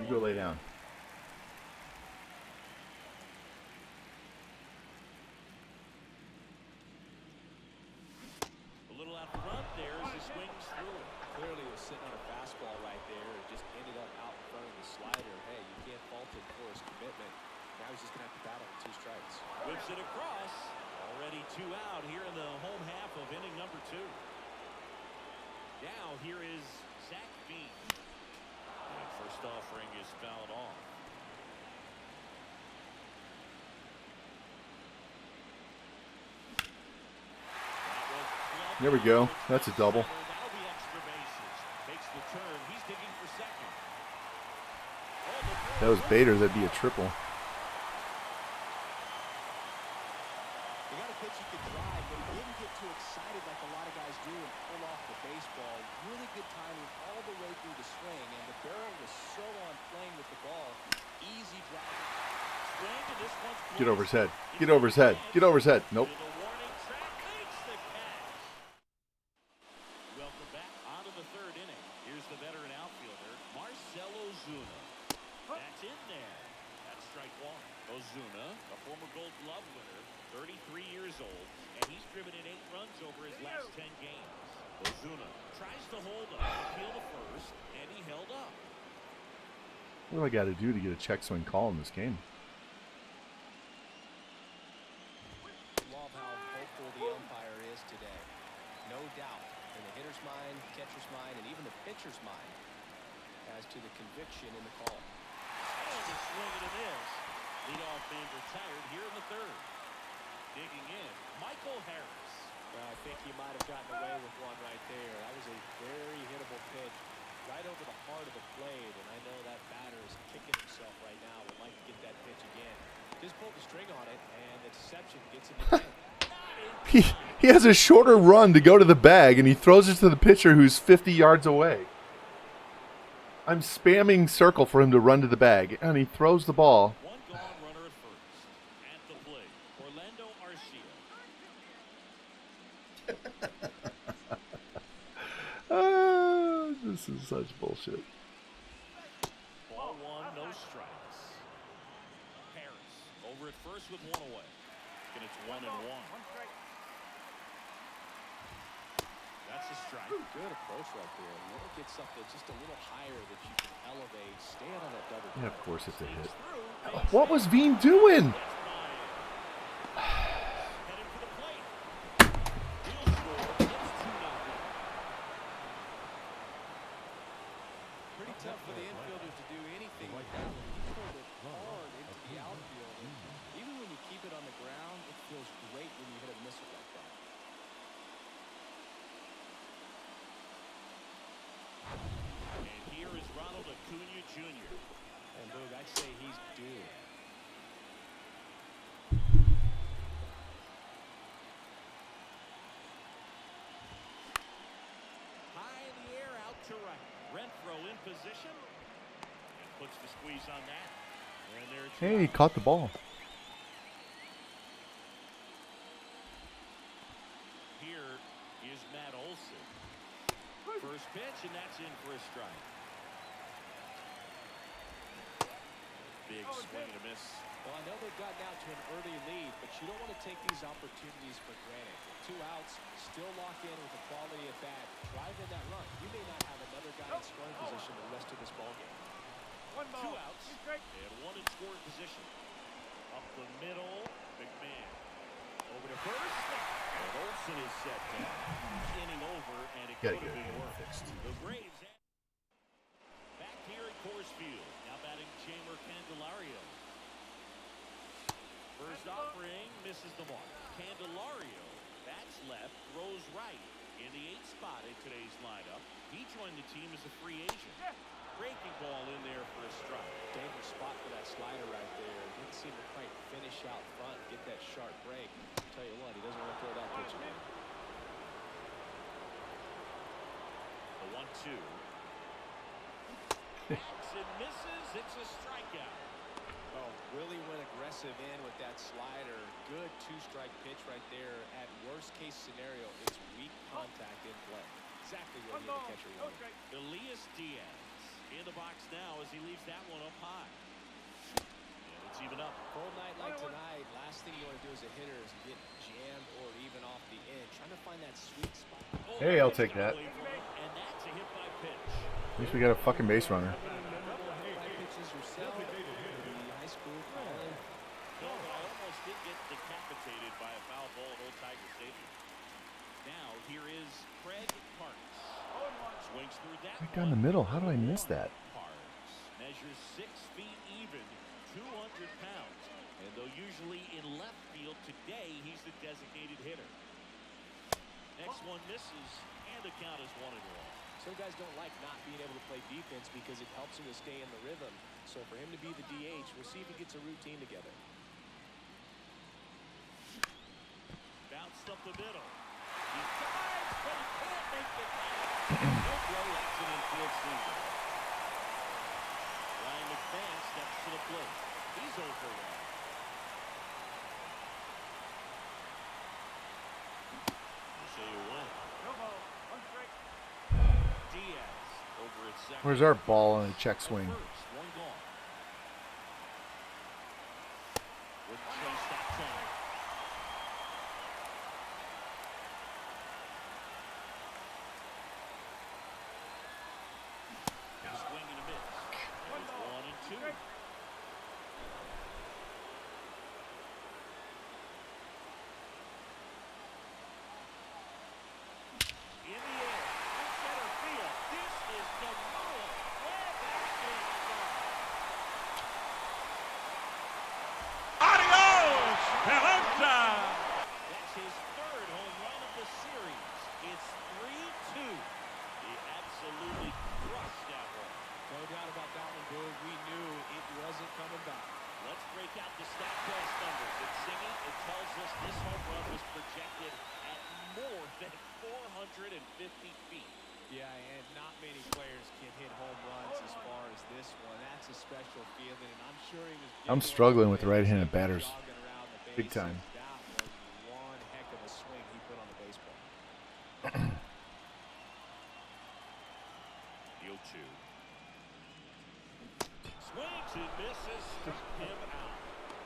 You go lay down. A little out front there as he swings through. Clearly was sitting on a fastball right there. It just ended up out in front of the slider. Hey, you can't fault him for his commitment. Now he's just going to have to battle with 2 strikes. Whips it across. Already 2 out here in the home half of inning number 2. Now here is Zach Bean. And first offering is fouled off. There we go. That's a double. That'll be extra bases. Takes the turn. He's digging for second. That was Bader. That'd be a triple. You got a pitch you could drive, but he didn't get too excited like a lot of guys do and pull off the baseball. Really good timing all the way through the swing, and the barrel was so on playing with the ball. Easy drive. Swing, and this one's Get over his head. Get over his head. Get over his head. Nope. to the warning track. Makes the catch. Welcome back onto the 3rd inning. Here's the veteran outfielder, Marcell Ozuna. That's in there. That's strike Glove winner, 33 years old, and he's driven in 8 runs over his last 10 games. Ozuna tries to hold up, appeal to first, and he held up. What do I got to do to get a check swing call in this game? Love how hopeful the umpire is today. No doubt in the hitter's mind, catcher's mind, and even the pitcher's mind as to the conviction in the call. And a swing and a miss. Leadoff man retired here in the 3rd. Digging in, Michael Harris. Well, I think he might have gotten away with one right there. That was a very hittable pitch right over the heart of the plate, and I know that batter is kicking himself right now. Would like to get that pitch again. Just pulled the string on it, and the deception gets him again. He has a shorter run to go to the bag, and he throws it to the pitcher who's 50 yards away. I'm spamming circle for him to run to the bag, and he throws the ball. One gone runner at first. At the plate, Orlando Arcia. This is such bullshit. Ball 1, no strikes. Harris over at first with 1 away. And it's 1-1. That's a strike. Good approach right there. You want to get something just a little higher that you can elevate. Stand on that double. Yeah, of course it's a hit. What was Veen doing? Heading for the plate. He'll score. It's 2-0. Pretty tough for the infielders to do anything like that. He pulled it hard into the outfield. And even when you keep it on the ground, it feels great when you hit a missile like that. And here is Ronald Acuna Jr. And Boog, I'd say he's due. High in the air, out to right. Renfroe in position. And puts the squeeze on that. And there it's Hey, he caught the ball. Here is Matt Olson. First pitch, and that's in for a strike. Big swing and a miss. Well, I know they've gotten out to an early lead, but you don't want to take these opportunities for granted. With 2 outs, still lock in with a quality at bat. Drive in that run. You may not have another guy in scoring position the rest of this ballgame. 2 outs, and 1 in scoring position. Up the middle, McMahon. Over to first, and Olson is set down. Inning over, and it could have been worse. The Braves back here at Coors Field. Now batting Jamer Candelario. First offering, misses the mark. Candelario bats left, throws right. In the 8th spot in today's lineup. He joined the team as a free agent. Breaking ball in there for a strike. Dangerous spot for that slider right there. Didn't seem to quite finish out front, get that sharp break. I'll tell you what, he doesn't want to throw that pitch again. The 1-2. Bats and misses. It's a strikeout. Oh, really went aggressive in with that slider. Good 2-strike pitch right there. At worst case scenario, it's weak contact in play. Exactly what he had the catcher wanted. Elias Diaz in the box now as he leaves that one up high. And it's even up. Cold night like tonight, last thing you want to do as a hitter is get jammed or even off the edge. Trying to find that sweet spot. Hey, I'll take that. And that's a hit by pitch. At least we got a fucking base runner. Pitches yourself. High school, college. No, but I almost did get decapitated by a foul ball at Old Tiger Stadium. Now here is Craig Parks. Swings through that. Right down the middle. How did I miss that? Parks measures 6 feet even, 200 pounds. And though usually in left field, today he's the designated hitter. Next one misses, and the count is 1-1. Some guys don't like not being able to play defense because it helps him to stay in the rhythm. So for him to be the DH, we'll see if he gets a routine together. Bounced up the middle. He dives, but he can't make the catch. No play, that's an infield single. Ryan McMahon steps to the plate. He's over 1. So you win. Diaz over at second. Where's our ball on a check swing? First, 1 gone. With chase that time. natural feeling, and I'm sure he was. I'm struggling with the right-handed batters, big time. That was one heck of a swing he put on the baseball. The 0-2. Swings and misses. Struck him out.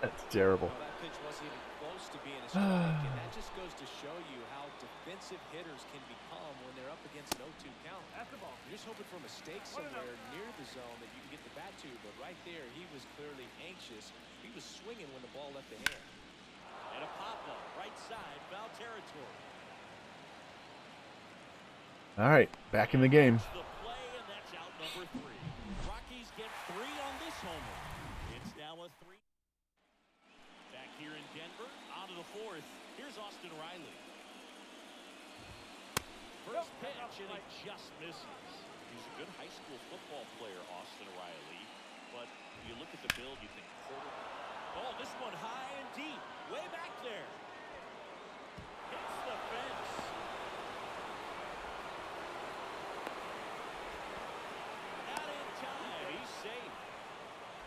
That's terrible. Well, that pitch wasn't even close to being a strike, and that just goes to show you how defensive hitters can become when they're up against an 0-2 count. After ball. You're just hoping for a mistake somewhere near the zone that you can get the bat to, but right there, he was clearly anxious. He was swinging when the ball left the hand. And a pop-up, right side, foul territory. All right, back in the game. The play, and that's out number 3. Rockies get 3 on this homer. It's now a 3. Back here in Denver, on to the 4th. Here's Austin Riley. First pitch, and it just misses. He's a good high school football player, Austin Riley. But you look at the build, you think, oh, this one high and deep, way back there. Hits the fence. Not in time. He's safe.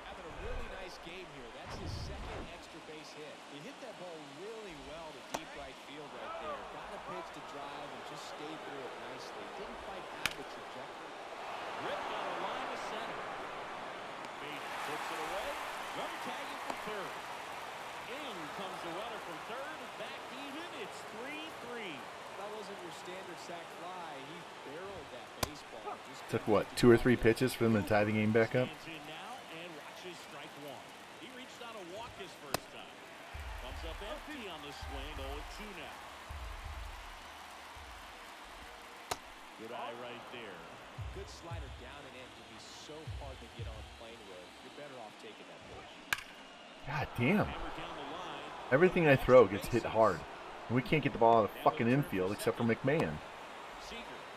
Having a really nice game here. That's his second extra base hit. He hit that ball really well to deep right field right there. Got a pitch to drive and just stayed through it nicely. Didn't quite have the trajectory. Ripped on a line to center. Bates puts it away. Run tagging from third. In comes the runner from third. Back even. It's 3-3. That wasn't your standard sac fly. He barreled that baseball. Just Took what, 2 or 3 pitches for them to tie the game back up? Stands in now and watches strike 1. He reached out to walk his first time. Comes up empty on the swing. 0-2 now. Good eye right there. good slider down and in can be so hard to get on plane with. You're better off taking that pitch. God damn. Everything I throw gets hit hard. And we can't get the ball out of the fucking infield except for McMahon.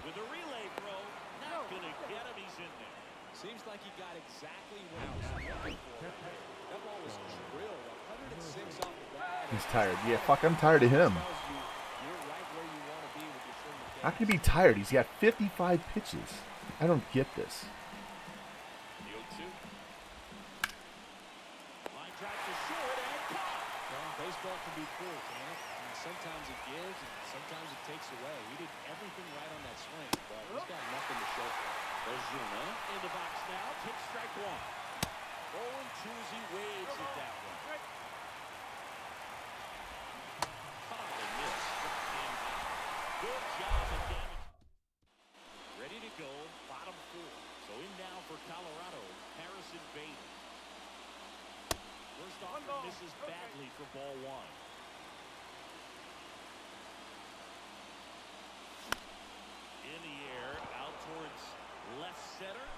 With a relay throw, not gonna get him. He's in there. Seems like he got exactly what I was looking for. That ball was drilled 106 off the bat. He's tired. Yeah, fuck, I'm tired of him. How can he be tired? He's got 55 pitches. I don't get this. Baseball can be cool, can't it? I mean, sometimes it gives and sometimes it takes away. He did everything right on that swing, but he's got nothing to show for it. Ozuna in the box now. Takes strike one. 0-2 as he waves at that one. Caught and missed. Good job of damage. Ready to go. Bottom four. So in now for Colorado. Harrison Bates. First offer misses badly for ball one. In the air, out towards left center.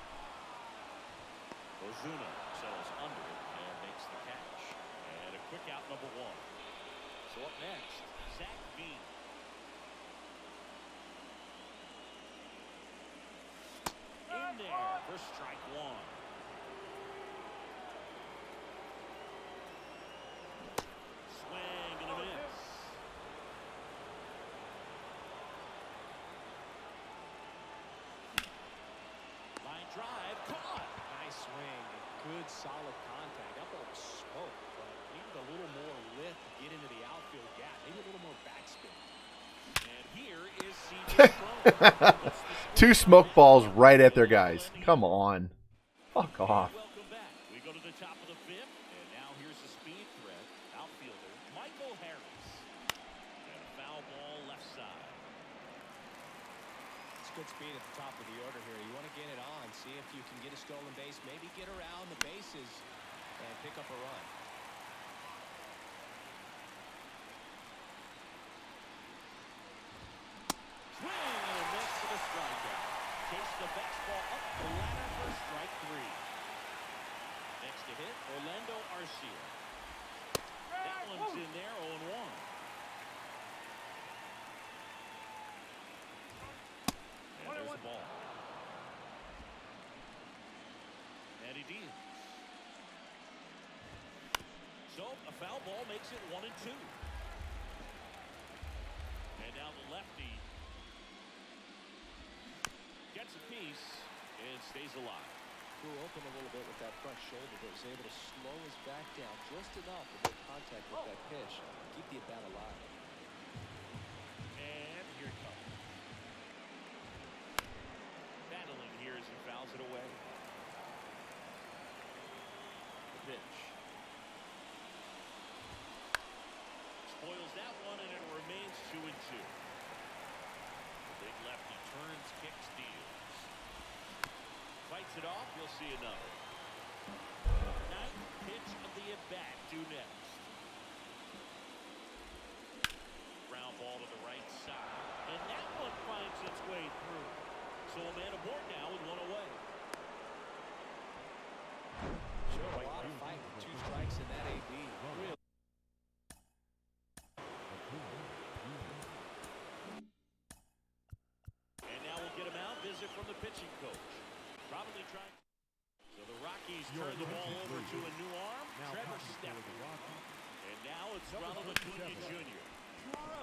Ozuna settles under it and makes the catch. And a quick out number one. So up next, Zach Veen. In there for strike one. Swing and a miss. Line drive, caught. Nice swing. Good solid contact. That ball was smoked, but needed a little more lift to get into the outfield gap. Maybe a little more backspin. And here is C.J. 2 smoke balls right at their guys. Come on. Fuck off. Welcome back. We go to the top of the fifth, and now here's the speed threat. Outfielder Michael Harris. And a foul ball left side. It's good speed at the top of the order here. You want to get it on, see if you can get a stolen base, maybe get around the bases and pick up a run. Swing and a miss for the strikeout. Takes the fastball up the ladder for strike three. Next to hit, Orlando Arcia. That one's in there, 0-1. And there's the ball. And he deals. So a foul ball makes it 1-2. And now the lefty gets a piece and stays alive. flew open a little bit with that front shoulder, but was able to slow his back down just enough to make contact with that pitch, keep the at-bat alive. And here it comes. Battling here as he fouls it away. The pitch. Spoils that one, and it remains 2-2. The big lefty turns, kicks, deals. Fights it off. We'll see another. Ninth pitch of the at-bat. Due next. Ground ball to the right side. And that one finds its way through. So a man aboard now with one away. Showed a lot of fight with 2 strikes in that AB. Really. And now we'll get him out. Visit from the pitching coach. Probably trying. So the Rockies turn the ball over to a new arm. Trevor Stephan. And now it's Ronald Acuna Jr.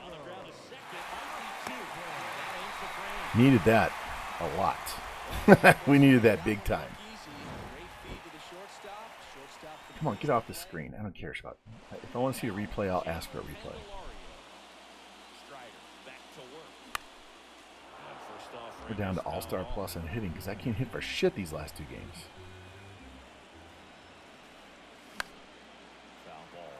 On the ground to second. That aims the frame. Needed that a lot. We needed that big time. Come on, get off the screen. I don't care about it. If I want to see a replay, I'll ask for a replay. We're down to All-Star Plus on hitting because I can't hit for shit these last 2 games. Foul ball.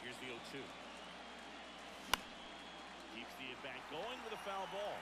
Here's the 0-2. Keeps the at-bat going with a foul ball.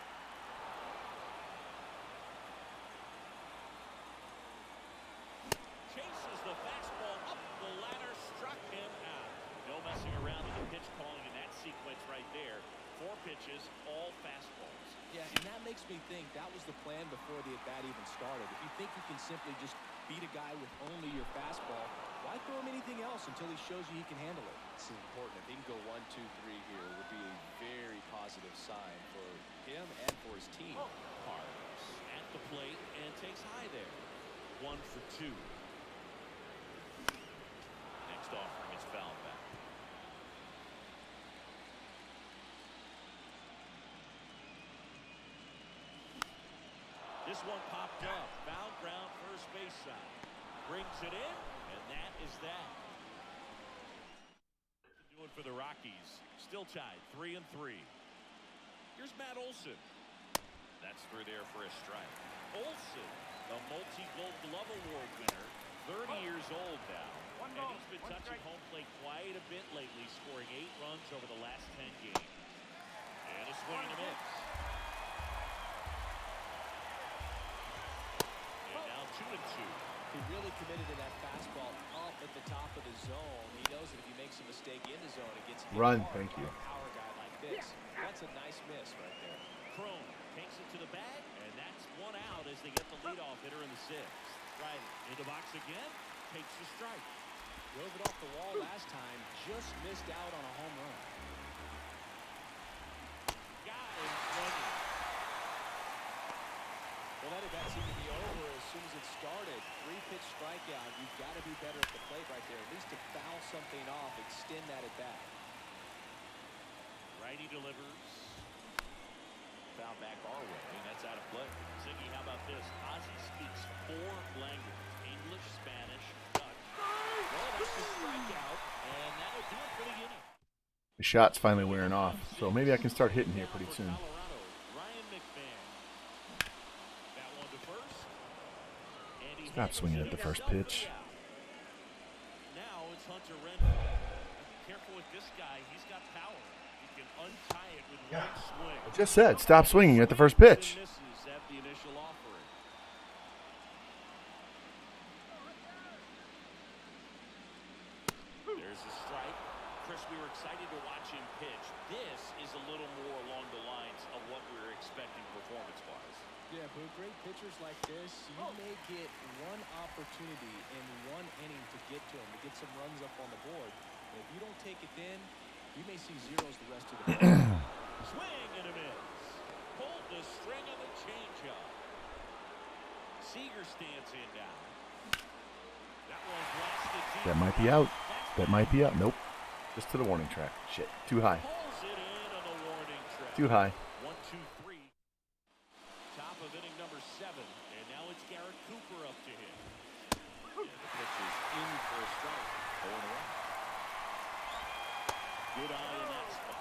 Chases the fastball up the ladder, struck him out. No messing around with the pitch calling in that sequence right there. 4 pitches, all fastballs. Yeah, and that makes me think that was the plan before the at-bat even started. If you think you can simply just beat a guy with only your fastball, why throw him anything else until he shows you he can handle it? It's important. If he can go 1, 2, 3 here, would be a very positive sign for him and for his team. Carlos at the plate and takes high there. 1 for 2. Next offering is fouled back. This one popped up. Foul ground first base side. Brings it in, and that is that. Doing for the Rockies. Still tied 3-3. Here's Matt Olson. That's through there for a strike. Olson, the multi-gold glove award winner, 30 years old now. And he's been touching home plate quite a bit lately, scoring 8 runs over the last 10 games. And a swing and a miss. And now 2-2. He really committed to that fastball up at the top of the zone. He knows that if he makes a mistake in the zone, it gets hit Run, hard thank you. by a power guy like this. That's a nice miss right there. Crone takes it to the bag, and that's 1 out as they get the leadoff hitter in the 6th. Right in the box again, takes the strike. Drove it off the wall last time, just missed out on a home run. Got him running. Well, that at-bat seemed to be over as soon as it started. 3-pitch strikeout. You've got to be better at the plate right there, at least to foul something off, extend that at-bat. Righty delivers. Foul back our way, and that's out of play. Ziggy, how about this? Ozzie speaks 4 languages: English, Spanish, Dutch. Well, that's a strikeout, and that'll do it for the inning. The shot's finally wearing off, so maybe I can start hitting here pretty soon. Stop swinging at the first pitch. Now it's Hunter Renfroe. Careful with this guy. He's got power. He can untie it with one swing. I just said, stop swinging at the first pitch. Misses at the initial offering. There's a strike. Chris, we were excited to watch him pitch. This is a little more along the lines of what we were expecting performance-wise. Yeah, but great pitchers like this, you may get one opportunity in one inning to get to them, to get some runs up on the board. And if you don't take it then, you may see zeros the rest of the game. Swing and a miss. Pulled the string of the changeup. Seager stands in now. That one blasted deep. That might be out. That might be out. Nope. Just to the warning track. Shit. Too high. Pulls it in on the warning track. Too high. 1, 2, 3. Top of inning number 7. And now it's Garrett Cooper up to hit. And the pitch is in for a strike. 0-1. Good eye in that spot.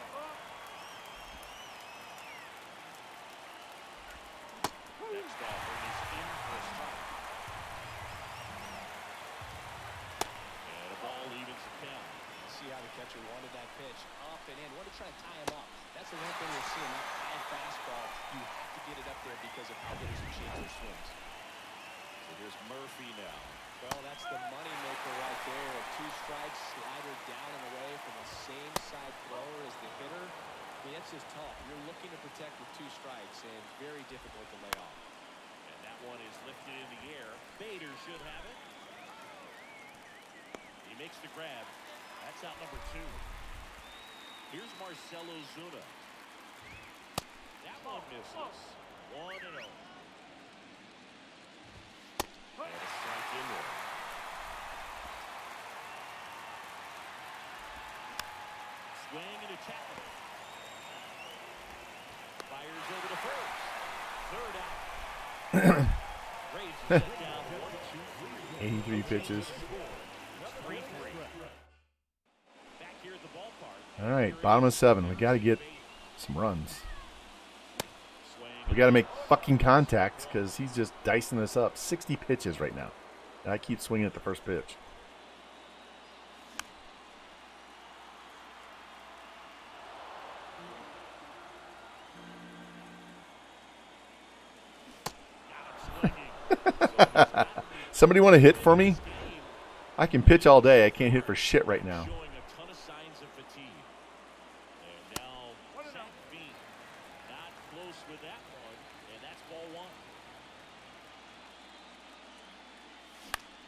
Next offering is in for a strike. And a ball evens the count. See how the catcher wanted that pitch up and in. Want to try to tie him up. That's the one thing we're seeing. That high fastball, you have to get it up there because of how hitters have changed their swings. So here's Murphy now. Well, that's the moneymaker right there. A 2-strike slider down and away from the same side thrower as the hitter. I mean, that's just tough. You're looking to protect with 2 strikes and very difficult to lay off. And that one is lifted in the air. Bader should have it. He makes the grab. That's out number 2. Here's Marcelo Zuna. That one misses. 1-0. And a strike in there. Swing and a tackle. Fires over to first. Third out. Raises it down 1, 2, 3. 83 pitches. 3-3. Back here at the ballpark. All right, bottom of 7. We got to get some runs. We got to make fucking contact because he's just dicing us up. 60 pitches right now. And I keep swinging at the first pitch. Somebody want to hit for me? I can pitch all day. I can't hit for shit right now. Showing a ton of signs of fatigue. And now Zach Bean not close with that one, and that's ball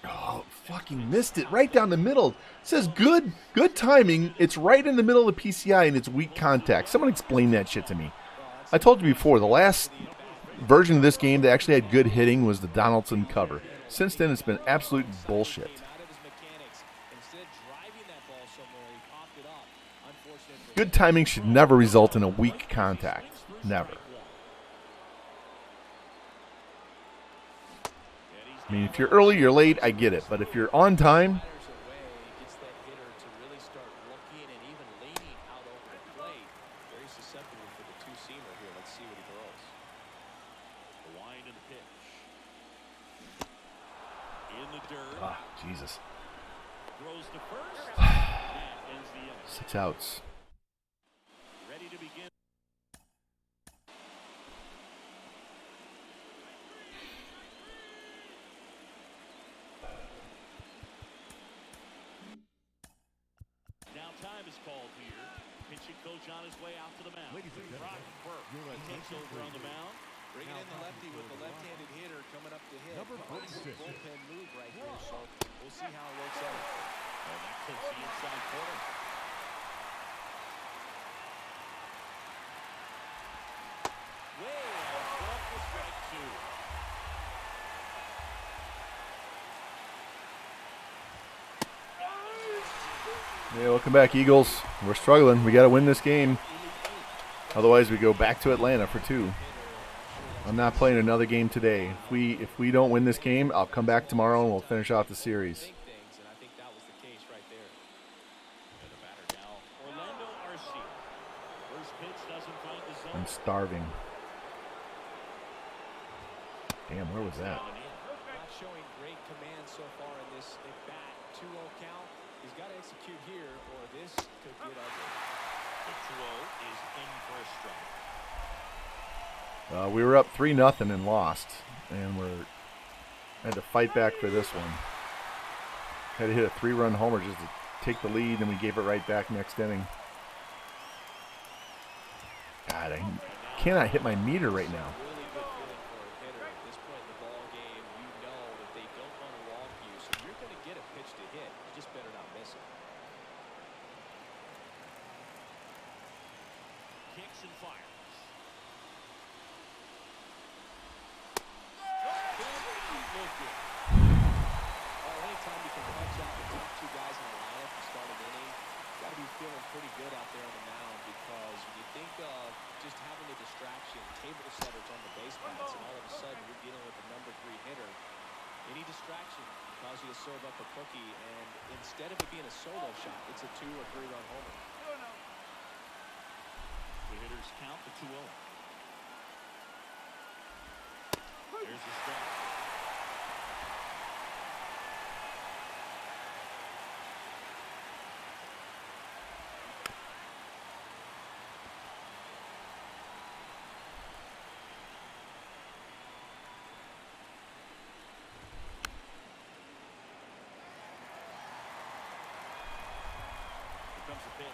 1. Oh, fucking missed it right down the middle. It says good timing. It's right in the middle of the PCI and it's weak contact. Someone explain that shit to me. I told you before, the last version of this game that actually had good hitting was the Donaldson cover. Since then, it's been absolute bullshit. Good timing should never result in a weak contact. Never. I mean, if you're early, you're late, I get it. But if you're on time, Jesus. 6 outs. Ready to begin. Now time is called here. Pitching coach on his way out to the mound. Brock Burke. He takes over on the mound. Bringing in the lefty with the left-handed hitter coming up to hit. Number Nice 46. bullpen move right here, so we'll see how it works out. And that takes the inside corner. Way out front for strike 2. Yeah, welcome back, Eagles. We're struggling. We got to win this game. Otherwise, we go back to Atlanta for 2. I'm not playing another game today. If we don't win this game, I'll come back tomorrow and we'll finish out the series. I'm starving. Damn, where was that? Not showing great command so far in this at-bat. 2-0 count. He's got to execute here or this could get ugly. The 2-0 is in for a strike. We were up 3-0 and lost, and had to fight back for this one. Had to hit a 3-run homer just to take the lead, and we gave it right back next inning. God, I cannot hit my meter right now. Really good feeling for a hitter at this point in the ball game. You know that they don't want to walk you, so you're going to get a pitch to hit. You just better not miss it. Kicks and fires. Anytime you can punch out the top 2 guys in the lineup to start an inning, got to be feeling allows you to serve up a cookie, and instead of it being a solo shot, it's a 2 or 3 run homer. The hitters count the 2-0. There's the strike. Comes the pitch.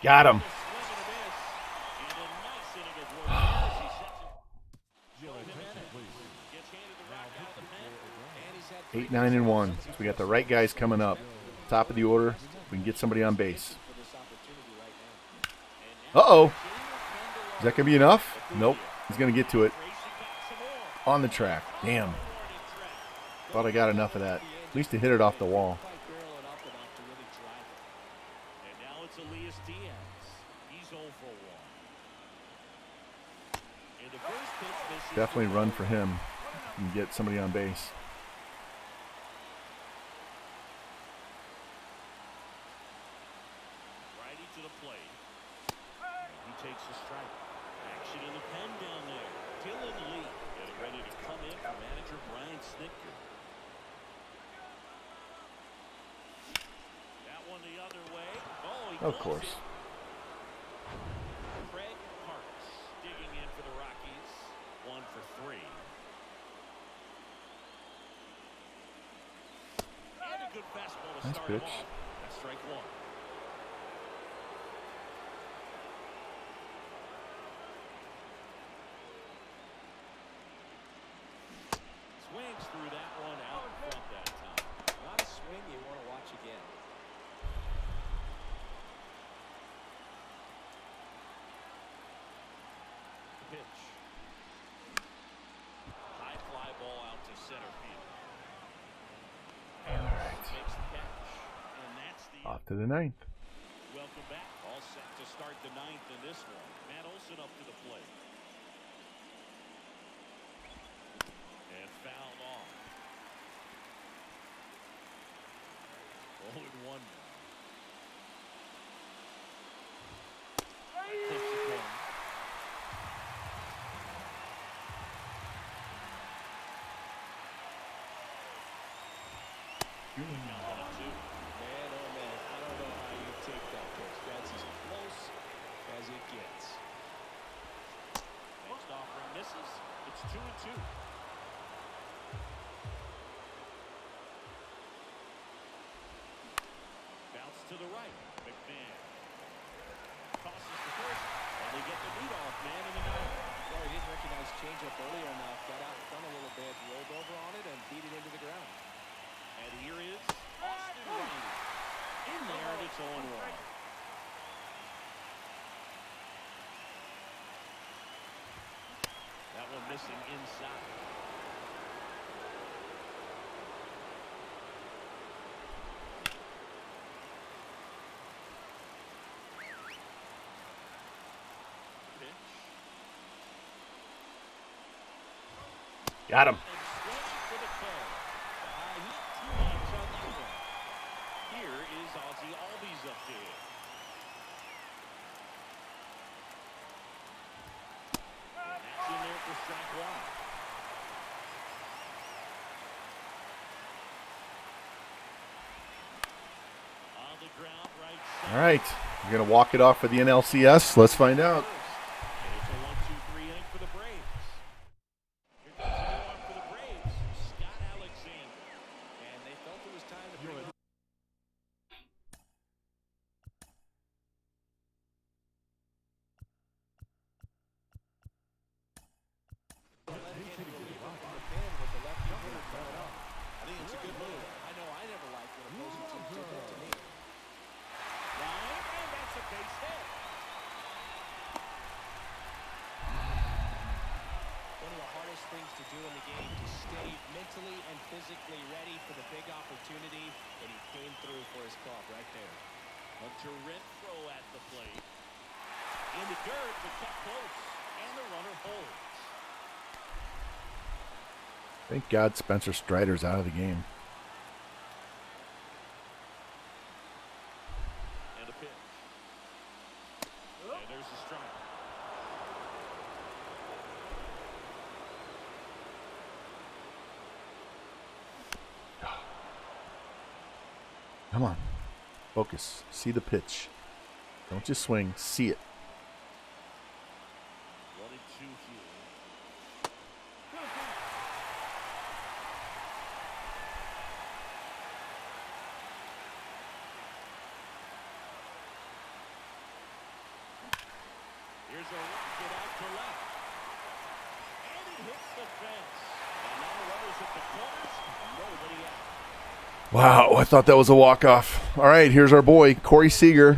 Got him. Please. 8-9-1. So we got the right guys coming up. Top of the order. We can get somebody on base. Uh-oh. Is that going to be enough? Nope. He's going to get to it. On the track. Damn. Thought I got enough of that. At least to hit it off the wall. And now it's Elias Diaz. He's 0 for 1. And the first pitch misses. Definitely run for him and get somebody on base. Righty to the plate. He takes a strike. Action in the pen down there. Dylan Lee getting ready to come in for manager Brian Snitker. That one the other way. Oh, he Of course. it. Craig Parks digging in for the Rockies. 1 for 3. And a good fastball to Nice start him pitch. off. That's strike 1. Swings through that one out in front that time. Not a swing you want to watch again. The pitch. High fly ball out to center field. Makes the catch. And that's the Off to the 9th. welcome back. All set to start the 9th in this one. Matt Olson up to the plate. And fouled off. 0-1 now. Clips the corner. Now 1-2. Man, oh man, I don't know how you take that pitch. That's as close as it gets. Next offering misses. It's 2-2. Bounce to the right. McMahon tosses the first. And they get the leadoff man in the ninth. Well, he didn't recognize changeup earlier enough. Got out in front a little bit, rolled over on it, and beat it into the ground. And here is Austin Riley. In there, and it's 0-1. That one missing inside. Pitch. Got him. And swing for the K. The high heat, 2 outs on that one. Here is Ozzie Albies up to hit. And that's in there for strike 1. On the ground, right side. All right. We're going to walk it off for the NLCS. Let's find out. And it's a 1-2-3 inning for the Braves. Here comes the go-on for the Braves, Scott Alexander. And they felt it was time to bring it. I think it's a good move. I know I never liked when opposing teams did that to me. Line, and that's a base hit. One of the hardest things to do in the game, to stay mentally and physically ready for the big opportunity, and he came through for his club right there. Hunter Renfroe at the plate. In the dirt, but kept close. And the runner holds. Thank God Spencer Strider's out of the game. And a pitch. And there's a strike. Come on. Focus. See the pitch. Don't just swing. See it. 1-2 here. Here's a rocket out to left. And he hits the fence. And now runners at the corners. Nobody out. Wow, I thought that was a walk-off. All right, here's our boy, Corey Seager.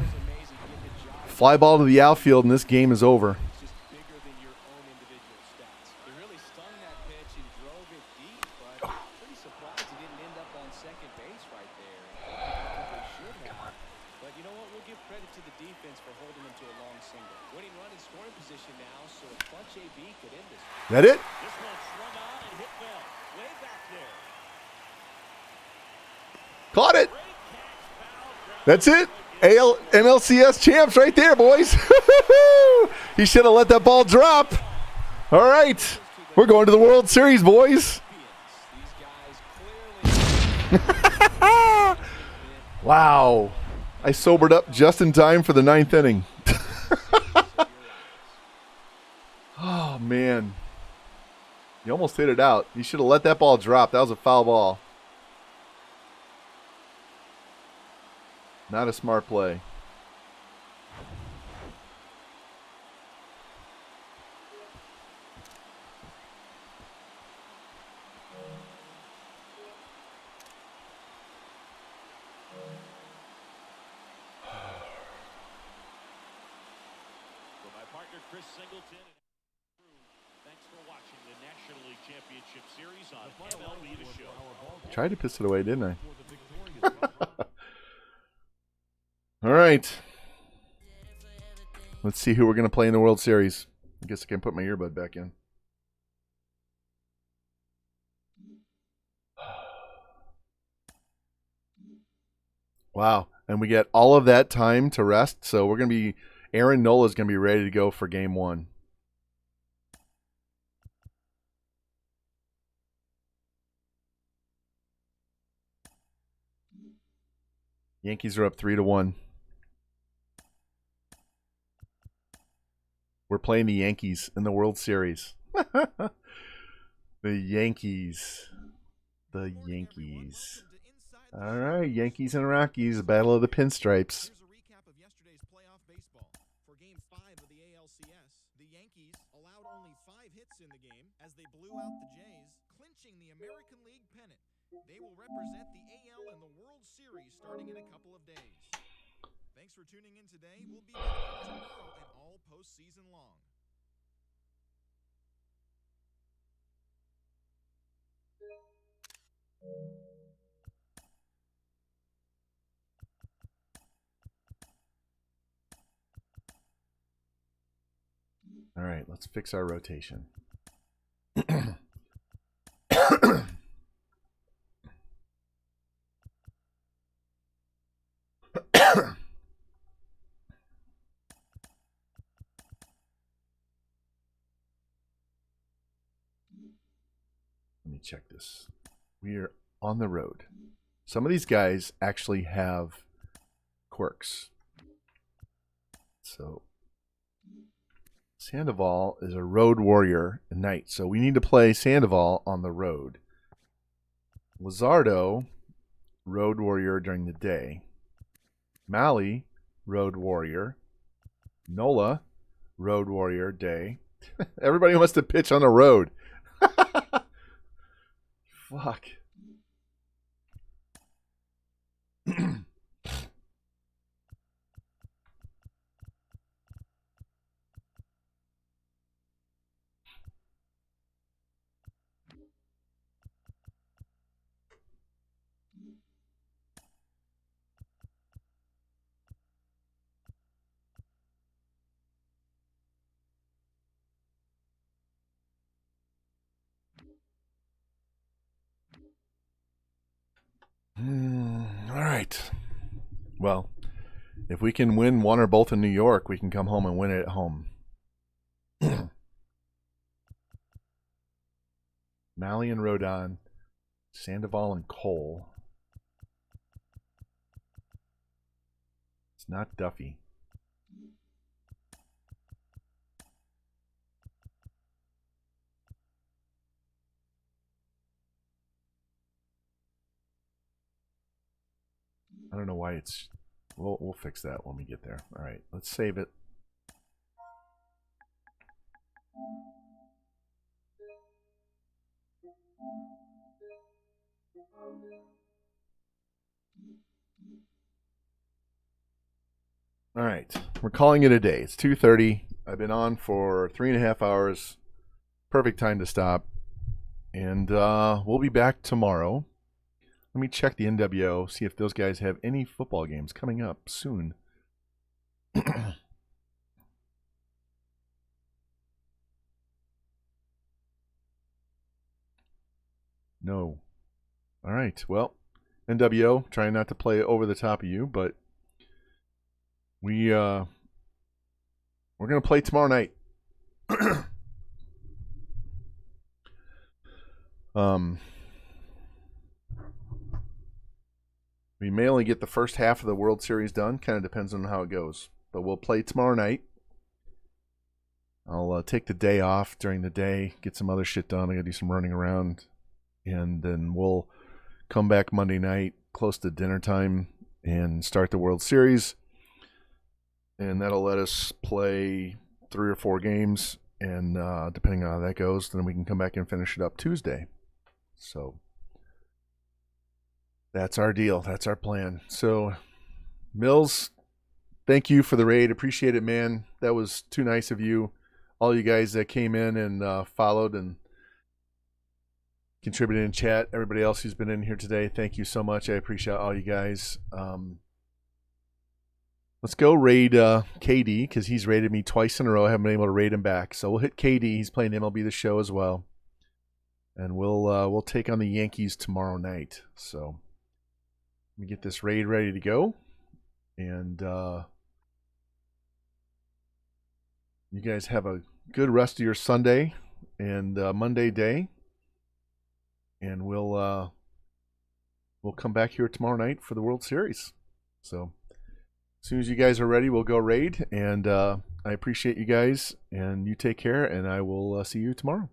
Fly ball to the outfield, and this game is over. It's just bigger than your own individual stats. He really stung that pitch and drove it deep, but pretty surprised he didn't end up on second base right there. They should have. But you know what? We'll give credit to the defense for holding him to a long single. Winning run in scoring position now, so a clutch AB could end this. That it? This one swung on and hit well. Way back there. Caught it. That's it. NLCS champs right there, boys. He should have let that ball drop. All right. We're going to the World Series, boys. Wow. I sobered up just in time for the 9th inning. Oh, man. You almost hit it out. You should have let that ball drop. That was a foul ball. Not a smart play. For my partner, Chris Singleton. Thanks for watching the National League Championship Series on MLB The Show. Tried to piss it away, didn't I? All right. Let's see who we're going to play in the World Series. I guess I can put my earbud back in. Wow. And we get all of that time to rest. So we're going to be, Aaron Nola's going to be ready to go for game 1. Yankees are up 3-1. We're playing the Yankees in the World Series. The Yankees. The Yankees. All right, Yankees and Rockies, Battle of the Pinstripes. Here's a recap of yesterday's playoff baseball. For Game 5 of the ALCS, the Yankees allowed only 5 hits in the game as they blew out the Jays, clinching the American League pennant. They will represent the AL in the World Series starting in a couple of days. Thanks for tuning in today. We'll be back tomorrow and all postseason long. All right, let's fix our rotation. Let me check this. We are on the road. Some of these guys actually have quirks. So Sandoval is a road warrior at night. So we need to play Sandoval on the road. Luzardo, road warrior during the day. Malley, road warrior. Nola, road warrior day. Everybody wants to pitch on the road. Fuck. All right. Well, if we can win one or both in New York, we can come home and win it at home. Malley and Rodon, Sandoval and Cole. It's not Duffy. I don't know why it's... We'll fix that when we get there. All right, let's save it. All right, we're calling it a day. It's 2:30. I've been on for 3.5 hours. Perfect time to stop. And we'll be back tomorrow. Let me check the NWO, see if those guys have any football games coming up soon. No. All right. Well, NWO, trying not to play over the top of you, but we're going to play tomorrow night. We may only get the first half of the World Series done. Kind of depends on how it goes. But we'll play tomorrow night. I'll take the day off during the day, get some other shit done. I got to do some running around. And then we'll come back Monday night, close to dinner time, and start the World Series. And that'll let us play 3 or 4 games. And depending on how that goes, then we can come back and finish it up Tuesday. So that's our deal. That's our plan. So, Mills, thank you for the raid. Appreciate it, man. That was too nice of you. All you guys that came in and followed and contributed in chat. Everybody else who's been in here today, thank you so much. I appreciate all you guys. Let's go raid KD because he's raided me twice in a row. I haven't been able to raid him back. So we'll hit KD. He's playing MLB The Show as well. And we'll take on the Yankees tomorrow night. So let me get this raid ready to go. And you guys have a good rest of your Sunday and Monday day. And we'll come back here tomorrow night for the World Series. So as soon as you guys are ready, we'll go raid. And I appreciate you guys. And you take care. And I will see you tomorrow.